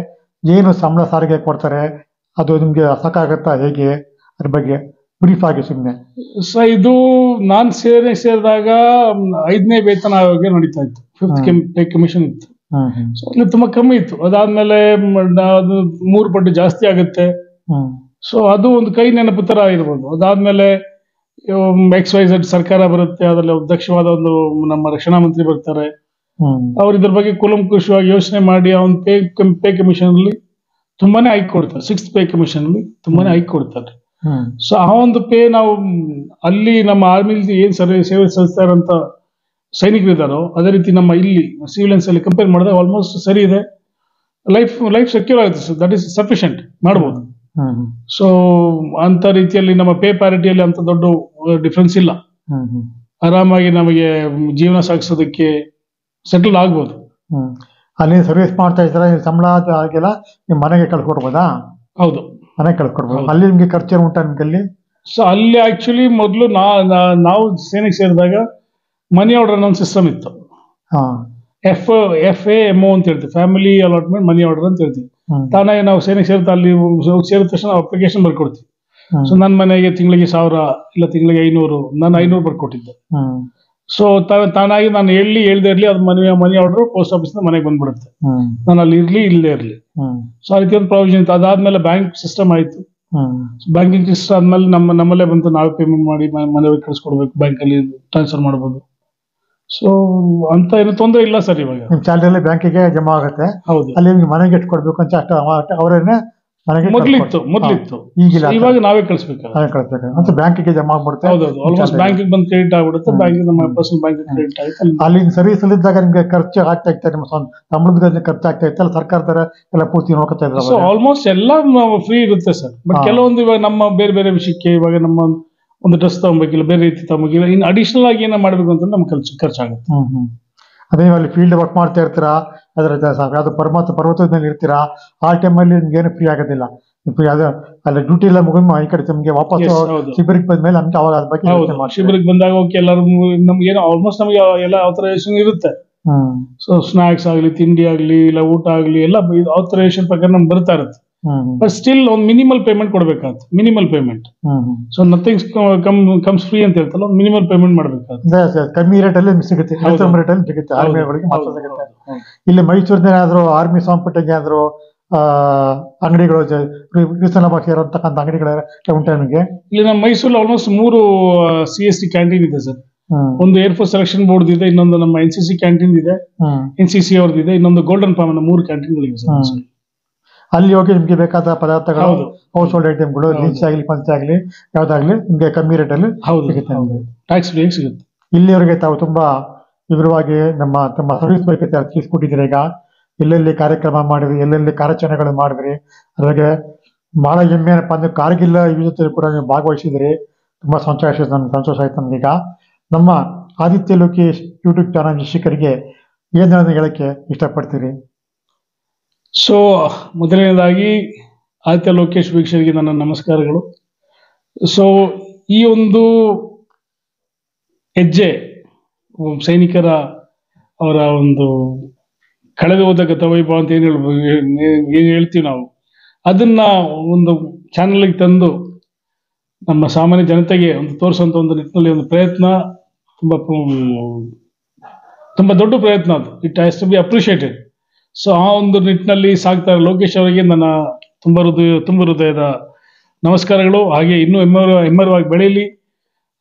ಏನು ಸಂಬಳ ಸಾರಿಗೆ ಕೊಡ್ತಾರೆ, ಅದು ನಿಮ್ಗೆ ಸಾಕಾಗತ್ತಾ, ಹೇಗೆ, ಅದ್ರ ಬಗ್ಗೆ ಬ್ರೀಫ್ ಆಗಿ ಸುಮ್ಮನೆ. ಸೊ ಇದು ನಾನ್ ಸೇರಿದಾಗ 5ನೇ ವೇತನ ಆಯೋಗ ನಡೀತಾ ಇತ್ತು, 5th ಪೇ ಕಮಿಷನ್ ಇತ್ತು. ಸೊ ಅಲ್ಲಿ ತುಂಬಾ ಕಮ್ಮಿ ಇತ್ತು. ಅದಾದ್ಮೇಲೆ ಅದು 3 ಪಟ್ಟು ಜಾಸ್ತಿ ಆಗುತ್ತೆ. ಸೊ ಅದು ಒಂದು ಕೈ ನೆನಪು ತರ ಇರ್ಬೋದು. ಅದಾದ್ಮೇಲೆ XYZ ಸರ್ಕಾರ ಬರುತ್ತೆ, ಅದರಲ್ಲಿ ದಕ್ಷವಾದ ಒಂದು ನಮ್ಮ ರಕ್ಷಣಾ ಮಂತ್ರಿ ಬರ್ತಾರೆ. ಅವ್ರು ಇದ್ರ ಬಗ್ಗೆ ಕೂಲಂಕುಷವಾಗಿ ಯೋಚನೆ ಮಾಡಿ ಅವನ್ ಪೇ ಕಮಿಷನ್ ಅಲ್ಲಿ ತುಂಬಾನೇ ಹೈಕ್ ಕೊಡ್ತಾರೆ. 6th ಪೇ ಕಮಿಷನ್ ಅಲ್ಲಿ ತುಂಬಾನೇ ಹೈಕ್ ಕೊಡ್ತಾರೆ. ಸೊ ಆ ಒಂದು ಪೇ ನಾವು ಅಲ್ಲಿ ನಮ್ಮ ಆರ್ಮಿ ಏನ್ ಸೇವೆ ಸಲ್ಲಿಸ್ತಾರಂತ ಸೈನಿಕರಿದ್ದಾರೋ ಅದೇ ರೀತಿ ನಮ್ಮ ಇಲ್ಲಿ ಸಿವಿಲಿಯನ್ಸ್ ಅಲ್ಲಿ ಕಂಪೇರ್ ಮಾಡಿದ್ರೆ ಆಲ್ಮೋಸ್ಟ್ ಸರಿ ಇದೆ. ಲೈಫ್ ಸೆಕ್ಯೂರ್ ಆಗುತ್ತೆ. ದಟ್ ಈಸ್ ಸಫಿಷಿಯಂಟ್ ಮಾಡ್ಬೋದು. ಸೊ ಅಂತ ರೀತಿಯಲ್ಲಿ ನಮ್ಮ ಪೇ ಪ್ಯಾರಿಟಿಯಲ್ಲಿ ಅಂತ ದೊಡ್ಡ ಡಿಫ್ರೆನ್ಸ್ ಇಲ್ಲ. ಆರಾಮಾಗಿ ನಮಗೆ ಜೀವನ ಸಾಗಿಸೋದಕ್ಕೆ ಸೆಟಲ್ ಆಗ್ಬೋದು. ಅಲ್ಲಿ ಸರ್ವಿಸ್ ಮಾಡ್ತಾ ಇದ್ರೆ ಸಂಬಳ ಆಗಿಲ್ಲ, ನಿಮ್ ಮನೆಗೆ ಕಳ್ಕೊಡ್ಬೋದಾ? ಹೌದು, ಮನೆಗೆ ಕಳ್ಕೊಡ್ಬೋದು. ಅಲ್ಲಿ ನಿಮ್ಗೆ ಖರ್ಚು ಉಂಟಾ ನಿಮ್ಗೆ? ಸೊ ಅಲ್ಲಿ ಆಕ್ಚುಲಿ ಮೊದಲು ನಾವು ಸೇನೆಗೆ ಸೇರಿದಾಗ ಮನಿ ಆರ್ಡರ್ ಅನ್ನೋ ಸಿಸ್ಟಮ್ ಇತ್ತು. FAMO ಅಂತ ಹೇಳ್ತೀವಿ, ಫ್ಯಾಮಿಲಿ ಅಲಾಟ್ಮೆಂಟ್ ಮನಿ ಆರ್ಡರ್ ಅಂತ ಹೇಳ್ತೀವಿ. ತಾನಾಗಿ ನಾವು ಸೇನೆಗೆ ಸೇರ್ತಾ ಅಲ್ಲಿ ಸೇರಿದ ತಕ್ಷಣ ನಾವು ಅಪ್ಲಿಕೇಶನ್ ಬರ್ಕೊಡ್ತೀವಿ. ಸೊ ನನ್ನ ಮನೆಗೆ ತಿಂಗಳಿಗೆ 1000 ಇಲ್ಲ ತಿಂಗಳಿಗೆ 500, ನಾನು 500 ಬರ್ಕೊಟ್ಟಿದ್ದೆ. ಸೊ ತಾನಾಗಿ ನಾನು ಹೇಳ್ದೆ ಇರ್ಲಿ ಅದು ಮನಿ ಆರ್ಡರ್ ಪೋಸ್ಟ್ ಆಫೀಸ್ ಮನೆಗೆ ಬಂದ್ಬಿಡುತ್ತೆ. ನಾನು ಅಲ್ಲಿ ಇಲ್ಲದೆ ಇರ್ಲಿ. ಸೊ ಆ ರೀತಿ ಒಂದು ಪ್ರಾವಿಷನ್ ಇತ್ತು. ಅದಾದ್ಮೇಲೆ ಬ್ಯಾಂಕ್ ಸಿಸ್ಟಮ್ ಆಯ್ತು. ಬ್ಯಾಂಕಿಂಗ್ ಸಿಸ್ಟಮ್ ಆದ್ಮೇಲೆ ನಮ್ಮಲ್ಲೇ ಬಂತು, ನಾವೇ ಪೇಮೆಂಟ್ ಮಾಡಿ ಮನೆಗೆ ಕಳಿಸ್ಕೊಡ್ಬೇಕು, ಬ್ಯಾಂಕಲ್ಲಿ ಟ್ರಾನ್ಸ್ಫರ್ ಮಾಡ್ಬೋದು. ಸೊ ಅಂತ ಏನು ತೊಂದರೆ ಇಲ್ಲ ಸರ್. ಇವಾಗ ನಿಮ್ ಸ್ಯಾಲರಿ ಬ್ಯಾಂಕಿಗೆ ಜಮಾ ಆಗುತ್ತೆ. ಹೌದು, ಅಲ್ಲಿ ಮನೆಗೆ ಎಷ್ಟು ಕೊಡ್ಬೇಕು ಅಂತ ಅಷ್ಟು ಅವರೇನೆ ಮನೆಗೆ ಮೊದ್ಲಿತ್ತು. ಇವಾಗ ನಾವೇ ಕಳಿಸ್ಬೇಕು ಅಂತ ಬ್ಯಾಂಕಿಗೆ ಜಮಾ ಆಗ್ಬಿಡುತ್ತೆ. ಹೌದೌದು, ಆಲ್ಮೋಸ್ಟ್ ಬ್ಯಾಂಕಿಗೆ ಬಂದು ಕ್ರೆಡಿಟ್ ಆಗ್ಬಿಡುತ್ತೆ. ಬ್ಯಾಂಕಿಗೆ ನಮ್ಮ ಪರ್ಸನಲ್ ಬ್ಯಾಂಕ್ ಕ್ರೆಡಿಟ್ ಆಗುತ್ತೆ. ಅಲ್ಲಿ ಸರ್ವಿಸ್ ಇದ್ದಾಗ ನಿಮ್ಗೆ ಖರ್ಚು ಆಗ್ತಾ ಇರ್ತಾರೆ, ನಿಮ್ಮ ಸಂಬಳದ ಖರ್ಚು ಆಗ್ತಾ ಇರ್ತಲ್ಲ, ಸರ್ಕಾರದರ ಎಲ್ಲ ಪೂರ್ತಿ ನೋಡ್ಕೊತಾ ಇದ್ದಾರೆ. ಸೊ ಆಲ್ಮೋಸ್ಟ್ ಎಲ್ಲ ಫ್ರೀ ಇರುತ್ತೆ ಸರ್. ಬಟ್ ಕೆಲವೊಂದು ಇವಾಗ ನಮ್ಮ ಬೇರೆ ಬೇರೆ ವಿಷಯಕ್ಕೆ, ಇವಾಗ ನಮ್ಮ ಒಂದು ಡ್ರೆಸ್ ತಗೊಬೇಕಿಲ್ಲ, ಬೇರೆ ರೀತಿ ತಗೊಬೇಕಿಲ್ಲ, ಇನ್ನು ಅಡಿಷನಲ್ ಆಗಿ ಏನೋ ಮಾಡ್ಬೇಕು ಅಂತ ನಮ್ಗೆ ಖರ್ಚಾಗುತ್ತೆ. ಅದೇ ಅಲ್ಲಿ ಫೀಲ್ಡ್ ವರ್ಕ್ ಮಾಡ್ತಾ ಇರ್ತೀರಾ, ಅದ್ರ ಯಾವ್ದು ಪರ್ವತದ ಮೇಲೆ ಇರ್ತೀರಾ, ಆ ಟೈಮಲ್ಲಿ ನಿಮ್ಗೆ ಏನು ಫ್ರೀ ಆಗೋದಿಲ್ಲ. ಅಲ್ಲಿ ಡ್ಯೂಟಿ ಎಲ್ಲ ಮುಗಿದ ಈ ಕಡೆ ನಿಮ್ಗೆ ವಾಪಸ್ ಶಿಬಿರಕ್ಕೆ ಬಂದ್ಮೇಲೆ ನಮ್ಗೆ ಅವಾಗ ಅದ್ರ ಬಗ್ಗೆ ಶಿಬಿರಕ್ಕೆ ಬಂದಾಗ ಓಕೆ, ಎಲ್ಲರೂ ನಮ್ಗೆ ಏನೋ ಆಲ್ಮೋಸ್ಟ್ ನಮಗೆ ಎಲ್ಲ ಆಥರೈಸೇಷನ್ ಇರುತ್ತೆ. ಸೊ ಸ್ನಾಕ್ಸ್ ಆಗ್ಲಿ, ತಿಂಡಿ ಆಗ್ಲಿ, ಇಲ್ಲ ಊಟ ಆಗ್ಲಿ, ಎಲ್ಲ ಆಥರೈಸೇಷನ್ ಪ್ರಕಾರ ನಮ್ಗೆ ಬರ್ತಾ ಇರುತ್ತೆ. ಬಟ್ ಸ್ಟಿಲ್ ಒಂದು ಮಿನಿಮಲ್ ಪೇಮೆಂಟ್ ಕೊಡ್ಬೇಕಾಗುತ್ತೆ. Minimal payment. So nothing comes free ಅಂತ ಹೇಳ್ತಲ್ಲ, ಮಿನಿಮಲ್ ಪೇಮೆಂಟ್ ಮಾಡ್ಬೇಕಾಗುತ್ತೆ. ಕಮ್ಮಿ ರೇಟ್ ಅಲ್ಲಿ ಸಿಗುತ್ತೆ, ರೇಟ್ ಅಲ್ಲಿ ಸಿಗುತ್ತೆ ಆರ್ಮಿಗಳಿಗೆ ಮಾತ್ರ ಸಿಗುತ್ತೆ. ಇಲ್ಲಿ ಮೈಸೂರಿನ ಆದ್ರೂ ಆರ್ಮಿ ಸಂಪುಟಕ್ಕೆ ಆದ್ರೂ ಅಂಗಡಿಗಳು ರೀಸನಬಲ್ ಆಗಿ ಇರತಕ್ಕಂಥ ಅಂಗಡಿಗಳು ಉಂಟು ನಿಮಗೆ? ಇಲ್ಲಿ ನಮ್ಮ ಮೈಸೂರಲ್ಲಿ ಆಲ್ಮೋಸ್ಟ್ 3 CST ಕ್ಯಾಂಟೀನ್ ಇದೆ ಸರ್. ಒಂದು ಏರ್ಫೋರ್ಸ್ ಸೆಲೆಕ್ಷನ್ ಬೋರ್ಡ್ ಇದೆ, ಇನ್ನೊಂದು ನಮ್ಮ NCC ಕ್ಯಾಂಟೀನ್ ಇದೆ, NCC ಅವ್ರದ್ದು, ಇನ್ನೊಂದು ಗೋಲ್ಡನ್ ಫಾರ್ಮ್ 3 ಕ್ಯಾಂಟೀನ್ಗಳಿವೆ ಸರ್. ಅಲ್ಲಿ ಹೋಗಿ ನಿಮ್ಗೆ ಬೇಕಾದ ಪದಾರ್ಥಗಳು, ಹೌಸ್ ಹೋಲ್ಡ್ ಐಟಮ್ಗಳು, ಲೀಚ್ ಆಗಲಿ ಪಂಚ ಆಗಲಿ ಯಾವ್ದಾಗ್ಲಿ ನಿಮ್ಗೆ ಕಮ್ಮಿ ರೇಟಲ್ಲಿ ಸಿಗುತ್ತೆ, ಟ್ಯಾಕ್ಸ್ ಫ್ರೀ ಸಿಗುತ್ತೆ. ಇಲ್ಲಿವರೆಗೆ ತಾವು ತುಂಬಾ ವಿವರವಾಗಿ ತಮ್ಮ ಸರ್ವಿಸ್ ಬಗ್ಗೆ ತಿಳಿಸ್ಕೊಟ್ಟಿದ್ದೀರಿ. ಈಗ ಎಲ್ಲೆಲ್ಲಿ ಕಾರ್ಯಕ್ರಮ ಮಾಡಿದ್ರಿ, ಎಲ್ಲೆಲ್ಲಿ ಕಾರ್ಯಾಚರಣೆಗಳು ಮಾಡಿದ್ರಿ, ಅದ್ರಾಗೆ ಬಹಳ ಹೆಮ್ಮೆ ಏನಪ್ಪಾ ಅಂದ್ರೆ ಕಾರ್ಗಿಲ್ ಯುದ್ಧದಲ್ಲಿ ಕೂಡ ನೀವು ಭಾಗವಹಿಸಿದ್ರಿ. ತುಂಬಾ ಸಂತೋಷ ಆಯ್ತು ನಮ್ಗೆ. ಈಗ ನಮ್ಮ ಆದಿತ್ಯ ಲೋಕೇಶ್ ಯೂಟ್ಯೂಬ್ ಚಾನಲ್ ವೀಕ್ಷಕರಿಗೆ ಏನೇನು ಹೇಳಕ್ಕೆ ಇಷ್ಟಪಡ್ತೀರಿ? ಸೊ ಮೊದಲನೇದಾಗಿ ಆದಿತ್ಯ ಲೋಕೇಶ್ ವೀಕ್ಷಕರಿಗೆ ನನ್ನ ನಮಸ್ಕಾರಗಳು. ಸೊ ಈ ಒಂದು ಹೆಜ್ಜೆ ಸೈನಿಕರ ಅವರ ಒಂದು ಕಳೆದು ಹೋದ ಗತವೈಭವ ಅಂತ ಏನು ಹೇಳ್ತೀವಿ ನಾವು, ಅದನ್ನ ಒಂದು ಚಾನಲ್ಗೆ ತಂದು ನಮ್ಮ ಸಾಮಾನ್ಯ ಜನತೆಗೆ ಒಂದು ತೋರಿಸುವಂತ ಒಂದು ನಿಟ್ಟಿನಲ್ಲಿ ಒಂದು ಪ್ರಯತ್ನ ತುಂಬಾ ದೊಡ್ಡ ಪ್ರಯತ್ನ. ಅದು it has to be appreciated. So ಆ ಒಂದು ನಿಟ್ಟಿನಲ್ಲಿ ಸಾಗ್ತಾರೆ ಲೋಕೇಶ್ ಅವರಿಗೆ ನನ್ನ ತುಂಬ ಹೃದಯದ ನಮಸ್ಕಾರಗಳು. ಹಾಗೆ ಇನ್ನೂ ಹೆಮ್ಮರವಾಗಿ ಬೆಳೆಯಲಿ.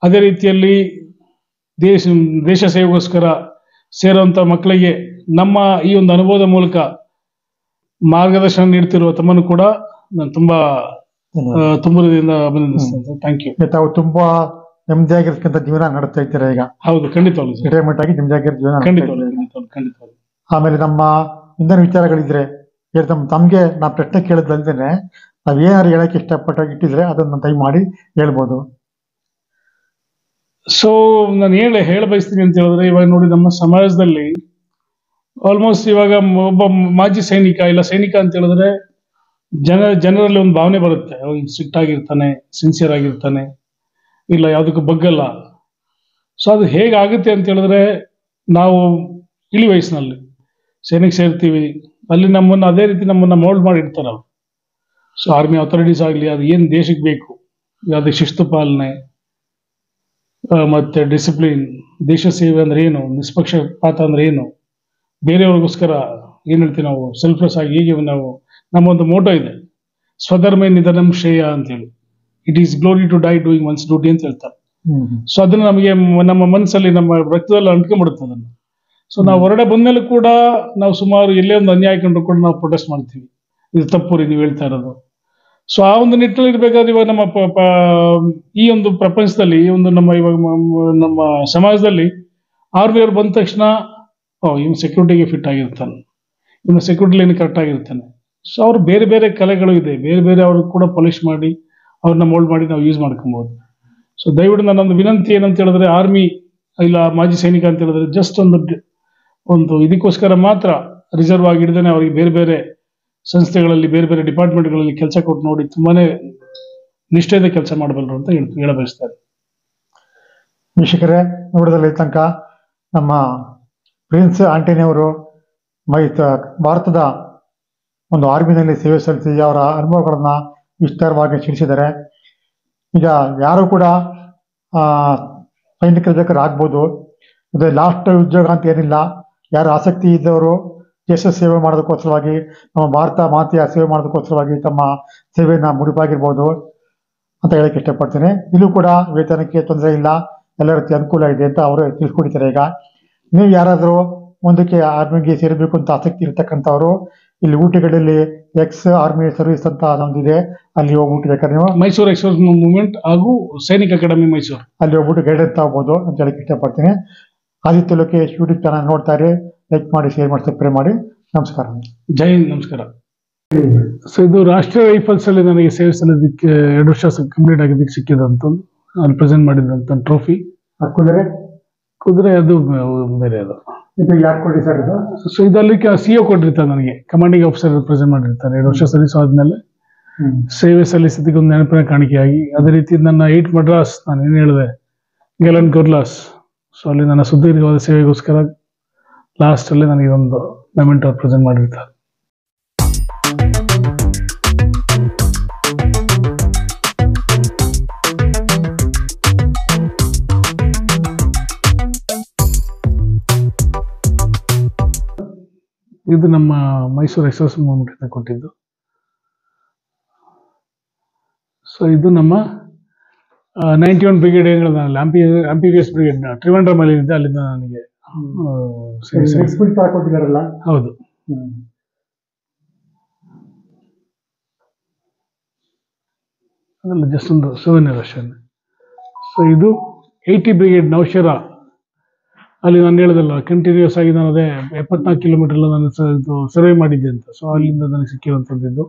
ಅದೇ ರೀತಿಯಲ್ಲಿ ದೇಶ ಸೇವೆಗೋಸ್ಕರ ಸೇರುವಂತ ಮಕ್ಕಳಿಗೆ ನಮ್ಮ ಈ ಒಂದು ಅನುಭವದ ಮೂಲಕ ಮಾರ್ಗದರ್ಶನ ನೀಡ್ತಿರುವ ತಮ್ಮನ್ನು ಕೂಡ ನಾನು ತುಂಬ ಹೃದಯದಿಂದ ಅಭಿನಂದಿಸ್ತೇನೆ. Thank you. ತಾವು ತುಂಬಾ ನೆಮ್ಮದಿಯಾಗಿರ್ತಕ್ಕಂಥ ಜೀವನ ನಡೆಸ್ತಾ ಇದ್ದೀರಾ ಈಗ? ಹೌದು, ಖಂಡಿತವಾಗ್ಲು ರಿಟೈರ್ಮೆಂಟ್ ಆಗಿ ನೆಮ್ಮದಿಯಾಗಿರೋ ಜೀವನ. ಖಂಡಿತವಾಗ್ಲು. ಆಮೇಲೆ ನಮ್ಮ ಇನ್ನೊಂದು ವಿಚಾರಗಳಿದ್ರೆ ತಮ್ಗೆ ನಾ ಪ್ರಶ್ನೆ ಕೇಳಿದ್ರಲ್ದೇನೆ ನಾವೇನಾರು ಹೇಳಕ್ಕೆ ಇಟ್ಟಿದ್ರೆ ಅದನ್ನ ದಯಮಾಡಿ ಹೇಳ್ಬೋದು. ಸೊ ನಾನು ಹೇಳ ಬಯಸ್ತೀನಿ ಅಂತ ಹೇಳಿದ್ರೆ, ಇವಾಗ ನೋಡಿ ನಮ್ಮ ಸಮಾಜದಲ್ಲಿ ಆಲ್ಮೋಸ್ಟ್ ಇವಾಗ ಒಬ್ಬ ಮಾಜಿ ಸೈನಿಕ ಇಲ್ಲ ಸೈನಿಕ ಅಂತ ಹೇಳಿದ್ರೆ ಜನರಲ್ಲಿ ಒಂದು ಭಾವನೆ ಬರುತ್ತೆ, ಸ್ಟ್ರಿಕ್ಟ್ ಆಗಿರ್ತಾನೆ, ಸಿನ್ಸಿಯರ್ ಆಗಿರ್ತಾನೆ, ಇಲ್ಲ ಯಾವುದಕ್ಕೂ ಬಗ್ಗಲ್ಲ. ಸೊ ಅದು ಹೇಗಾಗುತ್ತೆ ಅಂತ ಹೇಳಿದ್ರೆ, ನಾವು ಇಳಿ ವಯಸ್ಸಿನಲ್ಲಿ ಸೈನಿಕ ಸೇರ್ತೀವಿ, ಅಲ್ಲಿ ನಮ್ಮನ್ನು ಅದೇ ರೀತಿ ನಮ್ಮನ್ನ ಮೋಲ್ಡ್ ಮಾಡಿ ಇಡ್ತಾರೆ ಅವರು. ಸೊ ಆರ್ಮಿ ಅಥಾರಿಟೀಸ್ ಆಗಲಿ, ಅದು ಏನು ದೇಶಕ್ಕೆ ಬೇಕು, ಅದಕ್ಕೆ ಶಿಸ್ತು ಪಾಲನೆ ಮತ್ತೆ ಡಿಸಿಪ್ಲಿನ್, ದೇಶ ಸೇವೆ ಅಂದ್ರೆ ಏನು, ನಿಷ್ಪಕ್ಷಪಾತ ಅಂದ್ರೆ ಏನು, ಬೇರೆಯವ್ರಿಗೋಸ್ಕರ ಏನ್ ಹೇಳ್ತೀವಿ ನಾವು ಸೆಲ್ಫ್ಲೆಸ್ ಆಗಿ ಹೀಗೆ ನಾವು ನಮ್ಮ ಒಂದು ಮೋಟೋ ಇದೆ, ಸ್ವಧರ್ಮ ನಿಧನಂ ಶ್ರೇಯ ಅಂತೇಳಿ, it is glory to die doing one's duty ಅಂತ ಹೇಳ್ತಾರೆ. ಸೊ ಅದನ್ನ ನಮಗೆ ನಮ್ಮ ಮನಸ್ಸಲ್ಲಿ ನಮ್ಮ ರಕ್ತದಲ್ಲಿ ಅಂಟ್ಕೊಂಡ್ಬಿಡುತ್ತೆ ಅದನ್ನು. ಸೊ ನಾವು ಹೊರಗಡೆ ಬಂದ್ಮೇಲೆ ಕೂಡ ನಾವು ಸುಮಾರು ಎಲ್ಲೇ ಒಂದು ಅನ್ಯಾಯ ಕಂಡ್ರು ಕೂಡ ನಾವು ಪ್ರೊಟೆಸ್ಟ್ ಮಾಡ್ತೀವಿ, ಇದು ತಪ್ಪು ರೀ ನೀವು ಹೇಳ್ತಾ ಇರೋದು. ಸೊ ಆ ಒಂದು ನಿಟ್ಟಿನಲ್ಲಿ ಇರ್ಬೇಕಾದ್ರೆ ಇವಾಗ ನಮ್ಮ ಈ ಒಂದು ಪ್ರಪಂಚದಲ್ಲಿ ಈ ಒಂದು ನಮ್ಮ ಸಮಾಜದಲ್ಲಿ ಆರ್ಮಿಯವ್ರು ಬಂದ ತಕ್ಷಣ ಇವನು ಸೆಕ್ಯೂರಿಟಿಗೆ ಫಿಟ್ ಆಗಿರ್ತಾನೆ, ಇವನು ಸೆಕ್ಯೂರಿಟಿ ಲೈನ್ ಕರೆಕ್ಟ್ ಆಗಿರ್ತಾನೆ. ಸೊ ಅವ್ರು ಬೇರೆ ಬೇರೆ ಕಲೆಗಳು ಇದೆ, ಬೇರೆ ಬೇರೆ ಅವ್ರಿಗೆ ಕೂಡ ಪಾಲಿಶ್ ಮಾಡಿ ಅವ್ರನ್ನ ಮೋಲ್ಡ್ ಮಾಡಿ ನಾವು ಯೂಸ್ ಮಾಡ್ಕೊಬಹುದು. ಸೊ ದಯವಿಟ್ಟು ನನ್ನೊಂದು ವಿನಂತಿ ಏನಂತ ಹೇಳಿದ್ರೆ, ಆರ್ಮಿ ಇಲ್ಲ ಮಾಜಿ ಸೈನಿಕ ಅಂತ ಹೇಳಿದ್ರೆ ಜಸ್ಟ್ ಒಂದು ಇದಕ್ಕೋಸ್ಕರ ಮಾತ್ರ ರಿಸರ್ವ್ ಆಗಿ ಹಿಡ್ದೇನೆ ಅವರಿಗೆ ಬೇರೆ ಬೇರೆ ಸಂಸ್ಥೆಗಳಲ್ಲಿ ಬೇರೆ ಬೇರೆ ಡಿಪಾರ್ಟ್ಮೆಂಟ್ಗಳಲ್ಲಿ ಕೆಲಸ ಕೊಟ್ಟು ನೋಡಿ ತುಂಬಾನೇ ನಿಷ್ಠೆಯಿಂದ ಕೆಲಸ ಮಾಡಬಲ್ಲರು ಅಂತ ಹೇಳ ಬಯಸ್ತಾರೆ. ವೀಕ್ಷಕರೇ, ನೋಡಿದಲ್ಲಿ ತನಕ ನಮ್ಮ ಪ್ರಿನ್ಸ್ ಆಂಟನಿ ಅವರು ಭಾರತದ ಒಂದು ಆರ್ಮಿನಲ್ಲಿ ಸೇವೆ ಸಲ್ಲಿಸಿ ಅವರ ಅನುಭವಗಳನ್ನ ವಿಸ್ತಾರವಾಗಿ ತಿಳಿಸಿದ್ದಾರೆ. ಈಗ ಯಾರು ಕೂಡ ಸೈನಿಕರ ಬೇಕಾದ್ರೆ ಆಗ್ಬೋದು, ಇದು ಲಾಸ್ಟ್ ಉದ್ಯೋಗ ಅಂತ ಏನಿಲ್ಲ. ಯಾರು ಆಸಕ್ತಿ ಇದ್ದವರು ದೇಶ ಸೇವೆ ಮಾಡೋದಕ್ಕೋಸ್ಕರವಾಗಿ, ನಮ್ಮ ಭಾರತ ಮಾತೆಯ ಸೇವೆ ಮಾಡೋದಕ್ಕೋಸ್ಕರವಾಗಿ ತಮ್ಮ ಸೇವೆಯನ್ನು ಮುಡಿಪಾಗಿರ್ಬೋದು ಅಂತ ಹೇಳಕ್ಕೆ ಇಷ್ಟಪಡ್ತೇನೆ. ಇಲ್ಲೂ ಕೂಡ ವೇತನಕ್ಕೆ ತೊಂದರೆ ಇಲ್ಲ, ಎಲ್ಲ ರೀತಿ ಅನುಕೂಲ ಇದೆ ಅಂತ ಅವರು ತಿಳಿಸ್ಕೊಡ್ತಾರೆ. ಈಗ ನೀವು ಯಾರಾದರೂ ಮುಂದಕ್ಕೆ ಆರ್ಮಿಗೆ ಸೇರಬೇಕು ಅಂತ ಆಸಕ್ತಿ ಇರತಕ್ಕಂಥವ್ರು, ಇಲ್ಲಿ ಊಟಿಗಳಲ್ಲಿ ಎಕ್ಸ್ ಆರ್ಮಿ ಸರ್ವಿಸ್ ಅಂತ ಒಂದಿದೆ, ಅಲ್ಲಿ ಹೋಗ್ಬಿಟ್ಟು ಬೇಕಾದ್ರೆ ನೀವು ಮೈಸೂರು ಎಕ್ಸ್ಪ್ರೆಸ್ ಮೂವ್ಮೆಂಟ್ ಹಾಗೂ ಸೈನಿಕ ಅಕಾಡೆಮಿ ಮೈಸೂರು, ಅಲ್ಲಿ ಹೋಗ್ಬಿಟ್ಟು ಗೈಡೆನ್ಸ್ ತಗೋಬಹುದು ಅಂತ ಹೇಳಕ್ಕೆ ಇಷ್ಟಪಡ್ತೀನಿ. ಆದಿತ್ಯ ಲೋಕೇಶ್ ಯೂಟ್ಯೂಬ್ ಚಾನಲ್ ನೋಡ್ತಾ ಇರಿ, ಲೈಕ್ ಮಾಡಿ, ಶೇರ್ ಮಾಡಿ, ಸಬ್ಸ್ಕ್ರೈಬ್ ಮಾಡಿ. ನಮಸ್ಕಾರ. ಜೈ ಹಿಂದ್. ನಮಸ್ಕಾರ. ಸೊ ಇದು ರಾಷ್ಟ್ರೀಯ ರೈಫಲ್ಸ್ ಅಲ್ಲಿ ನನಗೆ ಸೇವೆ ಸಲ್ಲಿದ್ದಕ್ಕೆ 2 ವರ್ಷ ಕಂಪ್ಲೀಟ್ ಆಗಿದ್ದಕ್ಕೆ ಸಿಕ್ಕಿದಂತ ಅಲ್ಲಿ ಪ್ರೆಸೆಂಟ್ ಮಾಡಿದಂತ ಟ್ರೋಫಿ. ಕುದುರೆ ಅದು ಬೇರೆ, ಅದು ಯಾಕೆ ಕೊಡಿ ಸರ್ ಇದು? ಸೊ ಇದರಲ್ಲಿ CO ಕೊಟ್ಟಿರ್ತಾರೆ ನನಗೆ, ಕಮಾಂಡಿಂಗ್ ಆಫೀಸರ್ ಪ್ರೆಸೆಂಟ್ ಮಾಡಿರ್ತಾರೆ. 2 ವರ್ಷ ಸರ್ವಿಸ್ ಆದ್ಮೇಲೆ ಸೇವೆ ಸಲ್ಲಿಸಿದ್ದಕ್ಕೆ ಒಂದು ನೆನಪಿನ ಕಾಣಿಕೆಯಾಗಿ. ಅದೇ ರೀತಿ ನನ್ನ 8 ಮಡ್ರಾಸ್, ನಾನು ಏನು ಹೇಳಿದೆ, ಗೆಲನ್ ಗೊರ್ಲಾಸ್, ಸೊ ಅಲ್ಲಿ ನನ್ನ ಸುದೀರ್ಘವಾದ ಸೇವೆಗೋಸ್ಕರ ಲಾಸ್ಟ್ ಅಲ್ಲಿ ನನಗೆ ಒಂದು ಮೆಮೆಂಟೋ ಪ್ರೆಸೆಂಟ್ ಮಾಡಿರ್ತಾರೆ. ಇದು ನಮ್ಮ ಮೈಸೂರು ಎಕ್ಸಸ್ ಮೂವ್ಮೆಂಟ್ ಕೊಟ್ಟಿದ್ದು. ಸೊ ಇದು ನಮ್ಮ 91 ಬ್ರಿಗೇಡ್ ಹೇಳಿದ್ನಲ್ಲ, ಆಂಪಿವಿಯಸ್ ಬ್ರಿಗೇಡ್ ಟ್ರಿವೆಂಡ್ರಮಲ್ಲಿ ಇದೆ, ಅಲ್ಲಿಂದ ನನಗೆ ಕೊಟ್ಟಿದ್ದಾರಲ್ಲ. ಹೌದು. ಅದಲ್ಲ ಜಸ್ಟ್ ಒಂದು ಸೋವೆನಿಯರ್ ಅಷ್ಟೇ. ಸೊ ಇದು 80 ಬ್ರಿಗೇಡ್ ನೌಶೇರಾ, ಅಲ್ಲಿ ನಾನು ಹೇಳಿದಲ್ಲ ಕಂಟಿನ್ಯೂಸ್ ಆಗಿ ನಾನು ಅದೇ 74 ಕಿಲೋಮೀಟರ್ ನಾನು ಸರ್ವೆ ಮಾಡಿದ್ದೆ ಅಂತ. ಸೊ ಅಲ್ಲಿಂದ ನನಗೆ ಸಿಕ್ಕಿರುವಂಥದ್ದು.